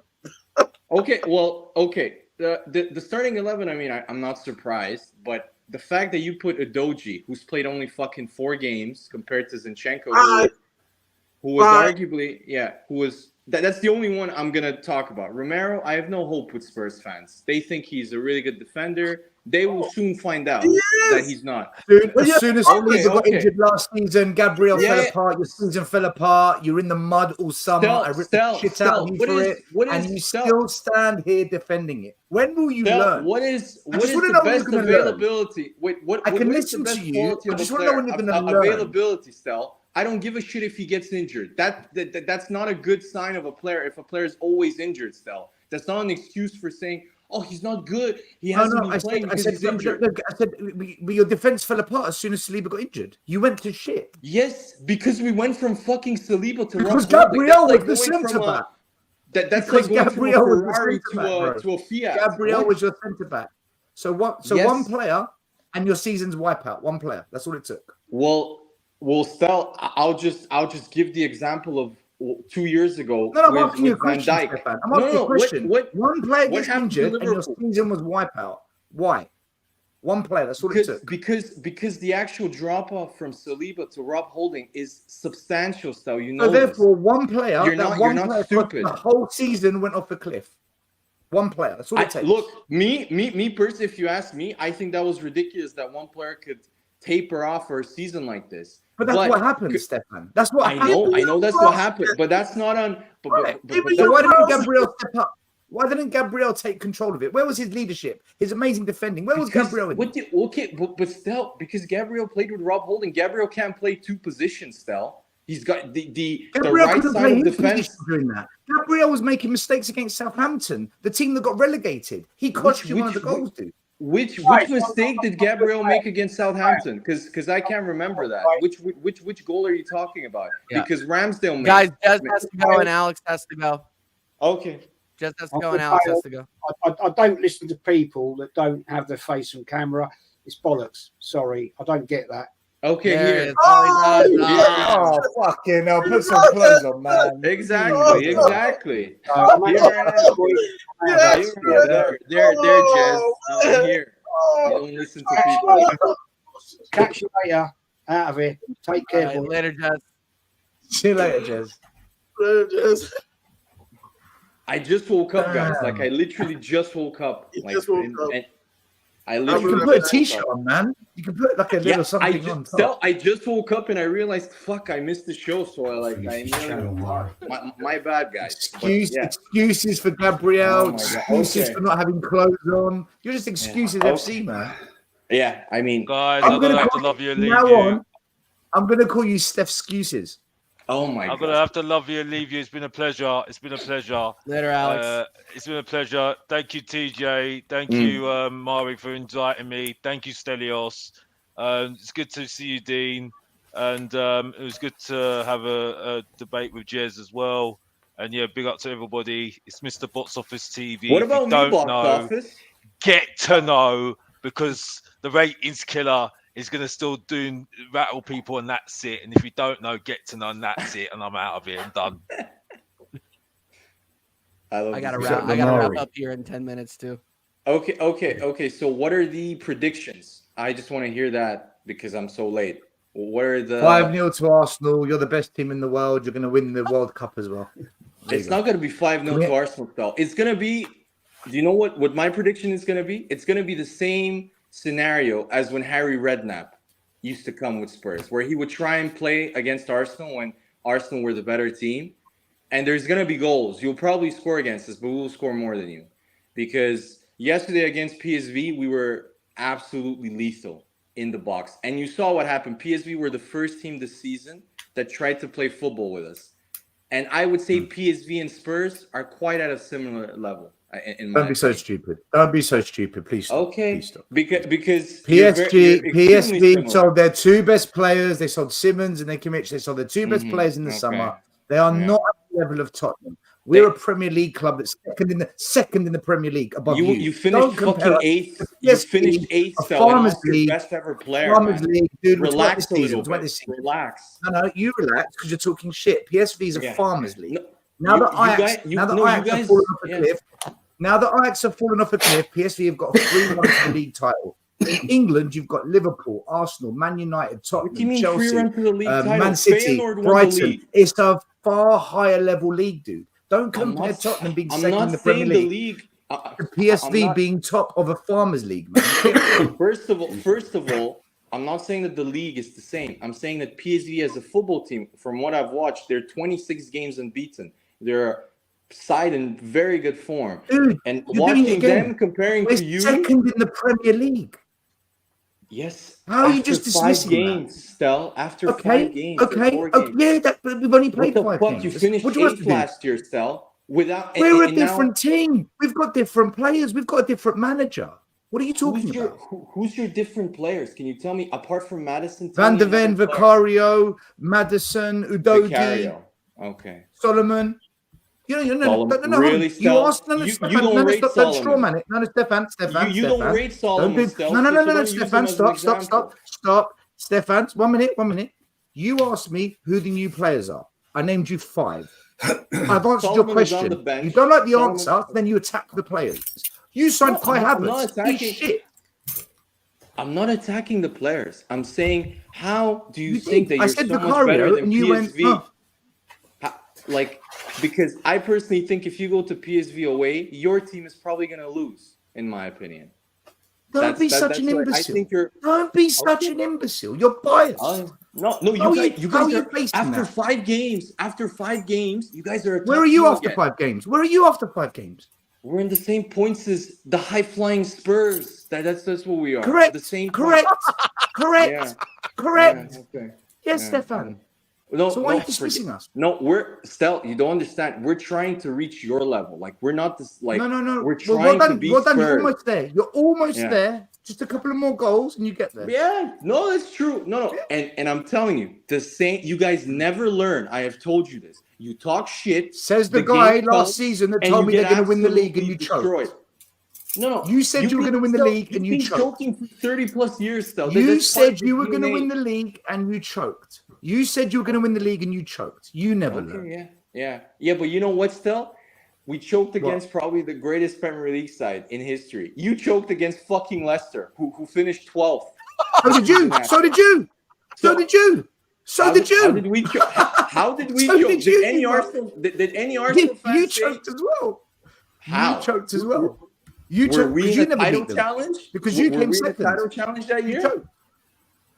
Okay, well, okay. The starting 11, I mean, I'm not surprised, but the fact that you put Udogie, who's played only fucking 4 games compared to Zinchenko, who was Right. arguably, that's the only one I'm gonna talk about. Romero, I have no hope with Spurs fans. They think he's a really good defender. They will soon find out He that is. he's not. As soon as Okay, Saliba got okay. injured last season, Gabriel Yeah, fell yeah. apart. Your season fell apart. You're in the mud all summer. I ripped the shit out of you for it, and you still stand here defending it. When will you learn? What is just wanna the know when you're best gonna learn. availability? Wait, what? I can what is the listen best to you. quality I of just a wanna know player? when you're gonna learn. Availability, Stel. I don't give a shit if he gets injured. That's not a good sign of a player. If a player is always injured, Stel, that's not an excuse for saying, "Oh, he's not good. He hasn't been playing because he's injured." I said, but your defense fell apart as soon as Saliba got injured. You went to shit. Yes, because we went from fucking Saliba to Because Rob Holding. Gabriel That's was the going centre from back. that's Because like going Gabriel from was a the Ferrari centre-back, to a Fiat. Gabriel What? was your centre back. So what? So Yes. one player and your season's wipeout. One player. That's all it took. Well, Stel, I'll just give the example of 2 years ago. No, I'm with, asking you a with Van question, Dijk. Stefan. I'm asking you a question. One player what gets happened to injured and your Liverpool? season was wipeout. Why? One player. That's all it took. Because the actual drop off from Saliba to Rob Holding is substantial, Stel. You know So therefore, one player. You're that not- one you're not player stupid. The whole season went off the cliff. One player. That's all it takes. Look, me personally, if you ask me, I think that was ridiculous that one player could taper off for a season like this. But that's what happened, Stefan. That's what happened. I know that's what happened, but that's not on. But So why didn't Gabriel step up? Why didn't Gabriel take control of it? Where was his leadership? His amazing defending? Where was Gabriel? But Stel, because Gabriel played with Rob Holding, Gabriel can't play 2 positions, Stel. He's got the right side of defense. Doing that. Gabriel was making mistakes against Southampton, the team that got relegated. He cost you one of the goals, dude. Which mistake did Gabriel make against Southampton? Because I can't remember that. Which goal are you talking about? Yeah. Because Ramsdale made. Guys, Jez has to go and Alex has to go. Okay. Jez has to go and Alex has to go. I don't listen to people that don't have their face on camera. It's bollocks. Sorry, I don't get that. Okay, There here. it is. Oh, he's on top. Oh, fucking hell. Put some clothes on, man. Exactly, exactly. I'm Here I am. Yes, There, Jez. I'm here. You don't listen to people. Catch you later. Out of here. Take All care, right, boy. later, Jess. See you later, Jez. Yes. I just woke up, guys. Like I literally just woke up. You Like just woke up. and I You literally can put a just woke t-shirt up. on, man. You can put like a little something on top. I just woke up and I realized, fuck, I missed the show. So I my bad, guys. But, yeah. Excuses for Gabriel. Oh my God. Excuses Okay. for not having clothes on. You're just excuses Yeah. FC, man. Yeah, I mean, Guys, I'm I'm gonna gonna have to call love you and from leave now you. on, I'm gonna call you Steph Excuses. oh my I'm god. gonna have to love you and leave you. It's been a pleasure. It's been a pleasure. Later, Alex. It's been a pleasure. Thank you, TJ. Thank you, Mari, for inviting me. Thank you, Stelios. It's good to see you, Dean. And it was good to have a debate with Jez as well. And yeah, big up to everybody. It's Mr. Box Office TV. What If you about me, don't box know, office? get to know, because the ratings killer is going to still rattle people, and that's it. And if you don't know, get to know, and that's it. And I'm out of here and done. I gotta this. wrap up here in 10 minutes too. Okay. So what are the predictions? I just want to hear that because I'm so late. What are the 5-0 to Arsenal. You're the best team in the world. You're going to win the World Cup as well. It's not going to be 5-0 to Arsenal, though. It's going to be. Do you know what my prediction is going to be? It's going to be the same scenario as when Harry Redknapp used to come with Spurs, where he would try and play against Arsenal when Arsenal were the better team. And there's going to be goals. You'll probably score against us, but we'll score more than you. Because yesterday against PSV, we were absolutely lethal in the box. And you saw what happened. PSV were the first team this season that tried to play football with us. And I would say PSV and Spurs are quite at a similar level. Don't be so stupid. Don't be so stupid. Please stop. Okay. Please stop. Because PSV sold their two best players. They sold Simmons and Kimmich. They sold their two best players in the summer. They are not at the level of Tottenham. We're a Premier League club that's second in the Premier League above you. You finished fucking eighth. You finished eighth. Farmers League, best ever player. Farmers League, dude. Relax a little bit. Relax. No, you relax because you're talking shit. PSV is a Farmers League. No, Now that Ajax have fallen off a cliff, PSV have got a 3-1 to the league title. In England, you've got Liverpool, Arsenal, Man United, Tottenham, Chelsea, Man City, Brighton. It's a far higher level league, dude. Don't compare Tottenham being second in the Premier League to PSV being top of a Farmers League, man. First of all, I'm not saying that the league is the same. I'm saying that PSV as a football team, from what I've watched, they're 26 games unbeaten. They're side in very good form. Dude, and watching them comparing to you, second in the Premier League. Yes. How are you just dismissing 5 games, Stel? After 5 games. Yeah, but we've only played 5 games. You finished 8th last year, Stel. We're a different team. We've got different players. We've got a different manager. What are you talking about? Who's your different players? Can you tell me, apart from Madison? Van der Ven, Vicario, Madison, Udogi, Vicario. Okay. Solomon. Really, you asked Stefan. Stefan. You don't rate Solomon. No, Stefan. Stop. Stefan, 1 minute. You asked me who the new players are. I named you 5. I've answered your question. You don't like the answer, then you attack the players. You signed Kai Havertz. I'm not attacking the players. I'm saying, how do you think that you're so much Vicario, better than and you PSV? Because I personally think if you go to PSV away, your team is probably going to lose, in my opinion. Don't be such an imbecile. Don't be such an imbecile. You're biased. No, you guys are after 5 games. After 5 games, you guys are. Where are you after 5 games? We're in the same points as the high-flying Spurs. That's what we are. Correct. The same. Correct. Yeah. Okay. Yes, Stefan. No, so why are you dismissing us? No, Stel, you don't understand. We're trying to reach your level. Like, we're not this. Like, no. We're trying to be Spurs. You're almost there. You're almost there. Just a couple of more goals, and you get there. Yeah, no, that's true. No, and I'm telling you, the same. You guys never learn. I have told you this. You talk shit. Says the guy last season that told me they're going to win the league, and you choked. No. You said you were going to win the league and you You've been choked. choking for 30+ years still. You said you were going to win the league and you choked. You said you were going to win the league and you choked. You never learned. Yeah. But you know what, still? We choked against probably the greatest Premier League side in history. You choked against fucking Leicester, who finished 12th. So did you. So did you. So did you. So did you. How did we choke? How did we choke? Did any Arsenal fans you choked as well? How? You choked as well. You Were choked we because in you a never title beat them. challenge? Because you came in a second. title challenge that year? You choked.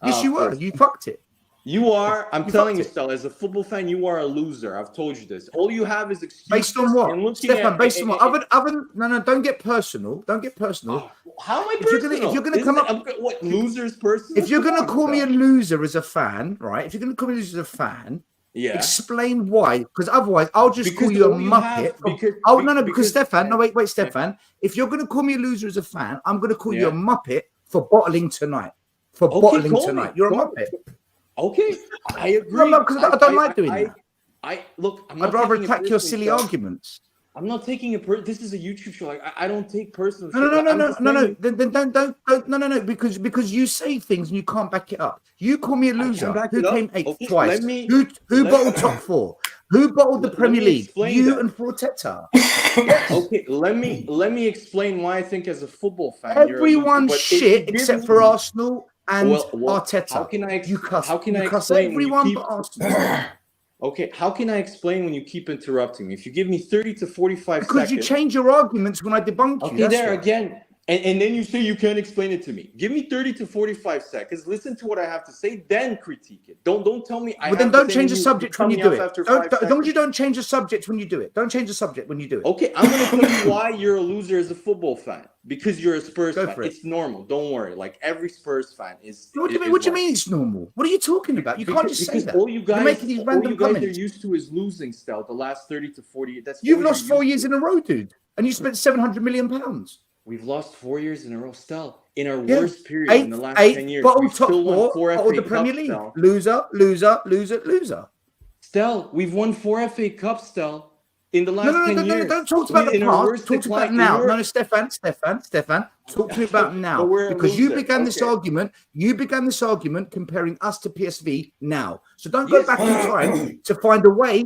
Yes, you were. You fucked it. You are. I'm telling you, fucked it. Stella, as a football fan, you are a loser. I've told you this. All you have is excuses. Based on what? and looking Stefan, at- based on what? and- No, don't get personal. Don't get personal. How am I If you're personal? gonna- if you're gonna come up- what losers personal? If you're going to Come on, call me a Stella. loser as a fan, right? If you're going to call me a loser as a fan, yeah. explain why. Because otherwise, I'll just Because call you a all you muppet. have- Because Stefan, no, wait, Stefan. If you're going to call me a loser as a fan, I'm going to call you a muppet for bottling tonight. For bottling call me. tonight. You're a Call me. muppet. Okay, I agree. No, because I don't like doing that. Look, I'd rather attack your silly arguments. I'm not taking it. This is a YouTube show. Like I don't take personal. No. Then don't. Because you say things and you can't back it up. You call me a loser. Who came eighth twice? Who bottled top four? Who bottled the Premier League? You and Arteta. Okay, let me explain why I think as a football fan, Everyone's shit except for Arsenal and Arteta. How can I cuss explain everyone but Arsenal? Okay, how can I explain when you keep interrupting me? If you give me 30 to 45 Because seconds. you change your arguments when I debunk you. Okay, there again. And then you say you can't explain it to me. Give me 30 to 45 seconds. Listen to what I have to say, then critique it. Don't tell me. Well, then don't change the subject when you do it. As long as you don't change the subject when you do it. Don't change the subject when you do it. Okay, I'm going to tell you why you're a loser as a football fan. Because you're a Spurs fan. It's normal. Don't worry. Like every Spurs fan is. What do you mean it's normal? What are you talking about? You can't just say that. All you guys, You're making these random comments. are used to is losing, Stel. The last 30 to 40. You've lost 4 years in a row, dude, and you spent £700 million. We've lost 4 years in a row, Stel. In our worst period in the last 10 years, we've still won 4 FA the Premier League. Loser. Stel, we've won 4 FA Cups, Stel. In the last 10 years. No, don't talk about the past. Talk about now. No, Stefan. Talk to me about now. Because you began this argument. You began this argument comparing us to PSV now. So don't go back in time to find a way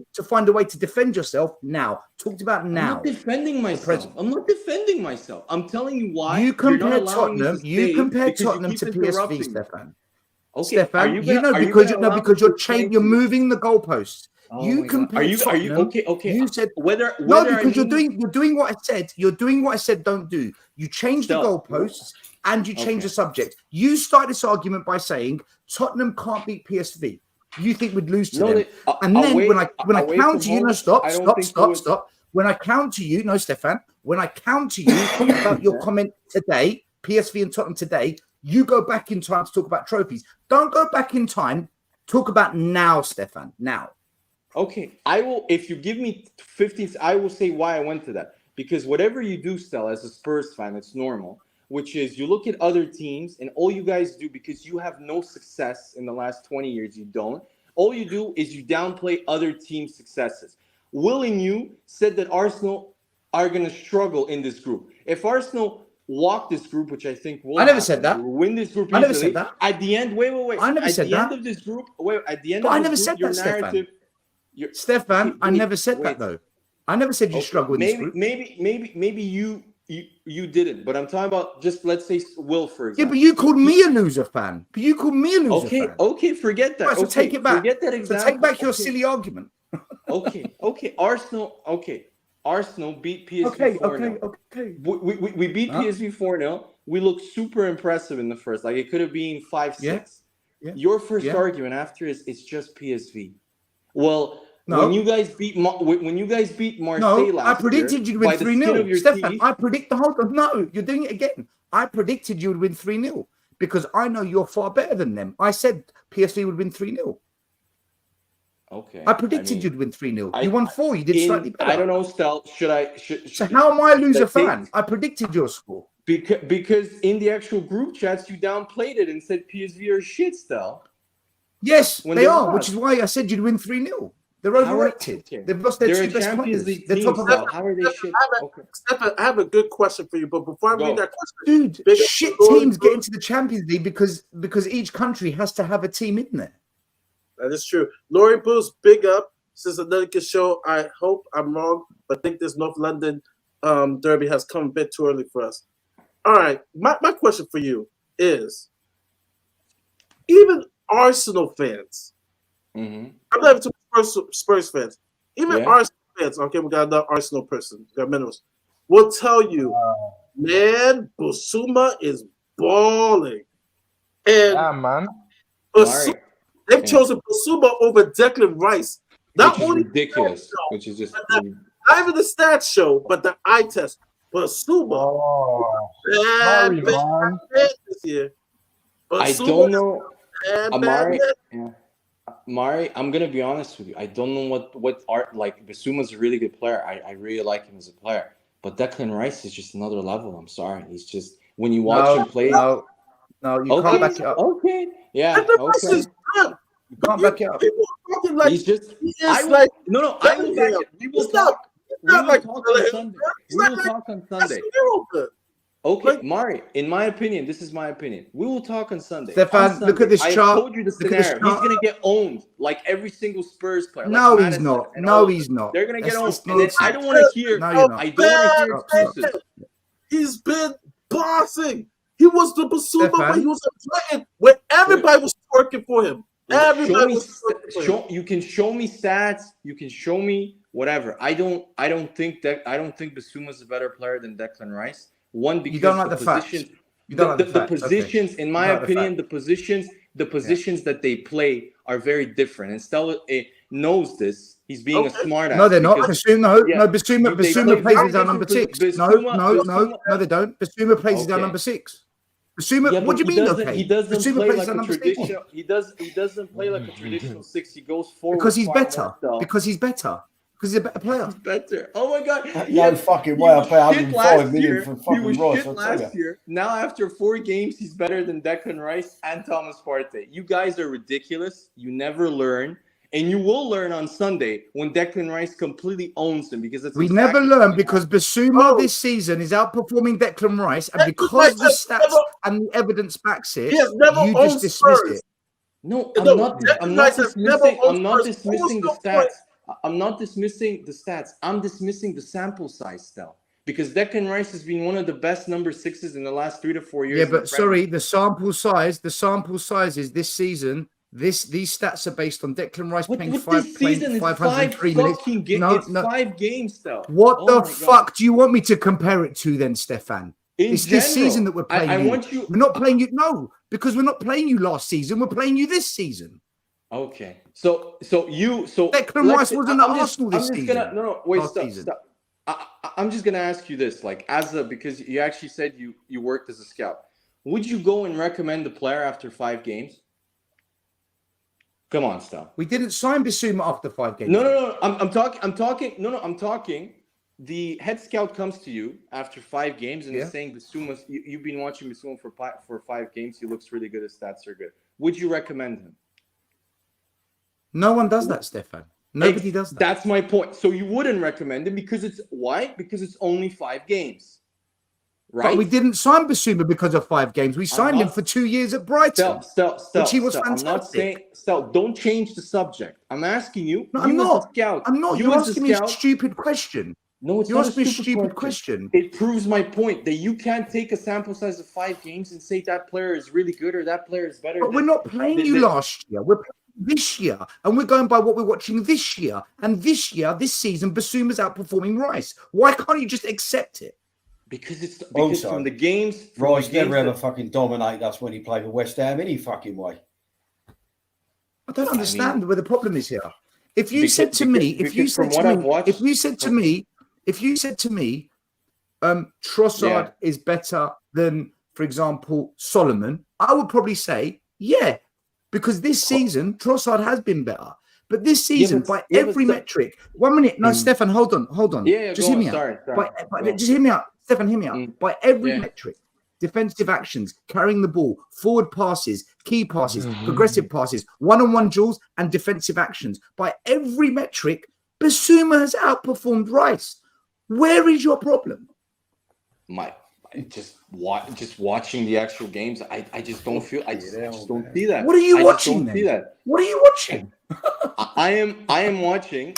to defend yourself now. Talk about now. I'm not defending myself. I'm telling you why. You compared Tottenham. You compared Tottenham to PSV, Stefan. Okay, Stefan, because you're moving the goalposts. You compared Tottenham. Okay. You said whether because you're doing what I said. You're doing what I said. Don't do. You change the goalposts and you change the subject. You started this argument by saying Tottenham can't beat PSV. You think we'd lose to them, and then when I counter you, stop. When I counter you, Stefan. When I counter you about your comment today, PSV and Tottenham today, you go back in time to talk about trophies. Don't go back in time. Talk about now, Stefan. Now. Okay, I will. If you give me 15, I will say why I went to that. Because whatever you do, Stella, as a Spurs fan, it's normal. Which is you look at other teams, and all you guys do, because you have no success in the last 20 years, you don't. All you do is you downplay other teams' successes. Will and you said that Arsenal are going to struggle in this group. If Arsenal walk this group, which I think will, I never said that. Win this group. I never said that. At the end, wait. I never said that. At the end of this group, I never said that, Stefan. Stefan, I never said that though. I never said you struggle in this group. Maybe you didn't, but I'm talking about just let's say Will, for example. Yeah, but you called me a loser fan. Okay, forget that. Right, so take it back. Forget that example. So take back your silly argument. Okay. Arsenal beat PSV 4-0. Okay. We beat PSV 4-0. We looked super impressive in the first. Like it could have been 5-6. Yeah. Your first argument after is it's just PSV. Well, when you guys beat Marseille last year, I predicted you'd win 3-0. Stefan, I predict the whole. No, you're doing it again. I predicted you would win 3-0 because I know you're far better than them. I said PSV would win 3-0. Okay. I predicted you'd win 3-0. You won 4. You did slightly better. I don't know, Stel. So how am I a loser fan? I predicted your score. Because in the actual group chats, you downplayed it and said PSV are shit, Stel. Yes, they are, which is why I said you'd win 3-0. They're overrated. Okay. They've lost their They're two a best Champions players. League They're team, top of so that. how are they shit? Okay. Stefan, I have a good question for you, but before I read Go. that question, Dude, big up shit to Lord teams get Bruce. into the Champions League because each country has to have a team in there. That is true. Laurie Booth, big up. This is another good show. I hope I'm wrong, but I think this North London derby has come a bit too early for us. All right. My question for you is, even Arsenal fans, Mm-hmm. I'm not even talking Spurs fans, even Yeah. Arsenal fans, okay, we got another Arsenal person, we got minerals, will tell you, man, Bissouma is balling. And Yeah, man. Bissouma, Mark, they've yeah. chosen Bissouma over Declan Rice. Not which is only ridiculous. the stats show, Which is just not even the stats show, but the eye test. Bissouma, Oh, bad, sorry, man. bad this year. I Bissouma don't know, bad, Amari. bad. Yeah. Mari, I'm gonna be honest with you. I don't know what art like. Bissouma's a really good player. I really like him as a player. But Declan Rice is just another level. I'm sorry. He's just when you watch him play. No, you can't back it up. Okay. Yeah. Declan Rice Okay. is good. You can't back it up. People are talking like He's just. he I is will, like no. I will back it. We will He's not- talk. he's We not will like talk on Bellingham. Sunday. He's We not will like talk on Sunday. Casemiro good. Okay, Like- Mari, in my opinion, this is my opinion. We will talk on Sunday. Stefan, On look at this I chart. told you the Look at this scenario. He's chart. going to get owned like every single Spurs player. No, like he's Madison not. and No, all of he's them. not. They're going to get That's owned. And then I don't want to hear. No, you're not. I don't want to hear Stop, stop. excuses. He's been bossing. He was the Bissouma Stefan? when he was a player when everybody was twerking for him. Show Everybody me, was twerking for him. you can show me stats. You can show me whatever. I don't think Bissouma's a better player than Declan Rice. One, because You don't like the facts. positions. You don't the like the facts. positions, Okay. in my You don't like the opinion, the positions that they play are very different. And Stella knows this. He's being a smart ass. No, they're not. because- Bissouma, Yeah. no, Bissouma, They Bissouma play plays very as our different number 6. Bissouma- No, they don't. Bissouma plays as our Okay. number 6. Bissouma, Yeah, what do you but mean? doesn't- Okay, He doesn't Bissouma play plays like as our a number 6 traditional. He doesn't play like a traditional 6. He goes forward because he's far better. more, though. Because he's better. Because he's a better player. He's better. Oh my god! No fucking way. I was pay shit 105 last million year. for He fucking was Ross. shit I'll tell last you. year. Now after 4 games, he's better than Declan Rice and Thomas Partey. You guys are ridiculous. You never learn. And you will learn on Sunday when Declan Rice completely owns him because that's We exactly never learn because Bissouma Oh. this season is outperforming Declan Rice, and Declan because Rice the has stats never- and the evidence backs it, He has never you owned just dismiss Spurs. it. No, No, I'm not Declan Rice has never dismissing. owned I'm not Spurs. dismissing the Almost no point. stats. I'm not dismissing the stats. I'm dismissing the sample size still because Declan Rice has been one of the best number 6s in the last 3 to 4 years. Yeah, in the but Premier sorry, the sample size is this season. These stats are based on Declan Rice What, playing what five, this season is 503 minutes. fucking games. No, It's no. 5 games though. What Oh the my God. fuck do you want me to compare it to then, Stefan? In It's this general, season that we're playing I you. want you. We're not playing you. No, because we're not playing you last season. We're playing you this season. Okay, so Declan let's Rice say- wasn't at I'm Arsenal this I'm just gonna season. no wait Last stop, season. stop. I'm just gonna ask you this, like because you actually said you worked as a scout. Would you go and recommend the player after 5 games? Come on, Stel. We didn't sign Bissouma after 5 games. No. I'm talking. No, I'm talking. The head scout comes to you after 5 games and Yeah. is saying Bissouma. You've been watching Bissouma for 5 games. He looks really good. His stats are good. Would you recommend him? No one does that, Stefan. Nobody does that. That's my point. So you wouldn't recommend him because it's why? Because it's only 5 games, right? But we didn't sign Bissouma because of 5 games. We signed him not- for 2 years at Brighton. Stel, he was I'm not fantastic. saying, Stel, don't change the subject. I'm asking you. No, you I'm as not. a scout. I'm not. You You're as a asking me a scout- stupid question. No, it's You not asked me a a stupid question. It proves my point that you can't take a sample size of 5 games and say that player is really good or that player is better. But we're than- not playing you last year. We're playing this year. And we're going by what we're watching this year. And this year, this season, Bissouma's outperforming Rice. Why can't you just accept it? because Also, from the games. From Rice the games never ever that- fucking dominated us when he played for West Ham any fucking way. I don't understand where the problem is here. If you Because- said to me, if because you from said what to I've me, watched- if you said to me, Trossard is better than, for example, Solomon, I would probably say, yeah, because this season Trossard has been better. But this season, but- by yeah, but every so- metric, 1 minute. No, Stefan, hold on. Yeah, Just go hear on. me out. Sorry. Just hear me out. Stefan, hear me out. Mm. By every Yeah. metric, defensive actions, carrying the ball, forward passes, key passes, progressive passes, one-on-one duels, and defensive actions. By every metric, Bissouma has outperformed Rice. Where is your problem? Just watching the actual games, I just don't feel. I just don't see that. What are you I just watching? don't see that. What are you watching? I am watching.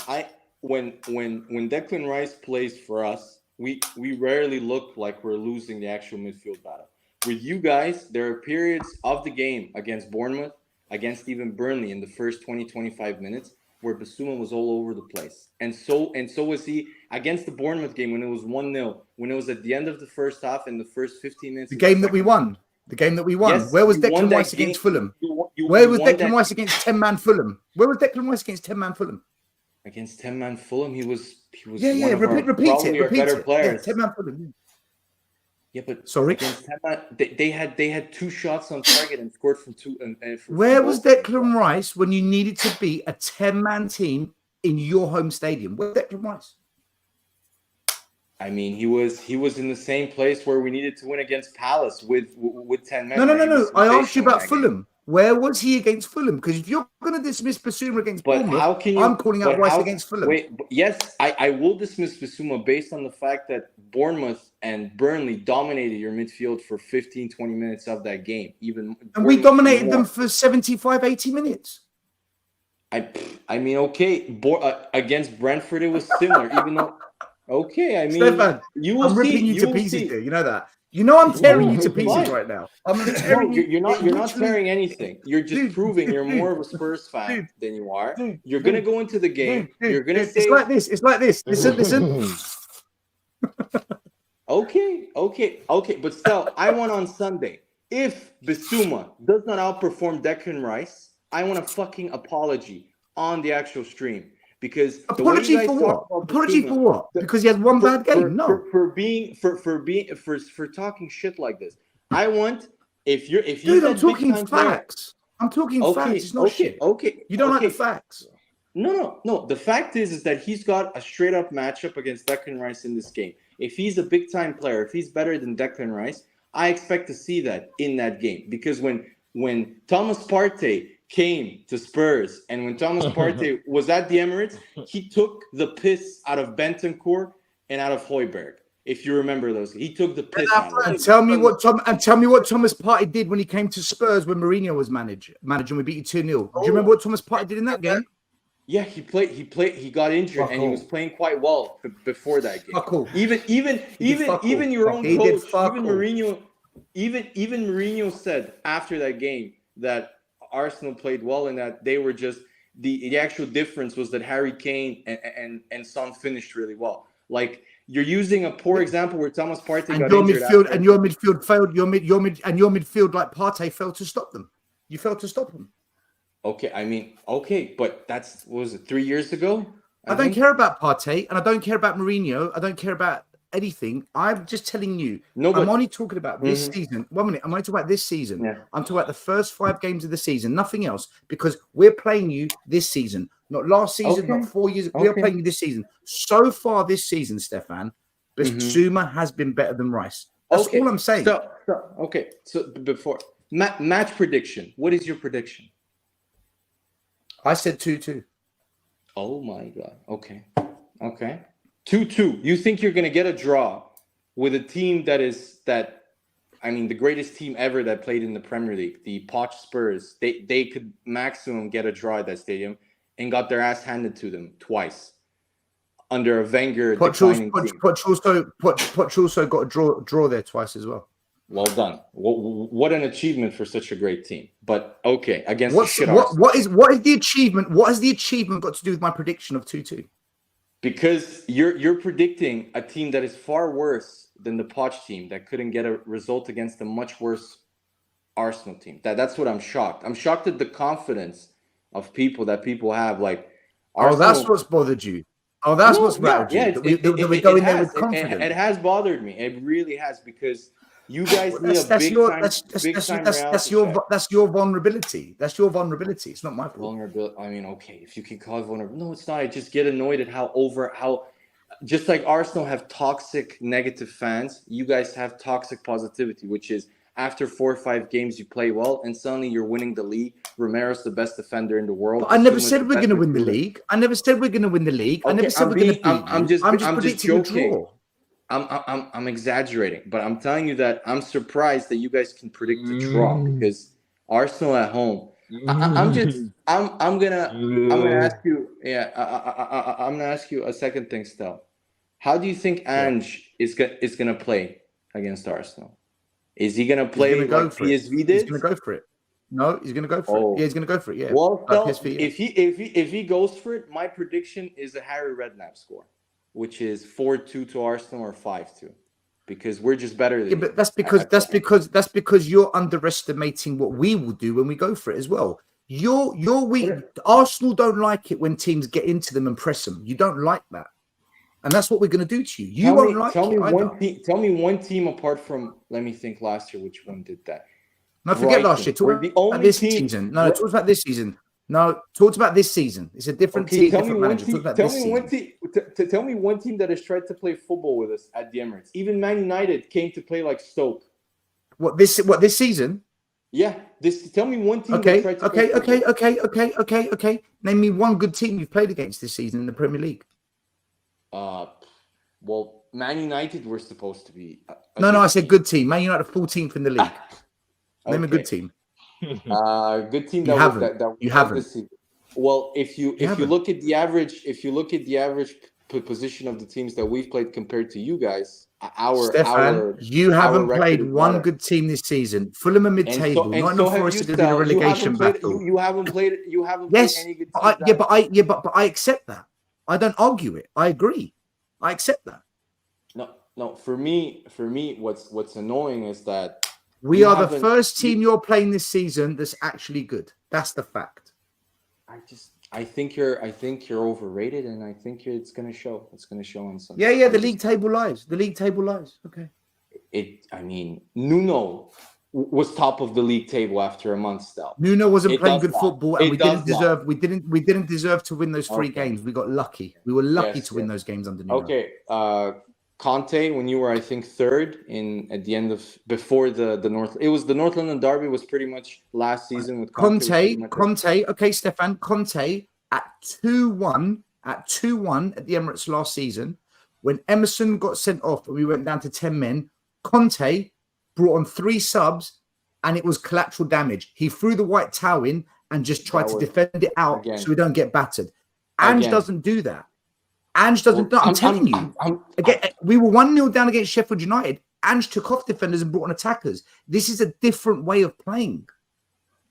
When Declan Rice plays for us, we rarely look like we're losing the actual midfield battle. With you guys, there are periods of the game against Bournemouth, against even Burnley in the first 20-25 minutes where Bissouma was all over the place. And so was he against the Bournemouth game when it was 1-0, when it was at the end of the first half and the first 15 minutes. The game that we won. The game that we won. Yes, Where was you Declan won that Rice against game. Fulham? You Where was won Declan that Rice against 10-man Fulham? Where was Declan Rice against 10-man Fulham? Against 10-man Fulham, he was Yeah. one of Repeat probably our it. better players. Yeah, 10-man Fulham. Yeah, but Sorry. against 10-man, they had 2 shots on target and scored from 2. Where was Declan Rice when you needed to beat a 10-man team in your home stadium? Where's Declan Rice? I mean, he was in the same place where we needed to win against Palace with 10 men. No. I asked you about Fulham. Where was he against Fulham? Because if you're going to dismiss Bissouma against Bournemouth, how can you? I'm calling out Rice against Fulham. Yes, I will dismiss Bissouma based on the fact that Bournemouth and Burnley dominated your midfield for 15-20 minutes of that game. And we dominated them for 75, 80 minutes. I mean, okay, against Brentford it was similar, even though. Okay, I mean, Stefan, you will I'm ripping see. you to pieces here. You know that. You know I'm tearing you to pieces right now. You're not tearing anything. You're just proving you're more of a Spurs fan than you are. You're gonna go into the game. You're gonna say it's like this. Listen. Okay. But still, I want on Sunday. If Bissouma does not outperform Declan Rice, I want a fucking apology on the actual stream. Because apology for what? Apology for what? Because he had one bad game. No, for talking shit like this. I want if you. Dude, I'm talking facts. I'm talking facts. It's not shit. Okay. You don't like the facts. No. The fact is that he's got a straight up matchup against Declan Rice in this game. If he's a big time player, if he's better than Declan Rice, I expect to see that in that game. Because when Thomas Partey came to Spurs, and when Thomas Partey was at the Emirates, he took the piss out of Bentancur and out of Højbjerg. If you remember those, he took the piss out of them. And tell me what Thomas Partey did when he came to Spurs when Mourinho was manager and we beat you 2-0. Do you remember what Thomas Partey did in that game? Yeah, he got injured and he was playing quite well before that game. Even your own coach, even Mourinho said after that game that Arsenal played well and that they were just the actual difference was that Harry Kane and Son finished really well. Like you're using a poor example where Thomas Partey got injured. And your midfield failed. Your midfield like Partey failed to stop them. You failed to stop them. Okay, but what was it 3 years ago? I don't care about Partey and I don't care about Mourinho. I don't care about anything. I'm just telling you. I'm only talking about this season. 1 minute. I'm only talking about this season. Yeah. I'm talking about the first 5 games of the season, nothing else, because we're playing you this season, not last season, not 4 years. We're playing you this season. So far this season, Stefan, Bissouma has been better than Rice. That's all I'm saying. So before match prediction, what is your prediction? I said 2-2. Oh my God. Okay. 2-2. You think you're going to get a draw with a team the greatest team ever that played in the Premier League, the Poch Spurs. They could maximum get a draw at that stadium and got their ass handed to them twice under a Wenger declining team. Poch also got a draw there twice as well. Well done. What an achievement for such a great team. But okay, against what is the achievement? What has the achievement got to do with my prediction of 2-2? Because you're predicting a team that is far worse than the Poch team that couldn't get a result against a much worse Arsenal team. That's what I'm shocked. I'm shocked at the confidence of people have. Like, Arsenal. That's what's bothered you. That's what's rattled you. That we go in there with confidence. It has bothered me. It really has, because you guys need a big time. That's your vulnerability. That's your vulnerability. It's not my fault. Vulnerability. I mean, okay, if you can call it vulnerable, no, it's not. I just get annoyed at how just like Arsenal have toxic negative fans, you guys have toxic positivity, which is after 4 or 5 games you play well and suddenly you're winning the league. Romero's the best defender in the world. But I never Bissouma's said the we're best going to win the midfielder. league. I never said we're going to win the league. I never said we're going to beat you. I'm just predicting joking. a draw. I'm exaggerating, but I'm telling you that I'm surprised that you guys can predict a draw because Arsenal at home. I'm gonna ask you. Yeah, I'm gonna ask you a second thing, Stel. How do you think Ange is gonna play against Arsenal? Is he gonna play like PSV did? He's gonna go for it. No, he's gonna go for it. Yeah, he's gonna go for it. Yeah. Well, PSV, if he goes for it, my prediction is a Harry Redknapp score, which is 4-2 to Arsenal or 5-2, because we're just better than. Yeah, but that's because you're underestimating what we will do when we go for it as well. You're weak. Arsenal don't like it when teams get into them and press them. You don't like that. And that's what we're going to do to you. You won't like it. Tell me one team apart from, let me think, last year, which one did that? No, forget last year. Talk about this season. No, talk about this season. No, talk about this season. It's a different team, different manager. Tell me one team that has tried to play football with us at the Emirates. Even Man United came to play like Stoke. What this season? Yeah. Tell me one team that tried to play football. Okay. Name me one good team you've played against this season in the Premier League. Well, Man United were supposed to be. No, I said good team. Man United 14th in the league. Name a good team. Good team. You haven't. Well, if you look at the average, position of the teams that we've played compared to you guys, you haven't played one good team this season. Fulham are mid-table. Nottingham Forest are going to be the relegation battle. You haven't played any good teams. But I accept that. I don't argue it. I agree. I accept that. No. For me, what's annoying is that we are the first team you're playing this season that's actually good. That's the fact. I think you're overrated, and I think it's going to show. It's going to show on Sunday. Yeah. The league table lies. Okay. Nuno was top of the league table after a month. Still, Nuno wasn't playing good football, and we didn't deserve to win those 3 games. We got lucky. We were lucky to win those games under Nuno. Okay. Conte, when you were, I think, third at the end of before the North, it was the North London derby was pretty much last season with Conte. Okay, Stefan, Conte at 2-1 at the Emirates last season, when Emerson got sent off and we went down to 10 men. Conte brought on 3 subs, and it was collateral damage. He threw the white towel in and just tried to defend it out so we don't get battered. Ange doesn't do that. Ange doesn't. I'm telling you. We were 1-0 down against Sheffield United. Ange took off defenders and brought on attackers. This is a different way of playing.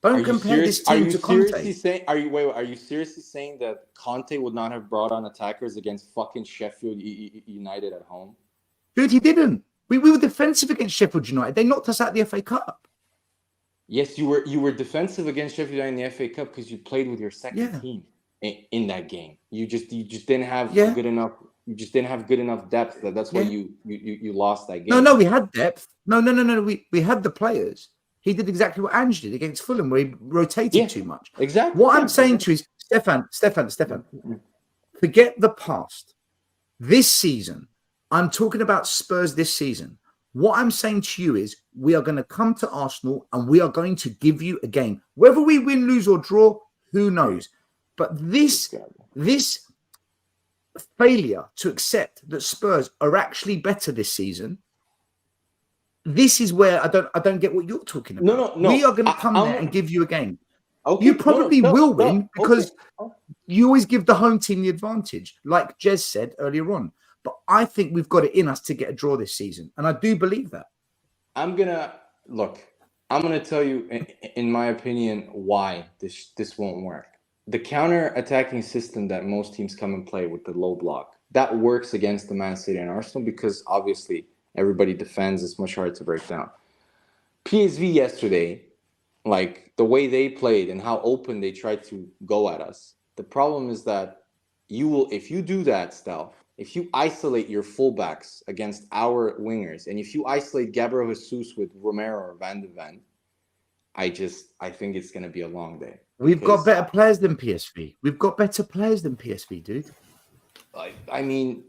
Don't compare this team to Conte. Are you seriously saying that Conte would not have brought on attackers against fucking Sheffield United at home? Dude, he didn't. We were defensive against Sheffield United. They knocked us out of the FA Cup. Yes, you were defensive against Sheffield United in the FA Cup because you played with your second team in that game. You just didn't have good enough. You just didn't have good enough depth. That's why you lost that game. No, we had depth. No. We had the players. He did exactly what Ange did against Fulham, where he rotated too much. Exactly. What I'm saying to you is, Stefan, forget the past. This season, I'm talking about Spurs this season. What I'm saying to you is we are going to come to Arsenal and we are going to give you a game. Whether we win, lose, or draw, who knows? But this failure to accept that Spurs are actually better this season, this is where I don't get what you're talking about. No. We are going to come there and give you a game. Okay, you probably will win because you always give the home team the advantage, like Jez said earlier on. But I think we've got it in us to get a draw this season. And I do believe that. I'm going to tell you, in my opinion, why this won't work. The counter-attacking system that most teams come and play with the low block, that works against the Man City and Arsenal because obviously everybody defends. It's much harder to break down. PSV yesterday, like the way they played and how open they tried to go at us, the problem is that if you do that stuff, if you isolate your fullbacks against our wingers, and if you isolate Gabriel Jesus with Romero or Van de Ven, I think it's going to be a long day. We've got better players than PSV. We've got better players than PSV, dude. I mean,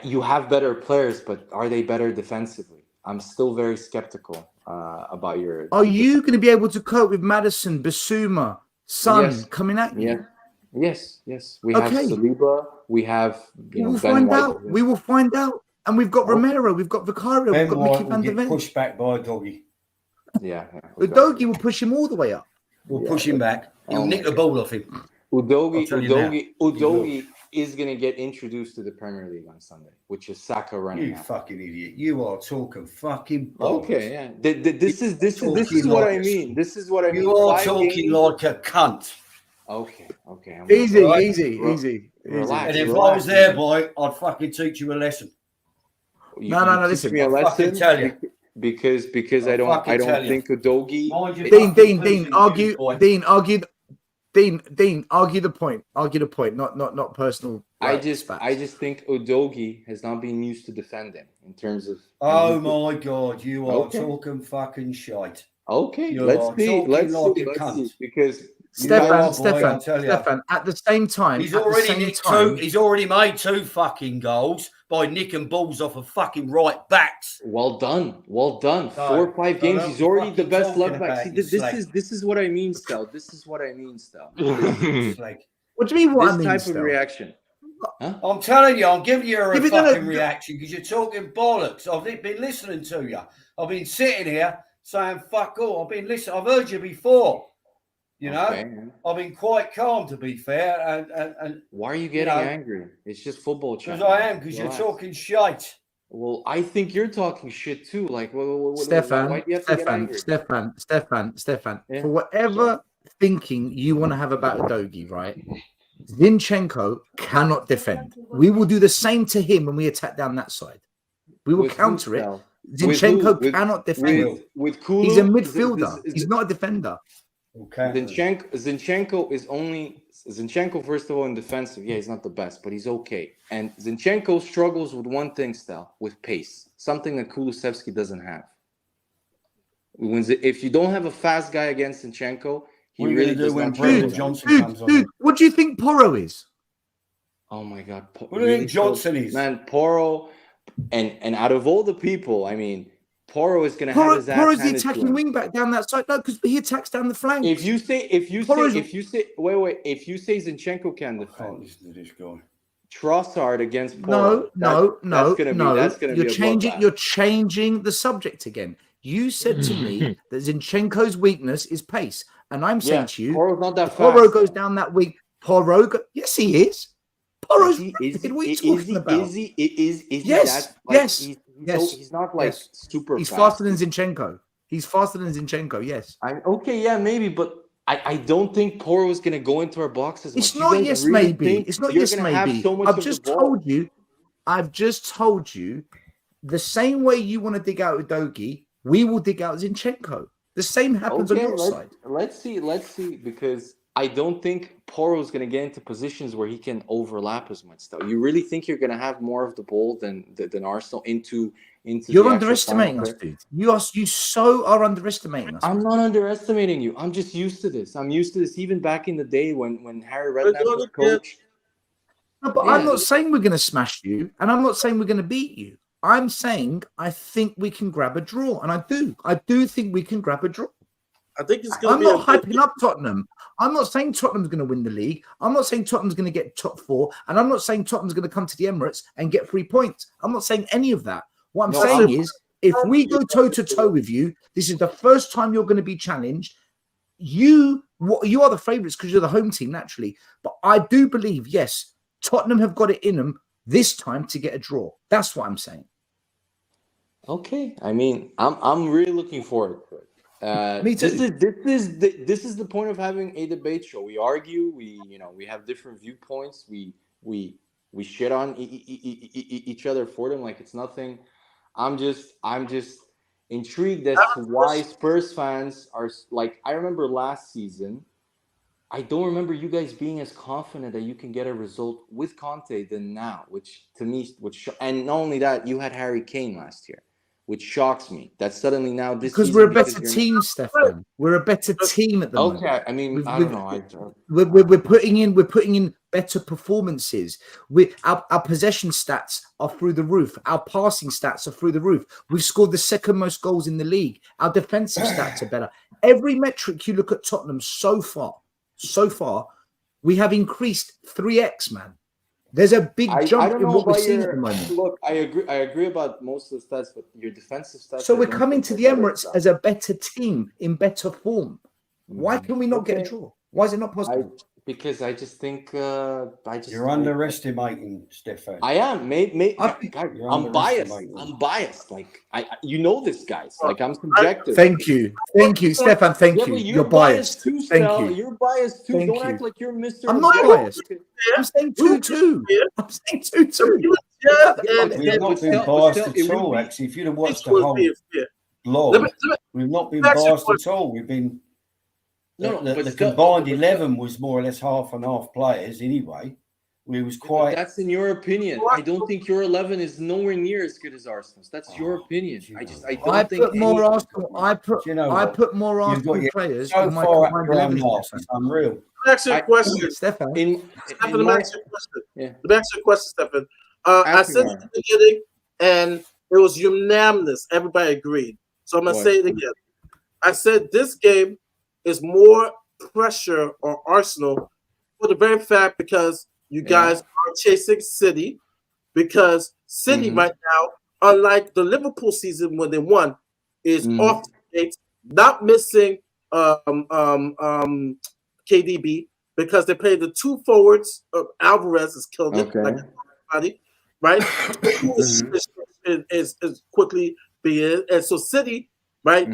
You have better players, but are they better defensively? I'm still very skeptical about your. Are you going to be able to cope with Maddison, Bissouma, Son Yes. coming at you? Yes. We have Saliba. We have We will Ben find White. out. We will find out. And we've got Romero, we've got Vicario, Ben we've got White Mickey will van der get Ven. pushed back by a doggy. Yeah. Udogie will push him all the way up. We'll push him back. He'll nick the ball off him. Udogie is going to get introduced to the Premier League on Sunday, which is Saka running. You fucking idiot! You are talking fucking bollocks. Okay, yeah. This is what I mean. This is what I mean. You are talking like a cunt. Okay. Easy. Relax. And if I was there, boy, I'd fucking teach you a lesson. No. Listen, me a lesson. Tell you. Because I don't think Udogie. Dean, argue the point. Not personal. I just think Udogie has not been used to defending in terms of. Oh my God, you are talking fucking shite. Okay, You let's see. Because Stefan, at the same time, he's already made 2 fucking goals by nicking balls off of fucking right backs. Well done. 4 or 5 games. He's already the best left back. See, this is what I mean, Stel. This is what I mean, Stel. What do you mean? This type of reaction. Huh? I'm telling you, I'm giving you a fucking reaction because you're talking bollocks. I've been listening to you. I've been sitting here saying fuck all. I've been listening. I've heard you before. You know, I've been quite calm, to be fair. And why are you getting angry? It's just football chat. Because I am, because you're talking shite. Well, I think you're talking shit too. Like, Stefan, why do you have to get angry? Stefan. For whatever thinking you want to have about Udogie, right? Zinchenko cannot defend. We will do the same to him when we attack down that side. We will counter it. Zinchenko cannot defend. He's a midfielder. He's not a defender. Okay. Zinchenko is only first of all in defensive. Yeah, he's not the best, but he's okay. And Zinchenko struggles with one thing, Stel, with pace, something that Kulusevski doesn't have. If you don't have a fast guy against Zinchenko, he really does not. Dude, what do you think Porro is? Oh my God, what do you think Johnson is? Man, Porro, and out of all the people, I mean. Porro is going to have his ass. Porro's the attacking wing back down that side. No, because he attacks down the flank. If you say Zinchenko can defend, Trossard against Porro. No. You're changing the subject again. You said to me that Zinchenko's weakness is pace, and I'm saying to you, Porro's not that fast. Porro goes down that wing. Yes, he is. Porro's. What are you talking about? Yes. He's not like super. He's faster than Zinchenko. Yes. Maybe, but I don't think Porro is going to go into our box as much. It's not yes, maybe. It's not yes, maybe. I've just told you the same way you want to dig out Udogie, we will dig out Zinchenko. The same happens on your side. Let's see, because I don't think Porro is going to get into positions where he can overlap as much. Though you really think you're going to have more of the ball than Arsenal into. You're underestimating us, dude. You so are underestimating us. I'm not underestimating you. I'm just used to this. I'm used to this even back in the day when Harry Redknapp was coach. No, but I'm not saying we're going to smash you, and I'm not saying we're going to beat you. I'm saying I think we can grab a draw, and I do. I do think we can grab a draw. I think it's going to be. I'm not hyping up Tottenham. I'm not saying Tottenham's going to win the league. I'm not saying Tottenham's going to get top 4, and I'm not saying Tottenham's going to come to the Emirates and get 3 points. I'm not saying any of that. What I'm saying is, if we go toe to toe with you, this is the first time you're going to be challenged. You are the favourites because you're the home team naturally, but I do believe yes, Tottenham have got it in them this time to get a draw. That's what I'm saying. Okay, I mean, I'm really looking forward to it. Me too. This is the point of having a debate show. We argue, we have different viewpoints. We shit on each other for them like it's nothing. I'm just intrigued as to why Spurs fans are like. I remember last season. I don't remember you guys being as confident that you can get a result with Conte than now, which to me, and not only that, you had Harry Kane last year, which shocks me. That suddenly now this because we're a better team, Stefan. We're a better team at the moment. Okay, I mean, I don't know. We're putting in better performances. Our possession stats are through the roof. Our passing stats are through the roof. We've scored the second most goals in the league. Our defensive stats are better. Every metric you look at Tottenham so far, we have increased 3x, man. There's a big jump in what we're seeing at the moment. Look, I agree about most of the stats, but your defensive stats. So we're coming to the Emirates as a better team in better form. Why can we not get a draw? Why is it not possible? Because I just think you're underestimating Stefan. I am. I'm biased. I'm biased. Like you know this, guys. Like I'm subjective. Thank you, Stefan. Thank you. You're biased. Too, Thank you. You're biased too. Thank Don't you. act like you're Mr. I'm not biased. I'm saying 2-2. I'm saying 2-2. We've not been biased at all. Actually, if you'd have watched the whole blog, we've not been biased at all. We've been. The combined 11 was more or less half and half players anyway. We was quite. But that's in your opinion. I don't think your 11 is nowhere near as good as Arsenal's. That's your opinion. I put more Arsenal players. So far at ground half. It's unreal. Let me ask you a question, Stefan. Let me ask you a question, Stefan. I said at the beginning, and it was unanimous. Everybody agreed. So I'm gonna say it again. I said this game is more pressure on Arsenal for the very fact because you guys are chasing City, because City right now, unlike the Liverpool season when they won, is off the gates, not missing KDB because they played the two forwards. Alvarez has killed it, like everybody, right? is quickly being, and so City, right?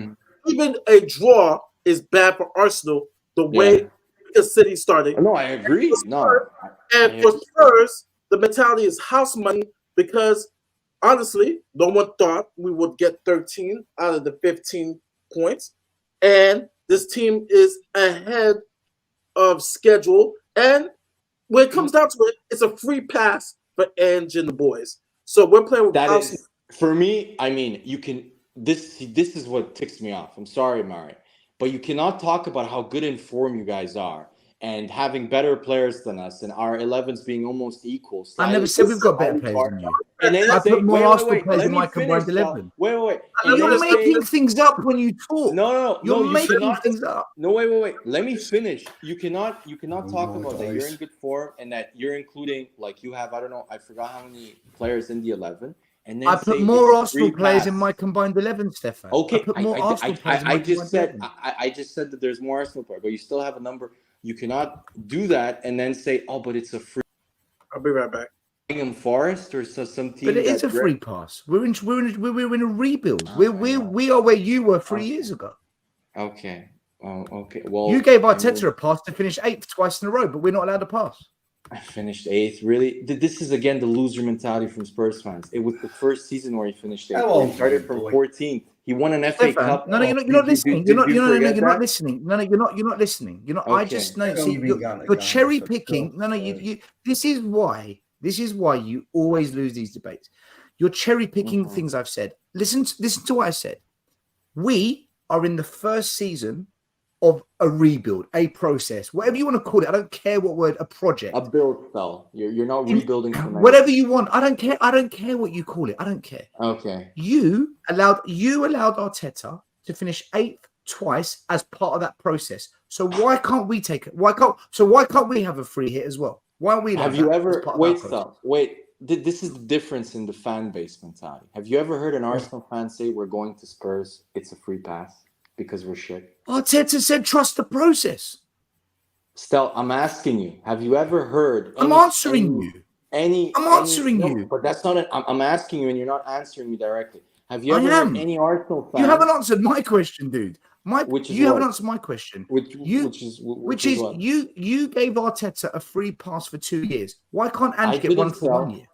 Even a draw is bad for Arsenal the way the City started. No, I agree. For Spurs, the mentality is house money because honestly, no one thought we would get 13 out of the 15 points. And this team is ahead of schedule. And when it comes down to it, it's a free pass for Ange and the boys. So we're playing with house money. For me, I mean, you can this is what ticks me off. I'm sorry, Mari. But you cannot talk about how good in form you guys are and having better players than us and our 11s being almost equal. So I never said we've got better players than you. And then I put more Arsenal players in my combined 11. Wait. You're making things up when you talk. No. You're making things up. No, wait. Let me finish. You cannot talk about that you're in good form and that you're including, like you have, I don't know, I forgot how many players in the 11. And then I put more Arsenal players in my combined 11, Stefan. Okay, I put more Arsenal players in my combined 11. I just said that there's more Arsenal players, but you still have a number. You cannot do that and then say, "Oh, but it's a free." I'll be right back. Forest or some team. But it is a free pass. We're in a rebuild. We are where you were 3 years ago. Okay. Okay. Well, you gave Arteta a pass to finish 8th twice in a row, but we're not allowed to pass. I finished 8th. Really? This is again the loser mentality from Spurs fans. It was the first season where he finished 8th. He started from 14th. He won an FA Cup. No, you're not listening. You're not listening. No, you're not listening. You're not. Okay. I just know. See, you're cherry picking. No. You. This is why you always lose these debates. You're cherry picking things I've said. Listen to what I said. We are in the first season of a rebuild, a process, whatever you want to call it. I don't care what word, a project. A build spell. You're not rebuilding from whatever you want. I don't care. I don't care what you call it. I don't care. Okay. You allowed Arteta to finish 8th twice as part of that process. So why can't we take it? Why can't we have a free hit as well? Why are we have you ever wait, this is the difference in the fan base mentality. Have you ever heard an Arsenal fan say we're going to Spurs, it's a free pass? Because we're shit. Arteta said, trust the process. Stel, I'm asking you. Have you ever heard? I'm answering you. I'm answering you. But that's not. I'm asking you, and you're not answering me directly. Have you ever heard any Arsenal fan? You haven't answered my question, dude. You haven't answered my question. Which is you gave Arteta a free pass for 2 years. Why can't Ange get one for 1 year?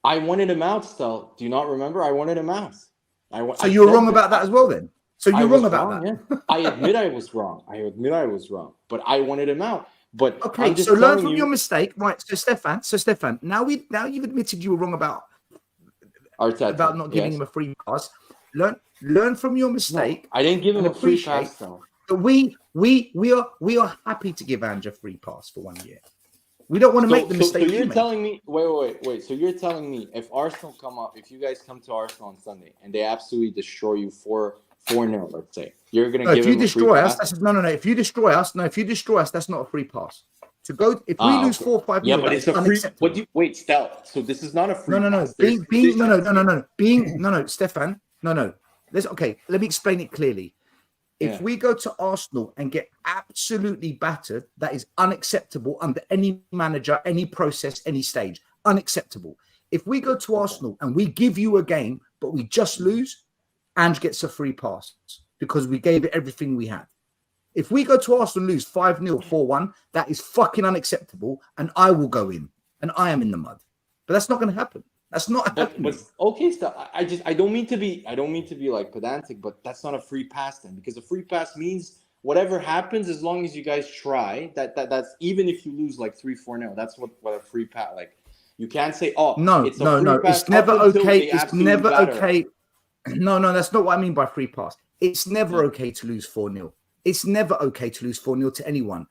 I wanted him out, Stel. Do you not remember? I wanted him out. So you were wrong about that as well, then. So you're wrong about that. Yeah. I admit I was wrong. But I wanted him out. But okay, so learn from your mistake, right? So Stefan, now you've admitted you were wrong about Arteta, about not giving him a free pass. Learn from your mistake. No, I didn't give him a free pass though. We are happy to give Ange a free pass for 1 year. We don't want to make the So mistake. you're telling me, wait. So you're telling me if Arsenal come up, if you guys come to Arsenal on Sunday and they absolutely destroy you 4-0, let's say, you're gonna give if you them a free destroy us, pass? that's no. If you destroy us, that's not a free pass. To go if we lose 4-5, yeah, but it's a free. Unacceptable. Wait, Stel. So this is not a free. No. Pass. There's Stefan. No. Let me explain it clearly. If we go to Arsenal and get absolutely battered, that is unacceptable under any manager, any process, any stage. Unacceptable. If we go to Arsenal and we give you a game, but we just lose, Ange gets a free pass because we gave it everything we had. If we go to Arsenal and lose 5-0, 4-1, that is fucking unacceptable, and I will go in, and I am in the mud. But that's not going to happen. That's not happening. But okay, Stel. I don't mean to be like pedantic, but that's not a free pass then, because a free pass means whatever happens, as long as you guys try. That's even if you lose like 3-4-0. That's what a free pass like. You can't say, no. It's never okay. It's never okay. No, that's not what I mean by free pass. It's never okay to lose 4-0. It's never okay to lose 4-0 to anyone.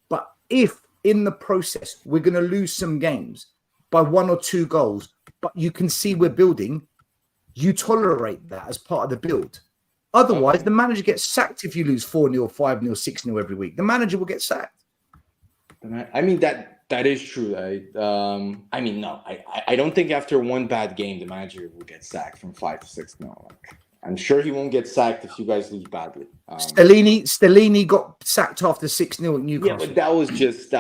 But if in the process we're going to lose some games by 1 or 2 goals, but you can see we're building, you tolerate that as part of the build. Otherwise, the manager gets sacked if you lose 4-0, 5-0, 6-0 every week. The manager will get sacked. I mean, that is true. I don't think after one bad game, the manager will get sacked from 5 to 6-0. I'm sure he won't get sacked if you guys lose badly. Stellini got sacked after 6-0 at Newcastle. Yeah, but that was just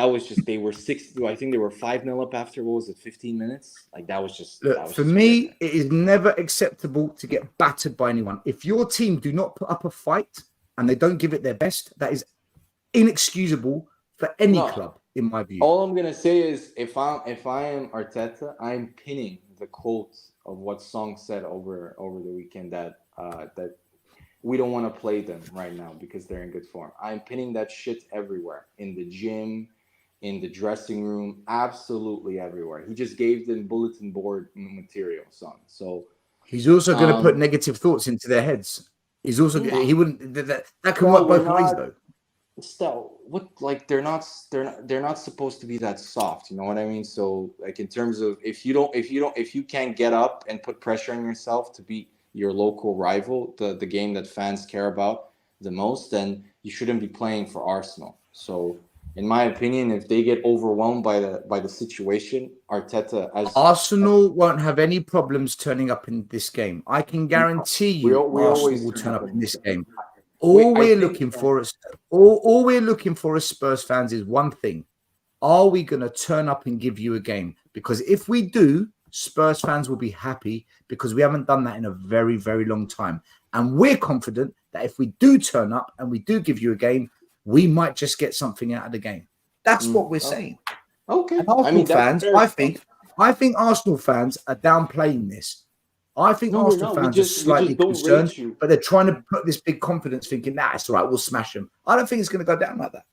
they were 6-2. I think they were 5-0 up after, what was it, 15 minutes? Like that was just for me, it is never acceptable to get battered by anyone. If your team do not put up a fight and they don't give it their best, that is inexcusable for any club, in my view. All I'm gonna say is if I am Arteta, I'm pinning the quote of what Song said over the weekend that we don't want to play them right now because they're in good form. I'm pinning that shit everywhere, in the gym, in the dressing room, absolutely everywhere. He just gave them bulletin board material, Song. So he's also going to put negative thoughts into their heads. He's also he wouldn't that can work both ways though. Still, they're not supposed to be that soft, you know what I mean? So like in terms of if you can't get up and put pressure on yourself to beat your local rival, the game that fans care about the most, then you shouldn't be playing for Arsenal. So in my opinion, if they get overwhelmed by the situation, Arteta Arsenal won't have any problems turning up in this game. I can guarantee you Arsenal will turn up in this game. All we're looking for as Spurs fans is one thing. Are we going to turn up and give you a game? Because if we do, Spurs fans will be happy because we haven't done that in a very, very long time. And we're confident that if we do turn up and we do give you a game, we might just get something out of the game. That's what we're saying. Okay. And Arsenal fans, I think Arsenal fans are downplaying this. I think Arsenal fans are slightly concerned, but they're trying to put this big confidence, thinking, nah, it's all right, we'll smash them. I don't think it's going to go down like that.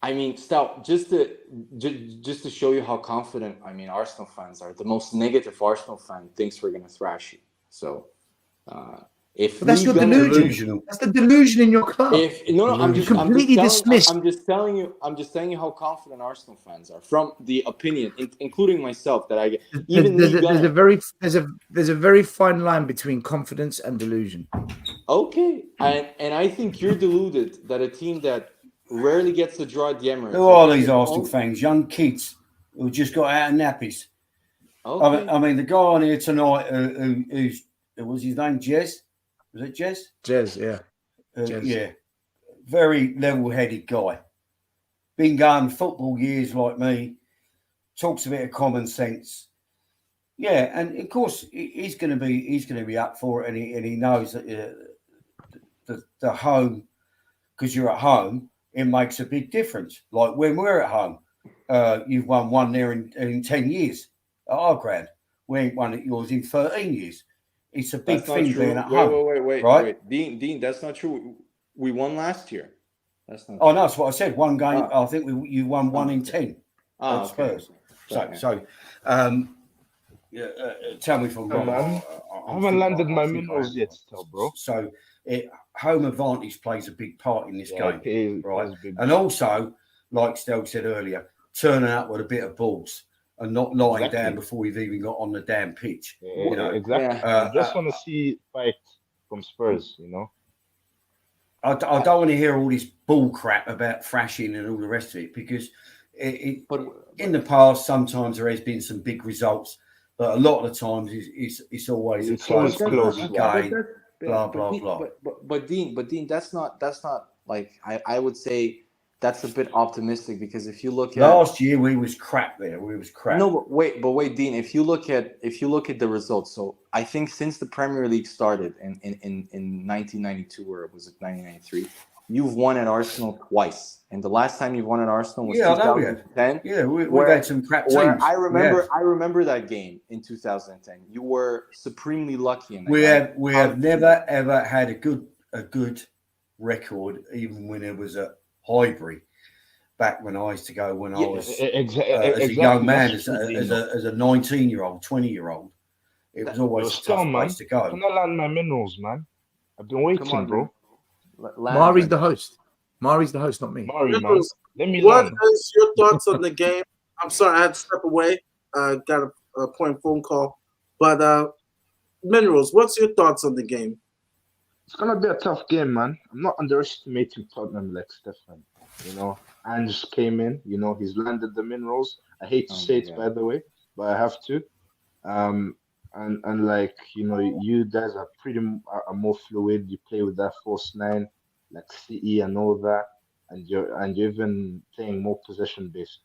I mean, Stout, just to show you how confident, Arsenal fans are. The most negative Arsenal fan thinks we're going to thrash you. So, but that's your delusion. That's the delusion in your club. I'm just telling you how confident Arsenal fans are from the opinion, including myself, that I get. There's a very fine line between confidence and delusion. Okay, and I think you're deluded that a team that rarely gets to draw at the Emirates. Who are these Arsenal fans? Young kids who just got out of nappies. Okay. I mean, the guy on here tonight, who was his name? Jez. Was it Jez? Jez, yeah. Yeah. Very level-headed guy. Been going football years like me. Talks a bit of common sense. Yeah, and of course he's going to be up for it, and he knows that the home, because you're at home, it makes a big difference. Like when we're at home, you've won one there in 10 years at our ground. We ain't won at yours in 13 years. It's a big thing being at home. Wait. Dean, that's not true. We won last year. That's not. Oh, no, that's what I said. One game. I think you won 1 in 10. Spurs. Okay. So, tell me from wrong. I haven't landed my minnows yet, bro. So, home advantage plays a big part in this game, Okay, right? And also, like Stel said earlier, turning up with a bit of balls and not lying Exactly. down before we've even got on the damn pitch. Yeah, You know, exactly. I just want to see fight from Spurs, you know. I don't want to hear all this bull crap about thrashing and all the rest of it, because But in the past, sometimes there has been some big results, but a lot of the times it's always It's a always close, game, yeah. But Dean, that's not like I would say that's a bit optimistic, because if you look at last year we was crap there. We was crap. no, but wait, Dean. If you look at the results, so I think since the Premier League started in 1992, or was it 1993, you've won at Arsenal twice, and the last time you won at Arsenal was 2010. Yeah, we've where- had some crap Where teams. I remember that game in 2010. You were supremely lucky in that. We have never ever had a good record, even when it was at Highbury. Back when I used to go, when I was as a young man, as a 19-year-old, 20-year-old, it was always a tough place to go. Can I land my minerals, man? I've been waiting, on, bro. Mari's the host. Mari's the host, not me. Mari, man. Minerals, Let me what land. is your thoughts on the game? I'm sorry, I had to step away. Got a important phone call. But Minerals, what's your thoughts on the game? It's gonna be a tough game, man. I'm not underestimating Tottenham like Stefan. You know, Ange came in. You know, he's landed the minerals. I hate to say it, by the way, but I have to. And like, you know, you guys are are more fluid. You play with that false nine, like CE and all that, and you're even playing more possession based,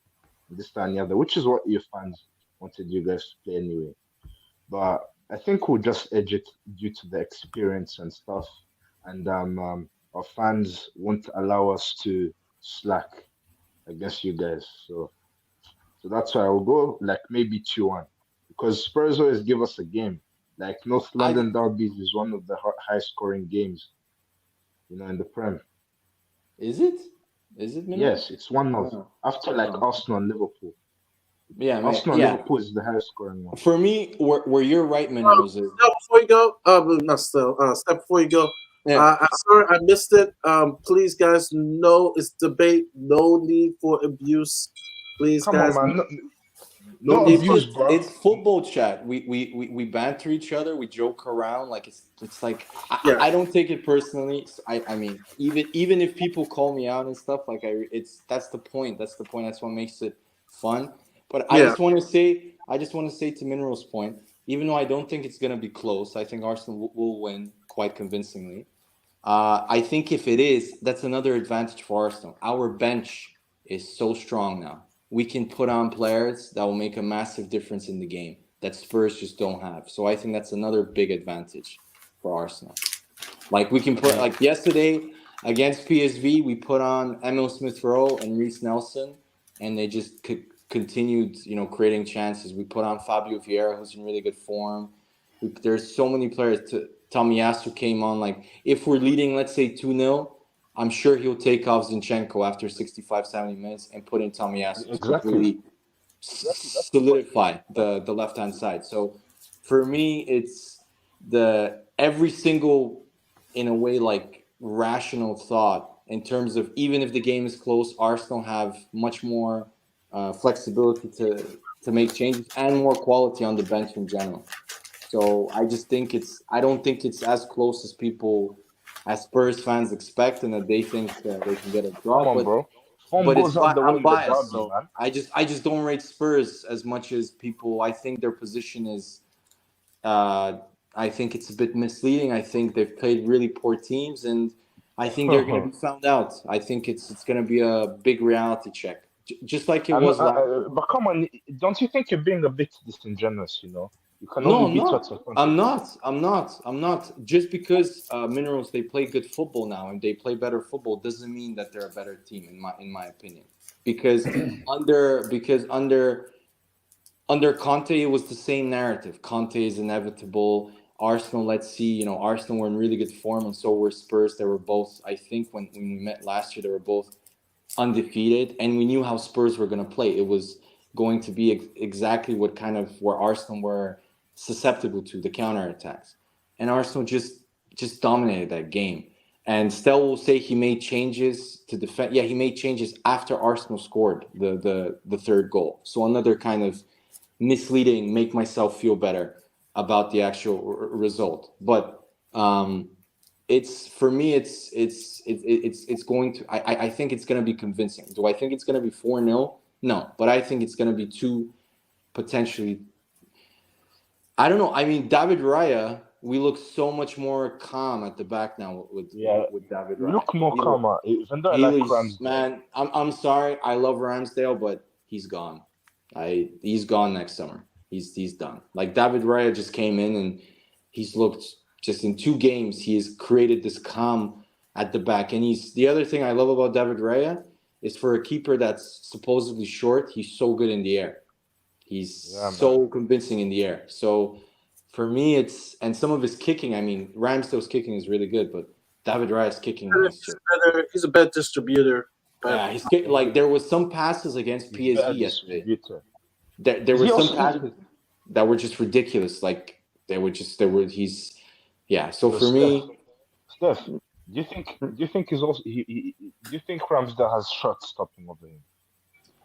this that, and the other, which is what your fans wanted you guys to play anyway. But I think we'll just edge it due to the experience and stuff, and our fans won't allow us to slack against you guys. So that's why I'll go like maybe 2-1, because Spurs always give us a game. Like North London derbies is one of the high scoring games, you know, in the Prem. Is it? Is it? Yes, it's one of after like Arsenal and Liverpool. Yeah, Arsenal and Liverpool is the highest scoring one. For me, where you're right, Minerals is. Before you go, not still. Step before you go. Yeah. I'm sorry I missed it. Please, guys, no, it's debate. No need for abuse. Please, Come guys. on, man. No It's, abuse, just, bro. it's football chat. We banter each other. We joke around. Like it's like I don't take it personally. I mean, even if people call me out and stuff, like that's the point. That's the point. That's what makes it fun. But I just want to say to Minerals' point, even though I don't think it's gonna be close, I think Arsenal will win quite convincingly. I think if it is, that's another advantage for Arsenal. Our bench is so strong now. We can put on players that will make a massive difference in the game that Spurs just don't have. So I think that's another big advantage for Arsenal. Like we can put, like yesterday against PSV, we put on Emil Smith-Rowe and Reece Nelson, and they just continued, creating chances. We put on Fabio Vieira, who's in really good form. There's so many players. Tomiyasu came on. Like if we're leading, let's say 2-0, I'm sure he'll take off Zinchenko after 65, 70 minutes and put in Tomiyasu to really solidify the left-hand side. So for me, it's every single, in a way, like rational thought in terms of even if the game is close, Arsenal have much more flexibility to make changes and more quality on the bench in general. So I just think I don't think it's as close as Spurs fans expect, and that they think that they can get a draw. Come on, bro. But I'm biased, derby, so man. I just don't rate Spurs as much as people. I think their position is, I think it's a bit misleading. I think they've played really poor teams, and I think they're going to be found out. I think it's going to be a big reality check, just like it was last. But come on, don't you think you're being a bit disingenuous? You know, you can No, only beat I'm what's in front I'm of you. I'm not. Just because Minerals, they play good football now and they play better football doesn't mean that they're a better team in my opinion. Because under Conte it was the same narrative. Conte is inevitable. Arsenal, let's see, Arsenal were in really good form, and so were Spurs. They were both, I think, when we met last year, they were both undefeated, and we knew how Spurs were going to play. It was going to be exactly where Arsenal were susceptible to, the counterattacks, and Arsenal just dominated that game. And Stell will say he made changes to defend. Yeah, he made changes after Arsenal scored the third goal. So another kind of misleading, make myself feel better about the actual result. But it's for me, it's going to. I think it's going to be convincing. Do I think it's going to be 4-0? No, but I think it's going to be 2, potentially. I don't know. I mean, David Raya, we look so much more calm at the back now with David Raya. Look more calmer. Even though I like Ramsdale. Man, I'm sorry. I love Ramsdale, but he's gone. He's gone next summer. He's done. Like David Raya just came in and he's looked just in 2 games. He has created this calm at the back. And the other thing I love about David Raya is for a keeper that's supposedly short, he's so good in the air. He's so convincing in the air. So for me, and some of his kicking, I mean, Ramsdale's kicking is really good, but David Raya's kicking is just he's a better distributor. Yeah, he's like there was some passes against PSG yesterday. There were some passes that were just ridiculous. Like So for me, Steph, do you think he's also? Do you think Ramsdale has shot stopping over him?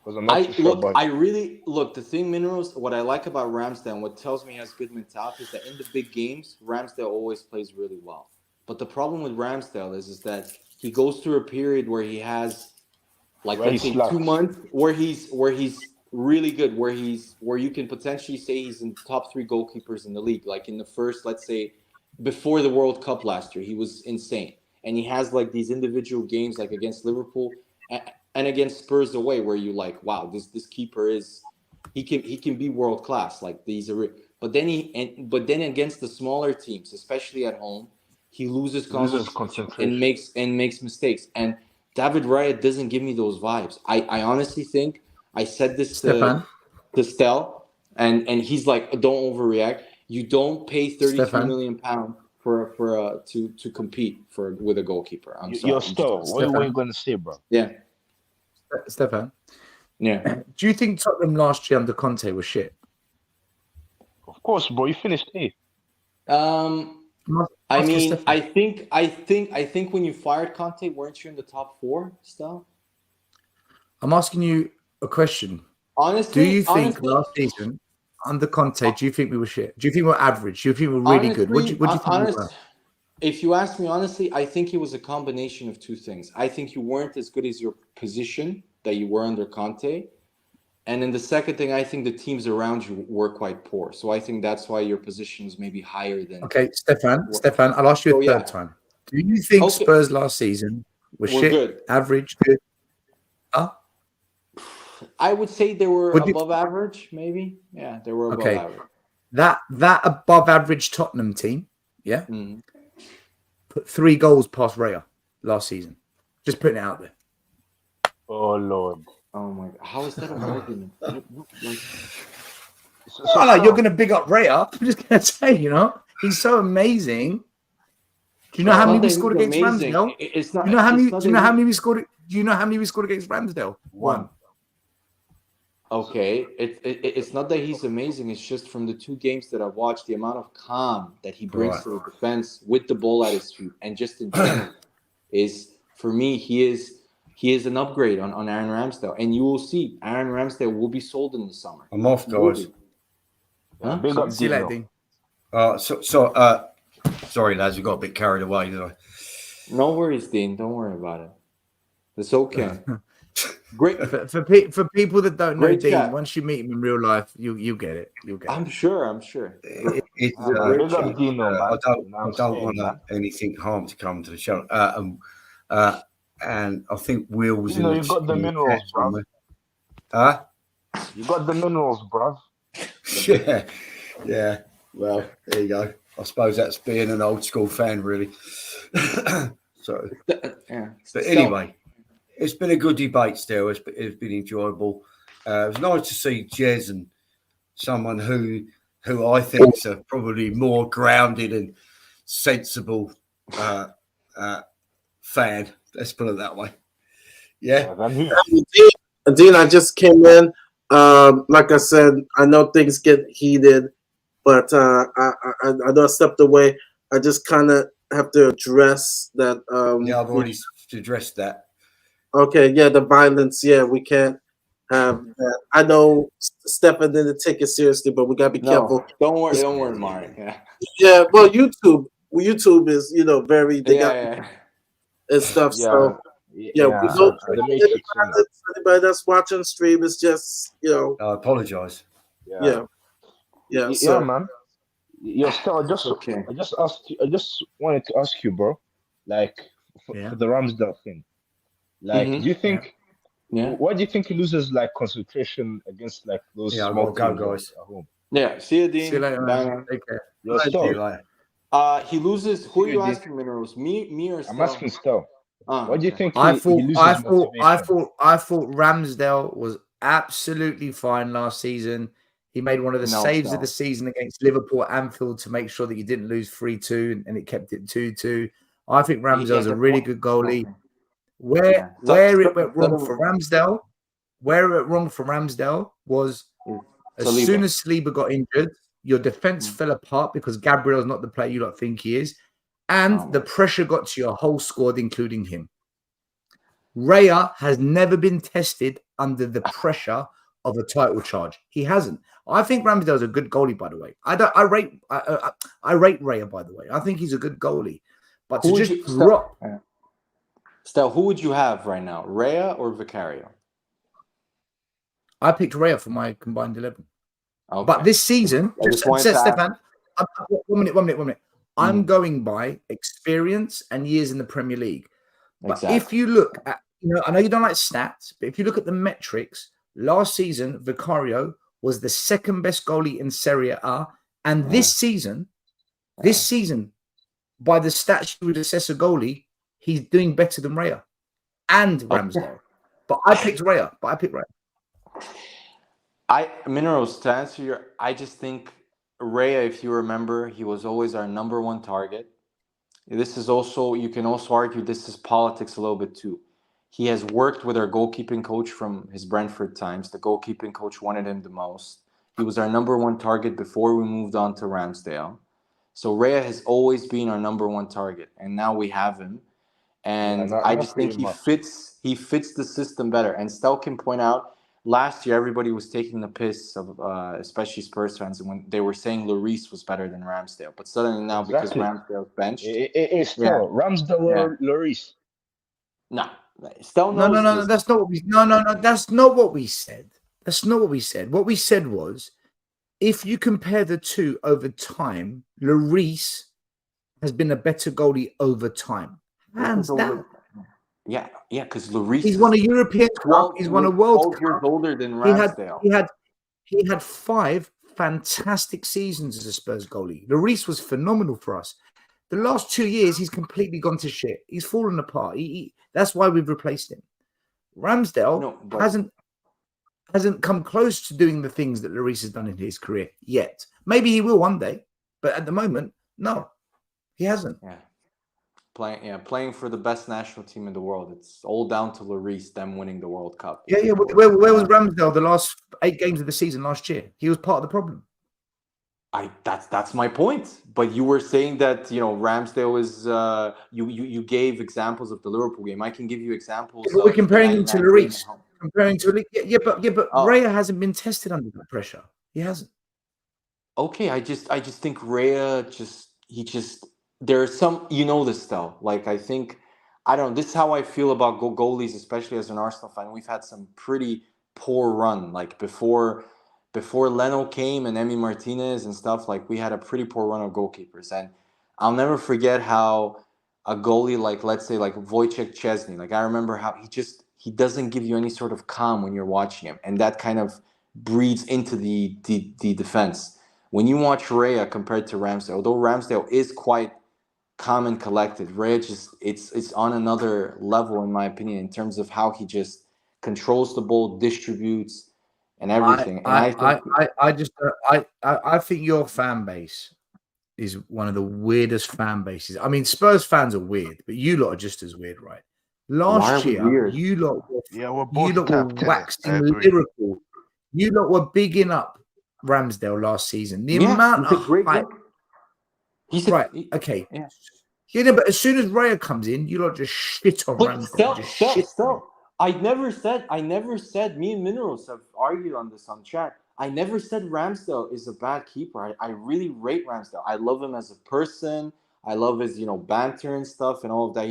Because I'm not too sure about. I really look. The thing, Minerals. What I like about Ramsdale, and what tells me he has good mentality, is that in the big games, Ramsdale always plays really well. But the problem with Ramsdale is that he goes through a period where he has, like, let's say 2 months where he's really good, where you can potentially say he's in the top 3 goalkeepers in the league. Like in the first, let's say, before the World Cup last year, he was insane. And he has like these individual games, like against Liverpool and against Spurs away, where you like, wow, this keeper he can be world class. Like these are, but then against the smaller teams, especially at home, he loses concentration and makes mistakes. And David Raya doesn't give me those vibes. I honestly think I said this to Stell, and he's like, don't overreact. You don't pay £33 million to compete with a goalkeeper. I'm sorry. Yo, Stell, what are you going to say, bro? Yeah. Stefan. Yeah. Do you think Tottenham last year under Conte was shit? Of course, bro. You finished 8th. I mean, I think when you fired Conte, weren't you in the top 4 still? I'm asking you a question. Honestly, do you think last season under Conte, do you think we were shit? Do you think we were average? Do you think we were really good? What do you think we were? If you ask me honestly, I think it was a combination of 2 things. I think you weren't as good as your position that you were under Conte. And then the second thing, I think the teams around you were quite poor. So I think that's why your position was maybe higher than... Okay, Stefan, I'll ask you a third time. Do you think Spurs last season were shit, good, average, good? Huh? I would say they were above average, maybe. Yeah, they were above average. That above average Tottenham team, yeah, put 3 goals past Raya last season. Just putting it out there. Oh, Lord. Oh, my God. How is that an argument? You're going to big up Raya. I'm just going to say, he's so amazing. Do you know how many we scored against Ramsdale? Do you know how many we scored against Ramsdale? 1. Okay, it's not that he's amazing. It's just from the 2 games that I've watched, the amount of calm that he brings to the defense with the ball at his feet, and just in general, is for me he is an upgrade on Aaron Ramsdale, and you will see Aaron Ramsdale will be sold in the summer. I'm off, guys. Huh? See you later. Sorry, lads, we got a bit carried away, didn't I? No worries, Dean. Don't worry about it. It's okay. Great for people that don't know Dean. Chat. Once you meet him in real life, you get it. You'll get I'm sure. I don't want anything harm to come to the show. And I think Will was in the... You got the minerals, bro. Huh? You got the minerals, bro. Yeah. Well, there you go. I suppose that's being an old school fan, really. So, yeah. But anyway, it's been a good debate still. It's been enjoyable. It was nice to see Jez and someone who I think is a probably more grounded and sensible fan. Let's put it that way. Yeah. Dean, I just came in. Like I said, I know things get heated, but I know I stepped away. I just kind of have to address that. Yeah, I've already addressed that. Okay, yeah, the violence. Yeah, we can't have that. I know Stefan didn't take it seriously, but we gotta be careful. Don't worry, Mark. Yeah. Yeah, well, YouTube is very they got Yeah. and stuff. Yeah. So Yeah. we So don't the Matrix. anybody that's watching stream is just I apologize. yeah. Yeah, So man. Yeah, still, Okay. I just wanted to ask you, bro. Like for the Ramsdale thing. Like, do you think? Yeah. Why do you think he loses like concentration against like those small teams guys at home? Yeah. See you, Dean. See you later, Bye, man. man. Take care. Yo, See Stel, you later. He loses. Who are you Dean. asking, Minerals? Me or I'm Stel? asking Stel. Why do you think I he thought loses motivation? I thought Ramsdale was absolutely fine last season. He made one of the saves of the season against Liverpool at Anfield to make sure that you didn't lose 3-2 and it kept it 2-2. I think Ramsdale's a really good goalie. Where it went wrong for Ramsdale, was as soon as Saliba got injured, your defense fell apart because Gabriel's not the player you lot think he is. And the pressure got to your whole squad, including him. Raya has never been tested under the pressure of a title charge. He hasn't. I think Ramsdale's a good goalie, by the way. I rate Raya, by the way. I think he's a good goalie. But to just drop... Stel, who would you have right now? Raya or Vicario? I picked Raya for my combined 11. Okay. But this season, Stefan, 1 minute. I'm going by experience and years in the Premier League. But if you look at, I know you don't like stats, but if you look at the metrics, last season, Vicario was the second best goalie in Serie A. And this season, by the stats you would assess a goalie, he's doing better than Raya and Ramsdale. But I picked Raya. Minerals, to answer your, I just think Raya, if you remember, he was always our number one target. This is also, you can also argue this is politics a little bit too. He has worked with our goalkeeping coach from his Brentford times. The goalkeeping coach wanted him the most. He was our number one target before we moved on to Ramsdale. So Raya has always been our number one target, and now we have him. And I just think he fits the system better. And Stel can point out, last year everybody was taking the piss of, especially Spurs fans, when they were saying Lloris was better than Ramsdale. But suddenly now, because Ramsdale's benched, it's still Ramsdale or Lloris. No, Stel knows. No. That's not what we. No. That's not what we said. What we said was, if you compare the two over time, Lloris has been a better goalie over time. Hands down. Yeah, because Lloris. He's won a European Cup. He's won a World Cup. 12 years older than Ramsdale. He had 5 fantastic seasons as a Spurs goalie. Lloris was phenomenal for us. The last 2 years, he's completely gone to shit. He's fallen apart. That's why we've replaced him. Ramsdale hasn't come close to doing the things that Lloris has done in his career yet. Maybe he will one day, but at the moment, no, he hasn't. Yeah. Playing for the best national team in the world. It's all down to Lloris, them winning the World Cup. Yeah. Where was Ramsdale the last 8 games of the season last year? He was part of the problem. That's my point. But you were saying that Ramsdale is. You gave examples of the Liverpool game. I can give you examples. Yeah, but we're comparing him to Lloris. But Raya hasn't been tested under that pressure. He hasn't. Okay, I just think Raya there's some, this though. Like, I think, I don't know, this is how I feel about goalies, especially as an Arsenal fan. We've had some pretty poor run. Like, before Leno came and Emi Martinez and stuff, like, we had a pretty poor run of goalkeepers. And I'll never forget how a goalie, like, let's say, like Wojciech Szczesny, like, I remember how he doesn't give you any sort of calm when you're watching him. And that kind of breeds into the defense. When you watch Raya compared to Ramsdale, although Ramsdale is quite calm and collected, Raya it's on another level, in my opinion, in terms of how he just controls the ball, distributes, and everything. I think your fan base is one of the weirdest fan bases. I mean, Spurs fans are weird, but you lot are just as weird, right? Last year, you lot were waxing lyrical. You lot were bigging up Ramsdale last season. The amount of hype. He's right. Okay. Yeah. Yeah, no, but as soon as Raya comes in, you lot just shit on But Ramsdale. Just shit on him. I never said, me and Minerals have argued on this on chat. I never said Ramsdale is a bad keeper. I really rate Ramsdale. I love him as a person. I love his, banter and stuff and all of that.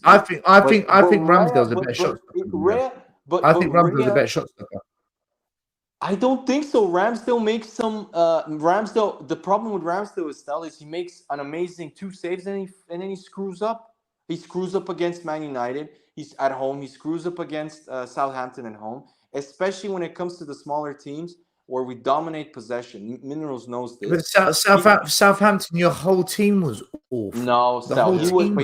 I think Ramsdale's a better shot stopper. I think Ramsdale's a better shot stopper. I don't think so. Ramsdale makes some. Ramsdale. The problem with Ramsdale is he makes an amazing 2 saves and then he screws up. He screws up against Man United. He's at home. He screws up against Southampton at home, especially when it comes to the smaller teams where we dominate possession. Minerals knows this. But Southampton, your whole team was awful. No, the whole team.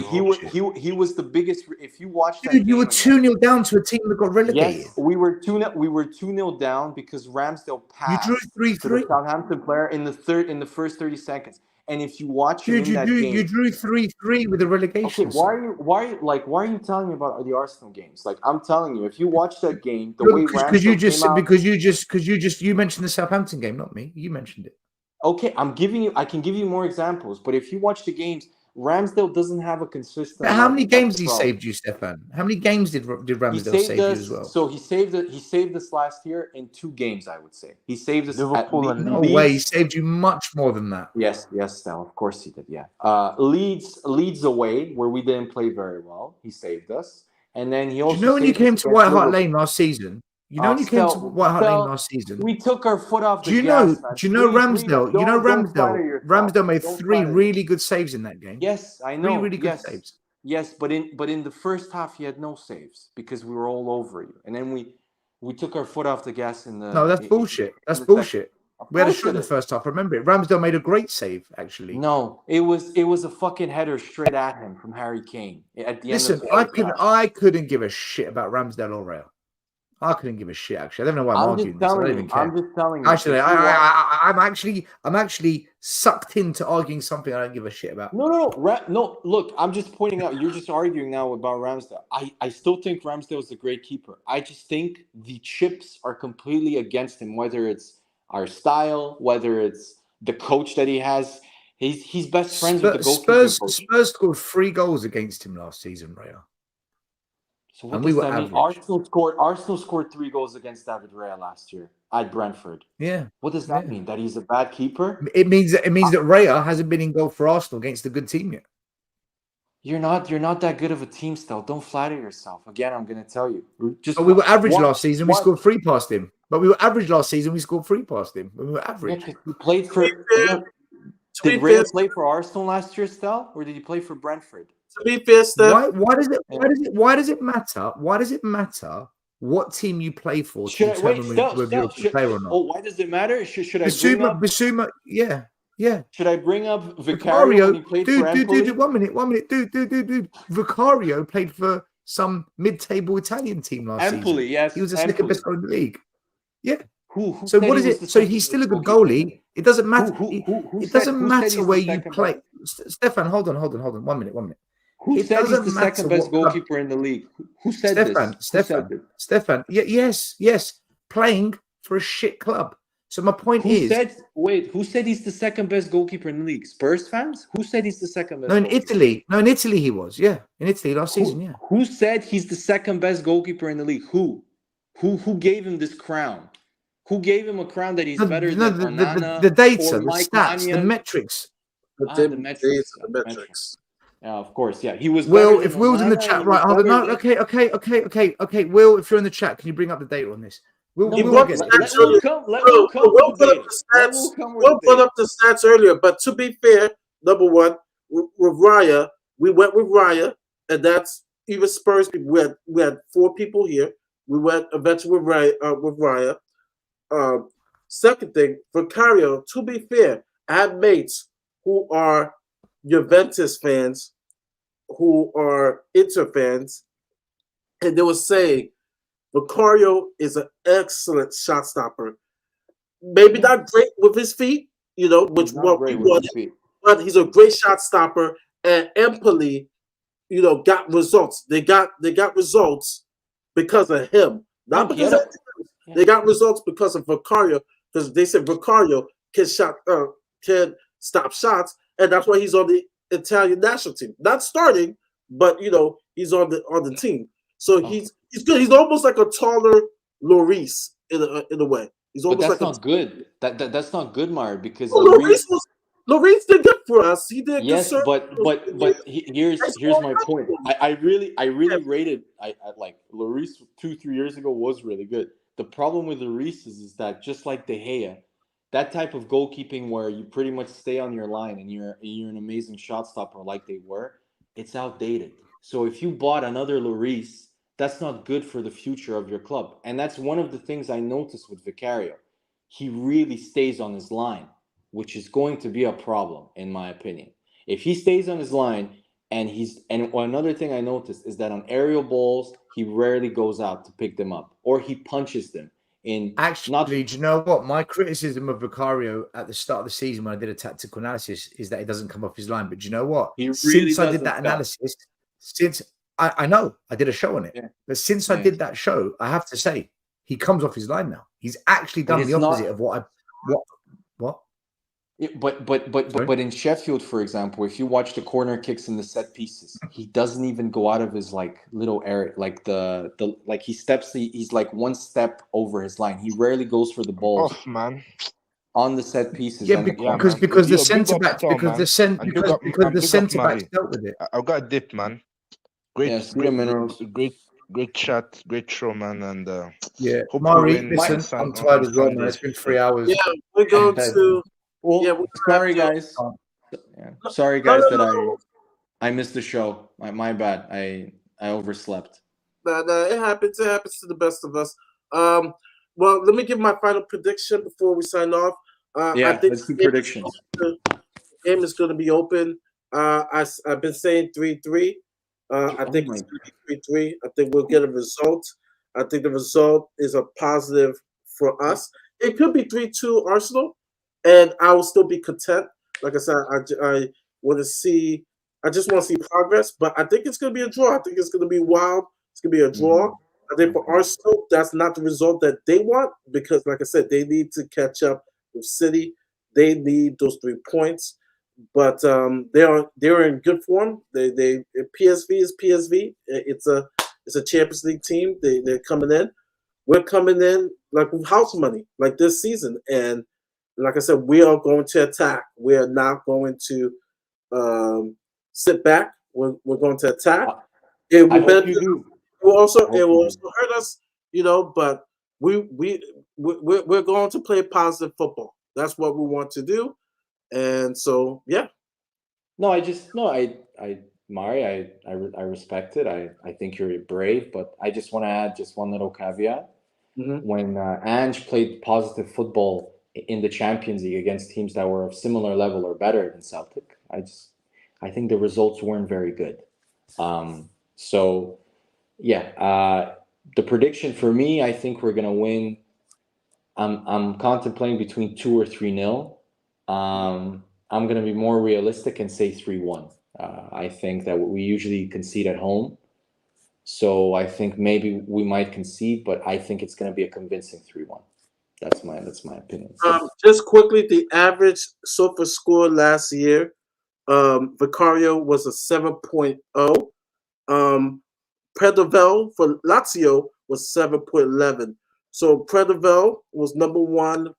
He was the biggest. If you watch that, dude, you were 2-0 down to a team that got relegated. Yes, we were 2-0 down because Ramsdale passed. You drew 3-3 to the Southampton player in the first 30 seconds. And if you watch him in that game, you drew 3-3 with the relegation. Okay, why are you telling me about the Arsenal games? Like, I'm telling you, if you watch that game, the way Ramsdale you mentioned the Southampton game, not me. You mentioned it. Okay, I can give you more examples, but if you watch the games, Ramsdale doesn't have a consistent. How many games he saved you, Stefan? How many games did Ramsdale save you as well? So he saved us last year in 2 games, I would say. He saved us Liverpool and no way, he saved you much more than that. Yes, Stel, of course he did, yeah. Leeds away, where we didn't play very well, he saved us. And then he also when you came to White Hart Lane last season? You know when you came to White Hart Lane last season? We took our foot off the gas. Do you know Ramsdale? Ramsdale made 3 really good saves in that game. Yes, I know. 3 really good saves. Yes, but in the first half he had no saves because we were all over you. And then we took our foot off the gas in the. No, that's bullshit. That's bullshit. We had a shot in the first half. Remember it. Ramsdale made a great save, actually. No, it was a fucking header straight at him from Harry Kane at the end. Listen, I couldn't give a shit about Ramsdale or Rayo. I couldn't give a shit. Actually, I don't know why I'm arguing this. I don't even care. I'm just telling you. Actually, I'm actually sucked into arguing something I don't give a shit about. No. Look, I'm just pointing out. You're just arguing now about Ramsdale. I still think Ramsdale is a great keeper. I just think the chips are completely against him. Whether it's our style, whether it's the coach that he has. He's best friends with the goalkeeper. Spurs scored 3 goals against him last season, Raya. So what does that mean? Arsenal scored 3 goals against David Raya last year at Brentford. Yeah. What does that mean? That he's a bad keeper? It means that Raya hasn't been in goal for Arsenal against a good team yet. You're not that good of a team still. Don't flatter yourself. Again, I'm going to tell you. We were average last season. We scored 3 past him. But we were average last season. We scored 3 past him. We were average. Yeah, he played for. Did Raya play for Arsenal last year, Stel, or did he play for Brentford? To be fair, Steph, why does it matter? Why does it matter what team you play for to determine whether you're a player or not? Oh, why does it matter? Should I Bissouma, yeah. Should I bring up Vicario when he played for Empoli? Dude, one minute, dude. Vicario played for some mid-table Italian team last season. Empoli, yes. He was the second best goalie in the league. Yeah. Who so what is it? So he's still a good goalie. It doesn't matter. It doesn't matter where you play. Stefan, hold on. 1 minute. Who said he's the second best goalkeeper in the league? Who said this? Stefan. Yes. Playing for a shit club. So my point is... Who said he's the second best goalkeeper in the league? Spurs fans? Who said he's the second best goalkeeper? In Italy he was, yeah. In Italy last season, yeah. Who said he's the second best goalkeeper in the league? Who gave him this crown? Who gave him a crown that he's better than Onana, the data, the stats, the metrics. The metrics. Yeah, of course. Yeah, he was. Will, if Will's in the chat, right? Okay. Will, if you're in the chat, can you bring up the data on this? We'll put up the stats earlier. But to be fair, number one, with Raya, we went with Raya, and that's even Spurs people. We had 4 people here. We went eventually with Raya. Second thing, Vicario, to be fair, I have mates who are Juventus fans, who are Inter fans, and they were saying Vicario is an excellent shot stopper. Maybe not great with his feet, which what we wanted, but he's a great shot stopper. And Empoli, got results. They got results because of him, not because of him. They got results because of Vicario, because they said Vicario can stop shots, and that's why he's on the Italian national team. Not starting, but he's on the team. So he's good. He's almost like a taller Lloris in a way. He's But almost that's like not good. That's not good, Mario, because Lloris did good for us. He did good yes, service. but here's my point. I really rated I like Lloris 2-3 years ago was really good. The problem with Lloris is that just like De Gea, that type of goalkeeping where you pretty much stay on your line and you're an amazing shot stopper like they were, it's outdated. So if you bought another Lloris, that's not good for the future of your club. And that's one of the things I noticed with Vicario. He really stays on his line, which is going to be a problem, in my opinion. If he stays on his line and another thing I noticed is that on aerial balls, he rarely goes out to pick them up or he punches them. Actually, do you know what? My criticism of Vicario at the start of the season when I did a tactical analysis is that he doesn't come off his line. But do you know what? Since I did that analysis, I know I did a show on it, but since I did that show, I have to say he comes off his line now. He's actually done the opposite of what. But in Sheffield, for example, if you watch the corner kicks and the set pieces, he doesn't even go out of his little area, like he's like one step over his line. He rarely goes for the balls. Off, man. On the set pieces. Yeah, because the centre back dealt with it. I've got a dip, man. Great chat, great show, man, and Mari, listen, I'm tired as well, man. It's been 3 hours. Yeah, we go to. Sorry, guys. Sorry, guys, that I missed the show. My bad. I overslept. No, it happens. It happens to the best of us. Well, let me give my final prediction before we sign off. I think let's do predictions. The game is going to be open. I've been saying 3-3. I think it's going to be 3-3. I think we'll get a result. I think the result is a positive for us. It could be 3-2 Arsenal, and I will still be content. Like I said, I want to see. I just want to see progress, but I think it's going to be a draw. I think it's going to be wild. It's going to be a draw. I think for Arsenal, that's not the result that they want because, like I said, they need to catch up with City. They need those 3 points, but they're in good form. PSV is PSV. It's a Champions League team. They're coming in. We're coming in like with house money, like this season, and like I said, we are going to attack. We are not going to sit back. We're going to attack. It will also hurt us, but we're going to play positive football. That's what we want to do, and so yeah. Mari, I respect it. I think you're brave, but I just want to add just one little caveat. Mm-hmm. When Ange played positive football in the Champions League against teams that were of similar level or better than Celtic, I think the results weren't very good. The prediction for me, I think we're gonna win. I'm contemplating between 2 or 3-0. I'm gonna be more realistic and say 3-1. I think that we usually concede at home, so I think maybe we might concede, but I think it's gonna be a convincing 3-1. That's my opinion. Just quickly, the average SOFA score last year, Vicario was a 7.0. Predivel for Lazio was 7.11. So Predivel was number one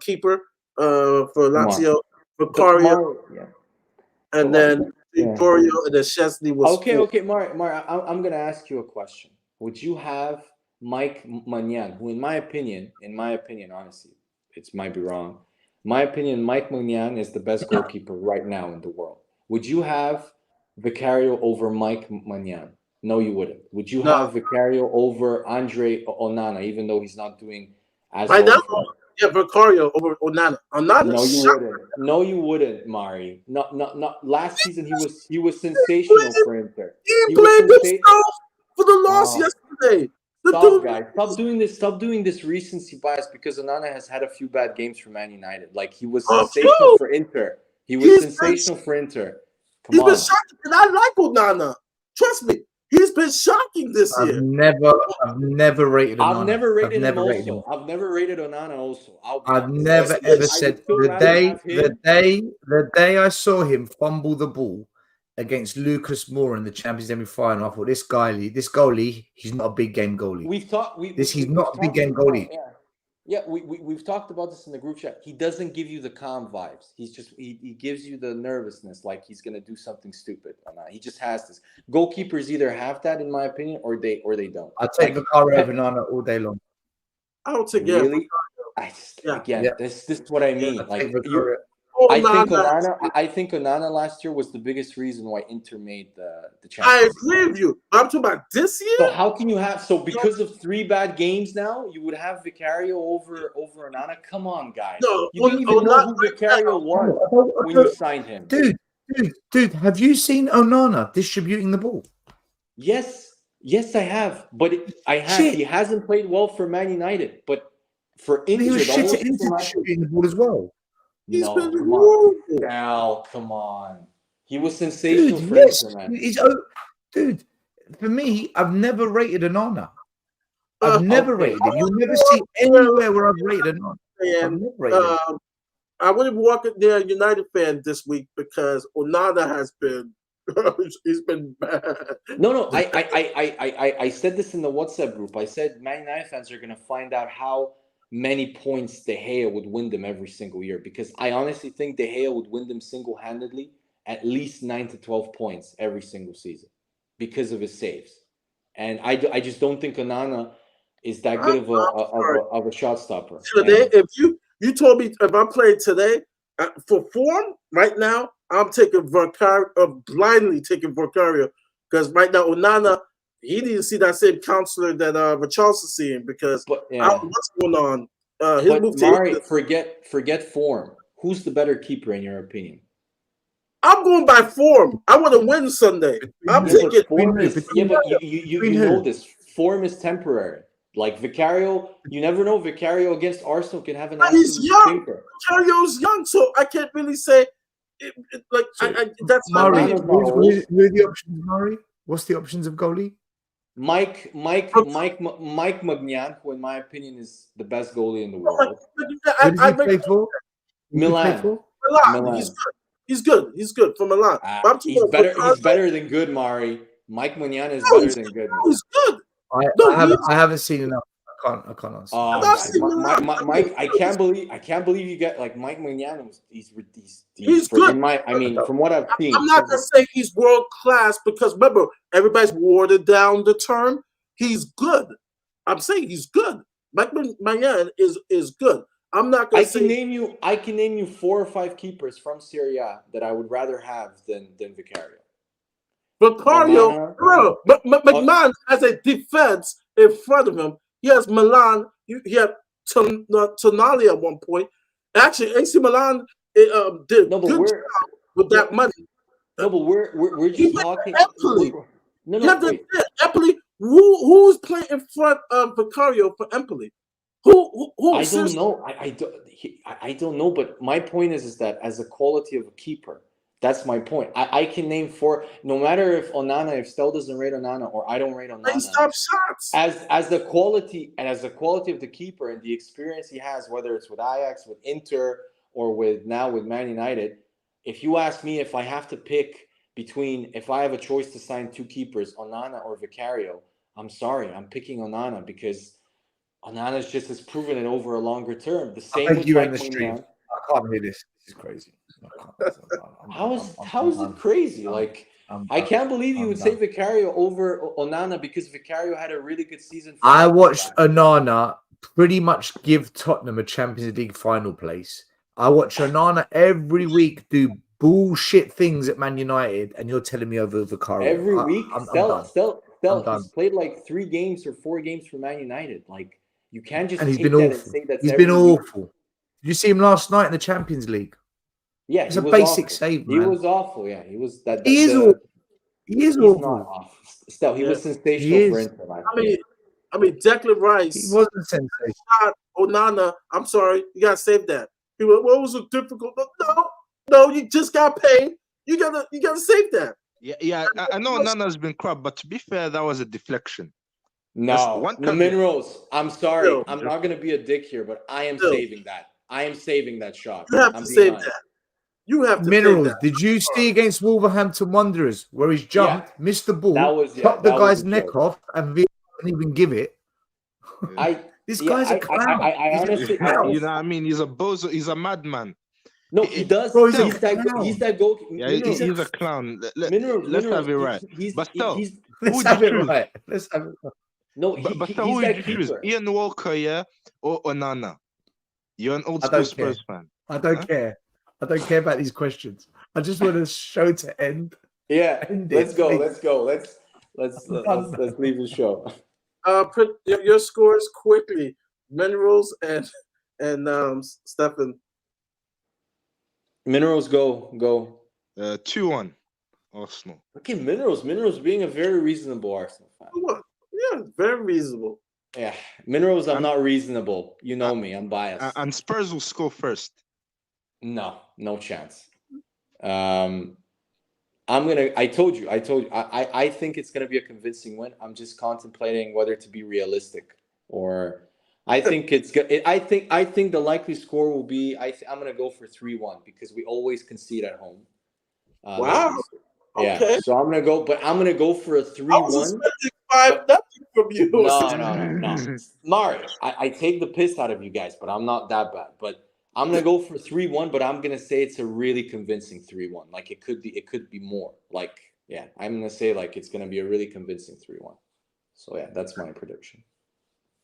keeper for Lazio. Vicario, and then Vicario and then Chesney was okay. Mark, I'm gonna ask you a question. Would you have Mike Maignan, who in my opinion, honestly, it might be wrong. My opinion, Mike Maignan is the best goalkeeper right now in the world. Would you have Vicario over Mike Maignan? No, you wouldn't. Would you have Vicario over Andre Onana, even though he's not doing as well? Yeah, Vicario over Onana. No, you wouldn't, Mari. Not. Last season he was sensational for Inter. He blamed himself for the loss yesterday. Stop doing this recency bias because Onana has had a few bad games for Man United. Like he was sensational for Inter. Come on. Been shocked, and I like Onana. Trust me. He's been shocking this I've year. never rated Onana. I've never rated him rated also. I've never rated Onana also. I've never ever said the day I saw him fumble the ball against Lucas Moura in the Champions League final, I thought this goalie, he's not a big game goalie. He's not a big game goalie. Yeah, we've talked about this in the group chat. He doesn't give you the calm vibes. He gives you the nervousness, like he's gonna do something stupid. He just has this. Goalkeepers either have that, in my opinion, or they don't. I'd take Vicario over Onana all day long. I would take really. This is what I mean. Yeah, like I think Onana last year was the biggest reason why Inter made the Champions League. I agree with you. I'm talking about this year. So how can you have because of 3 bad games now, you would have Vicario over Onana? Come on, guys. No, you didn't even know who Vicario was when you signed him. Dude, have you seen Onana distributing the ball? Yes, I have. But he hasn't played well for Man United. But for Inter, he was shit at Inter distributing the ball as well. Come on. He was sensational for Inter, man. Dude, for me, I've never rated Onana. I've never rated him. You'll never see anywhere where I've rated Onana. I've never rated him. I wouldn't walk in there a United fan this week because Onana has been he's been bad. No. I said this in the WhatsApp group. I said Man United fans are gonna find out how many points De Gea would win them every single year, because I honestly think De Gea would win them single-handedly at least 9 to 12 points every single season because of his saves. And I just don't think Onana is that good of a shot stopper. Today, if you told me if I played today for form right now, I'm taking Vicario, blindly taking Vicario, because right now Onana, he didn't see that same counselor that Richarlison's seeing, because I don't know what's going on. But Mari, forget form. Who's the better keeper in your opinion? I'm going by form. I want to win Sunday. I'm taking form. But you know this. Form is temporary. Like Vicario, you never know. Vicario against Arsenal can have an absolute He's young. stinker. Vicario's young, so I can't really say. That's Murray. What are the options, Murray? What's the options of goalie? Mike Maignan, who in my opinion is the best goalie in the world. Who does he play for? Milan. He's good for Milan. He's better than good, Mari. Mike Maignan is better than good. He's good. I haven't seen enough. I can't answer. Mike, I can't believe you get like Mike Maignan. He's good. From what I've seen, I'm not gonna say he's world class, because remember, everybody's watered down the term. He's good. I'm saying he's good. Mike Maignan is good. I'm not gonna say. I can name you 4 or 5 keepers from Serie A that I would rather have than Vicario. Vicario, but McMahon has a defense in front of him. He has Milan. He had Tonali at one point. Actually, AC Milan did a good job with that money. No, but we're just talking. Empoli. Empoli. Who's playing in front of Vicario for Empoli? Who? I don't know. I don't know. But my point is that as a quality of a keeper, that's my point. I can name 4. No matter if Stell doesn't rate Onana or I don't rate Onana. He stops shots. As the quality of the keeper and the experience he has, whether it's with Ajax, with Inter, or with Man United. If you ask me if I have to pick if I have a choice to sign 2 keepers, Onana or Vicario, I'm sorry, I'm picking Onana, because Onana's just has proven it over a longer term. The same with you in the stream. I can't hear this. This is crazy. How is it crazy? I can't believe you would say Vicario over Onana, because Vicario had a really good season. I watched Onana pretty much give Tottenham a Champions League final place. I watch Onana every week do bullshit things at Man United, and you're telling me over Vicario every week? Still, he's played like 3 games or 4 games for Man United. Like, you can't just and he's take been that awful. and say that's he's been awful. Did you see him last night in the Champions League? Yeah, it's a basic awful. save, man. He was awful. Yeah, he was that. He is awful. He's not awful. Still, he was sensational for Inter. I mean, Declan Rice. He wasn't sensational. Onana, I'm sorry, you gotta save that. He went, what was it difficult? No, you just got paid. You gotta save that. Yeah. I know Nana's been crap, but to be fair, that was a deflection. No, one the time- minerals. I'm sorry. Still. I'm not gonna be a dick here, but I am Still. saving that. I am saving that shot. You have I'm to being save honest. that. You have to save Minerals. that. Did you see against Wolverhampton Wanderers where he's jumped, missed the ball, That was- yeah, chopped the that was guy's a neck joke. off, and didn't even give it? This guy's a clown. I He's a honestly, clown. You know what I mean? He's a bozo. He's a madman. no, he does. Bro, he's a He's that. clown. He's that goal. Yeah, Minerals, he's a clown. minerals, Let's minerals, have it right. He's, But still, he's Let's Who's have the it truth? right. Let's have it right. no. But He's who that is the truth? keeper. Ian Walker, yeah, or Onana? You're an old I school don't Spurs fan. I don't Huh? care. I don't care about these questions. I just want the show to end. Yeah, End let's it, go. please. Let's go. Let's leave the show. Put your scores quickly. Minerals and Stefan. Minerals, go. 2-1, Arsenal. Okay, minerals being a very reasonable Arsenal fan. Yeah, very reasonable. Yeah, minerals. I'm not reasonable. You know me. I'm biased. And Spurs will score first. No chance. I told you. I think it's gonna be a convincing win. I'm just contemplating whether to be realistic or. I think it's good. I think the likely score will be. I'm gonna go for 3-1 because we always concede at home. Wow. Yeah. Okay. So I'm gonna go for a 3-1. I was expecting 5-0 from you. No. Mari, I take the piss out of you guys, but I'm not that bad. But I'm gonna go for 3-1, but I'm gonna say it's a really convincing 3-1. Like it could be more. Like, yeah, I'm gonna say like it's gonna be a really convincing 3-1. So yeah, that's my prediction.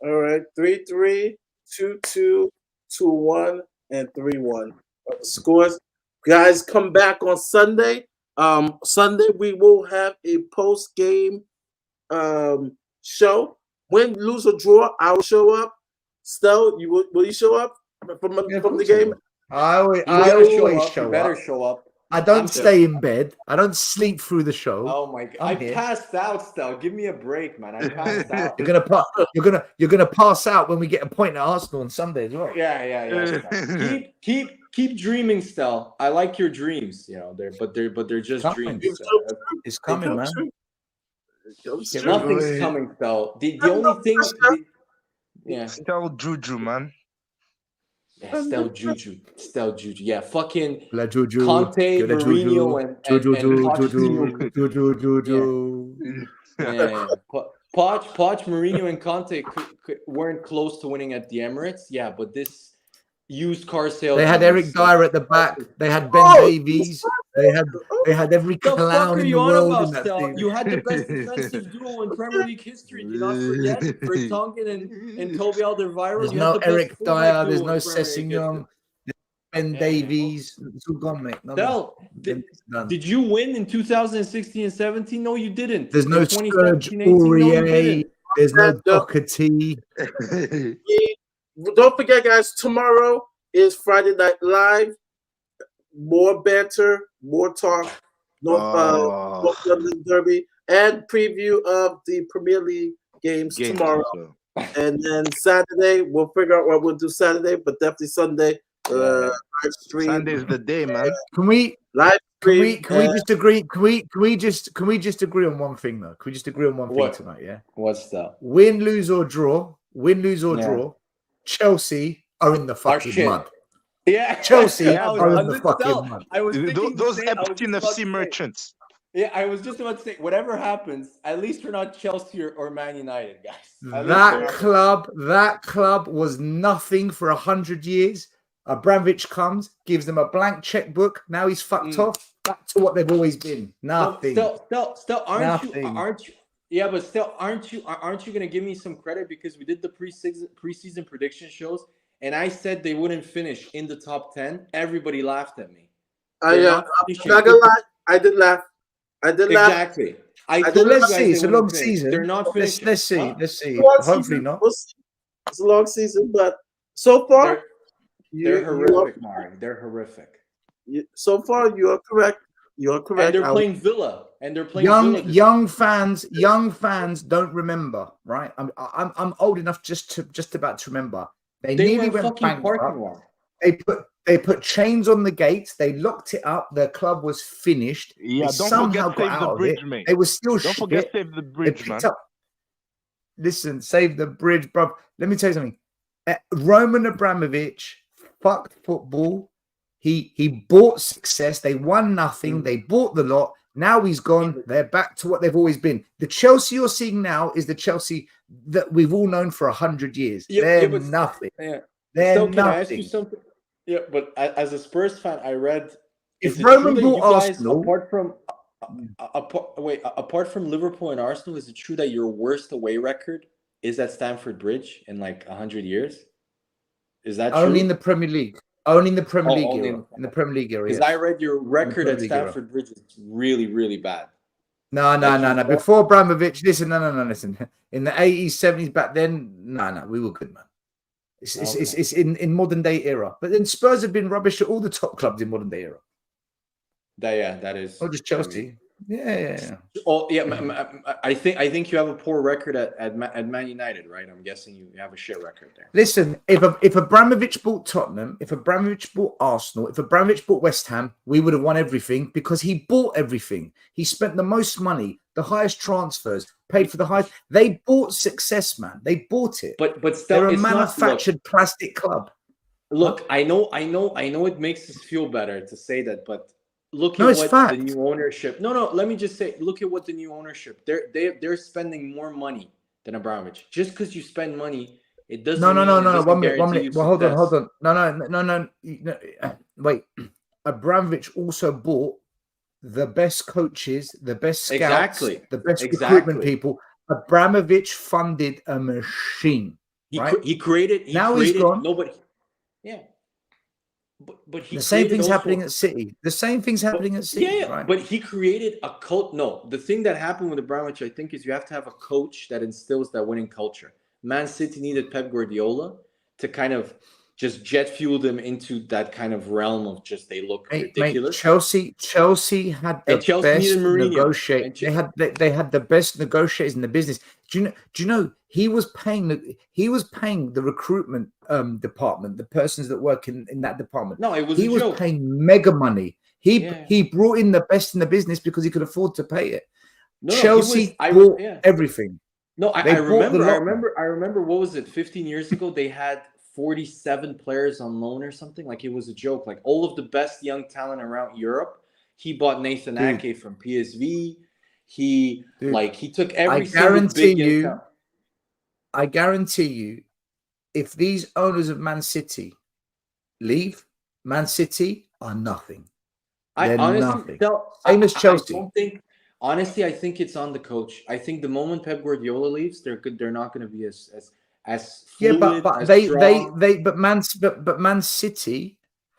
All right, 3-3, 2-2, 2-1, and 3-1. Scores. Guys, come back on Sunday. Sunday we will have a post-game show. Win, lose, or draw, I'll show up. Stel, will you show up from the game? I always You better show up. show up. I don't stay in bed. I don't sleep through the show. Oh my god! I'm I here. passed out, Stel. Give me a break, man. I passed out. You're gonna pass out when we get a point at Arsenal on Sunday as well. Yeah. Stel. Keep dreaming, Stel. I like your dreams. You know, they're just Coming. dreams. Stel. It's coming, man. Nothing's coming, Stel. The only thing. Yeah. Still Juju, man. Yeah, Stel Juju. Yeah, fucking La Juju, Conte, la Mourinho, and Juju. Yeah. Poch, Mourinho, and Conte weren't close to winning at the Emirates. Yeah, but this used car sales. They had Eric Dyer at the back. They had Ben Davies. They had every The fuck clown are in the you on world about, in that Stel? team. You had the best defensive duo in Premier League history. Do you not forget Vertonghen and Toby Alderweireld? There's You no had the best Eric fullback Dyer. duo There's in no Premier League Sessegnon. history. Ben Davies. It's all gone, mate. Stel, did you win in 2016 and 17? No, you didn't. There's no In Scourge 2017, 18, no, you Aurier. didn't. There's no Doherty. Don't forget, guys, tomorrow is Friday Night Live. More banter, more talk, North London Derby, and preview of the Premier League games tomorrow. Also. And then Saturday, we'll figure out what we'll do Saturday, but definitely Sunday, live stream. Sunday's the day, man. Can we stream. Can we just agree? Can we just agree on one thing though? Can we just agree on one thing tonight? Yeah. What's that? Win, lose or draw. Draw. Chelsea are in the fucking mud. Yeah, Chelsea are in the fucking mud. I was thinking Those the same. Epstein FC merchants. Yeah, I was just about to say, whatever happens, at least we're not Chelsea or Man United, guys. That club was nothing for 100 years. Abramovich comes, gives them a blank checkbook. Now he's fucked off. Back to what they've always been. Nothing. Still, aren't you? Yeah, but still, aren't you gonna give me some credit because we did the preseason prediction shows, and I said they wouldn't finish in the top 10. Everybody laughed at me. I'm not gonna lie. I did laugh. Exactly. Let's see. It's a long season. They're not finishing. Let's see. Hopefully not. It's a long season, but so far they're horrific, Mari. They're horrific. So far, you are correct. You are correct. And they're playing Villa. Young fans don't remember, right? I'm old enough just about to remember. They nearly went bankrupt. They put chains on the gates. They locked it up. Their club was finished. Yeah, they don't somehow forget got Save the out of Bridge, it. mate. They were still Don't shit. forget Save the They Bridge, picked man. up. Listen, Save the Bridge, bro. Let me tell you something. Roman Abramovich fucked football. He bought success. They won nothing. They bought the lot. Now he's gone. They're back to what they've always been. The Chelsea you're seeing now is the Chelsea that we've all known for 100 years. They're nothing. Yeah. They're So nothing. can I ask you something? Yeah, but as a Spurs fan, I read. If is it Roman true that you bought guys, Arsenal, apart from Liverpool and Arsenal, is it true that your worst away record is at Stamford Bridge in like 100 years? Is that only true? in the Premier League. Only in the Premier League only era. In the Premier League era, Because yes. I read your record at League era. Stamford Bridge is really, really bad. No. Before Abramovich, listen, no. Listen, in the 80s, 70s, back then, no, we were good, man. It's in modern day era. But then Spurs have been rubbish at all the top clubs in modern day era. That is. Not just Chelsea. I mean, yeah. Oh yeah, I think you have a poor record at Man United, right? I'm guessing you have a shit record there. Listen, if Abramovich bought Tottenham, if Abramovich bought Arsenal, if Abramovich bought West Ham, we would have won everything because he bought everything. He spent the most money, the highest transfers, paid for the highest. They bought success, man. They bought it. But still, they're a manufactured plastic club. Look, I know. It makes us feel better to say that, but. Look at what the new ownership. No. Let me just say. Look at what the new ownership. They're spending more money than Abramovich. Just because you spend money, it doesn't. No. 1 minute. Well, hold on. No. Wait. Abramovich also bought the best coaches, the best scouts, the best recruitment people. Abramovich funded a machine. He created. He's gone. Nobody. Yeah. But the same thing's happening at City. The same thing's happening at City. Yeah, right? But he created a cult. No, the thing that happened with Abramovich, I think, is you have to have a coach that instills that winning culture. Man City needed Pep Guardiola to kind of just jet fuel them into that kind of realm of just they look ridiculous. Chelsea had the best negotiators. They had the best negotiators in the business. Do you know he was paying the recruitment department, the persons that work in that department. No, it was he was joke. Paying mega money. He brought in the best in the business because he could afford to pay it. Chelsea bought everything. No, I remember what was it? 15 years ago, they had 47 players on loan or something. Like it was a joke. Like all of the best young talent around Europe. He bought Nathan Ake from PSV. He took every single big young talent. I guarantee you, if these owners of Man City leave, Man City are nothing. They're nothing. Same as Chelsea. I think it's on the coach. I think the moment Pep Guardiola leaves, they're not going to be as fluid, but Man City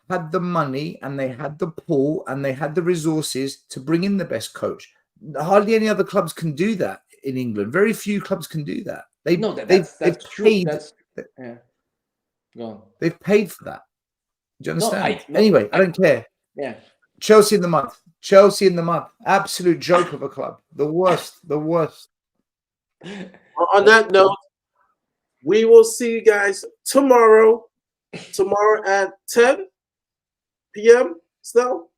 had the money and they had the pull and they had the resources to bring in the best coach. Hardly any other clubs can do that in England. Very few clubs can do that. That's true. They've paid for that. Do you understand? Anyway, I don't care. Yeah. Chelsea in the mud. Absolute joke of a club. The worst. On that note, we will see you guys tomorrow at 10 p.m. So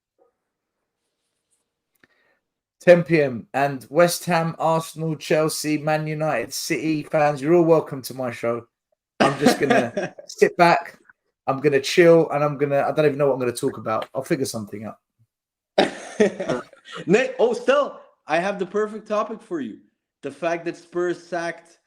10 p.m. and West Ham, Arsenal, Chelsea, Man United, City fans, you're all welcome to my show. I'm just gonna sit back. I'm gonna chill, and I don't even know what I'm gonna talk about. I'll figure something out. Still, I have the perfect topic for you. The fact that Spurs sacked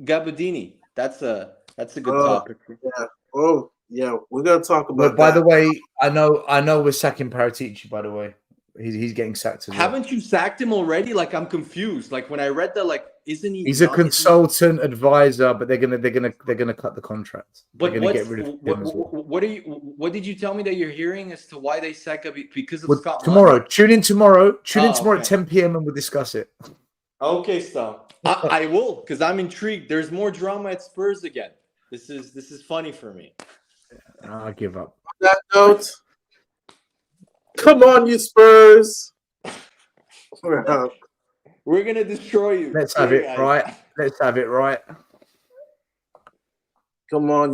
Gabadini. That's a good topic. Yeah. Oh, yeah. We're gonna talk about. But by the way, I know we're sacking Paratici. By the way, he's getting sacked as well. Haven't you sacked him already? Like I'm confused. Like when I read that, like isn't he? He's a consultant advisor, but they're gonna cut the contract. But they're gonna get rid of him as well. What did you tell me that you're hearing as to why they sack Gabadini? Because of Scotland? Tomorrow. Tune in tomorrow at 10 p.m. and we'll discuss it. Okay, stop. I will, because I'm intrigued. There's more drama at Spurs again. This is funny for me. I give up. On that note, come on, you Spurs. We're gonna destroy you. Let's have it right. Come on.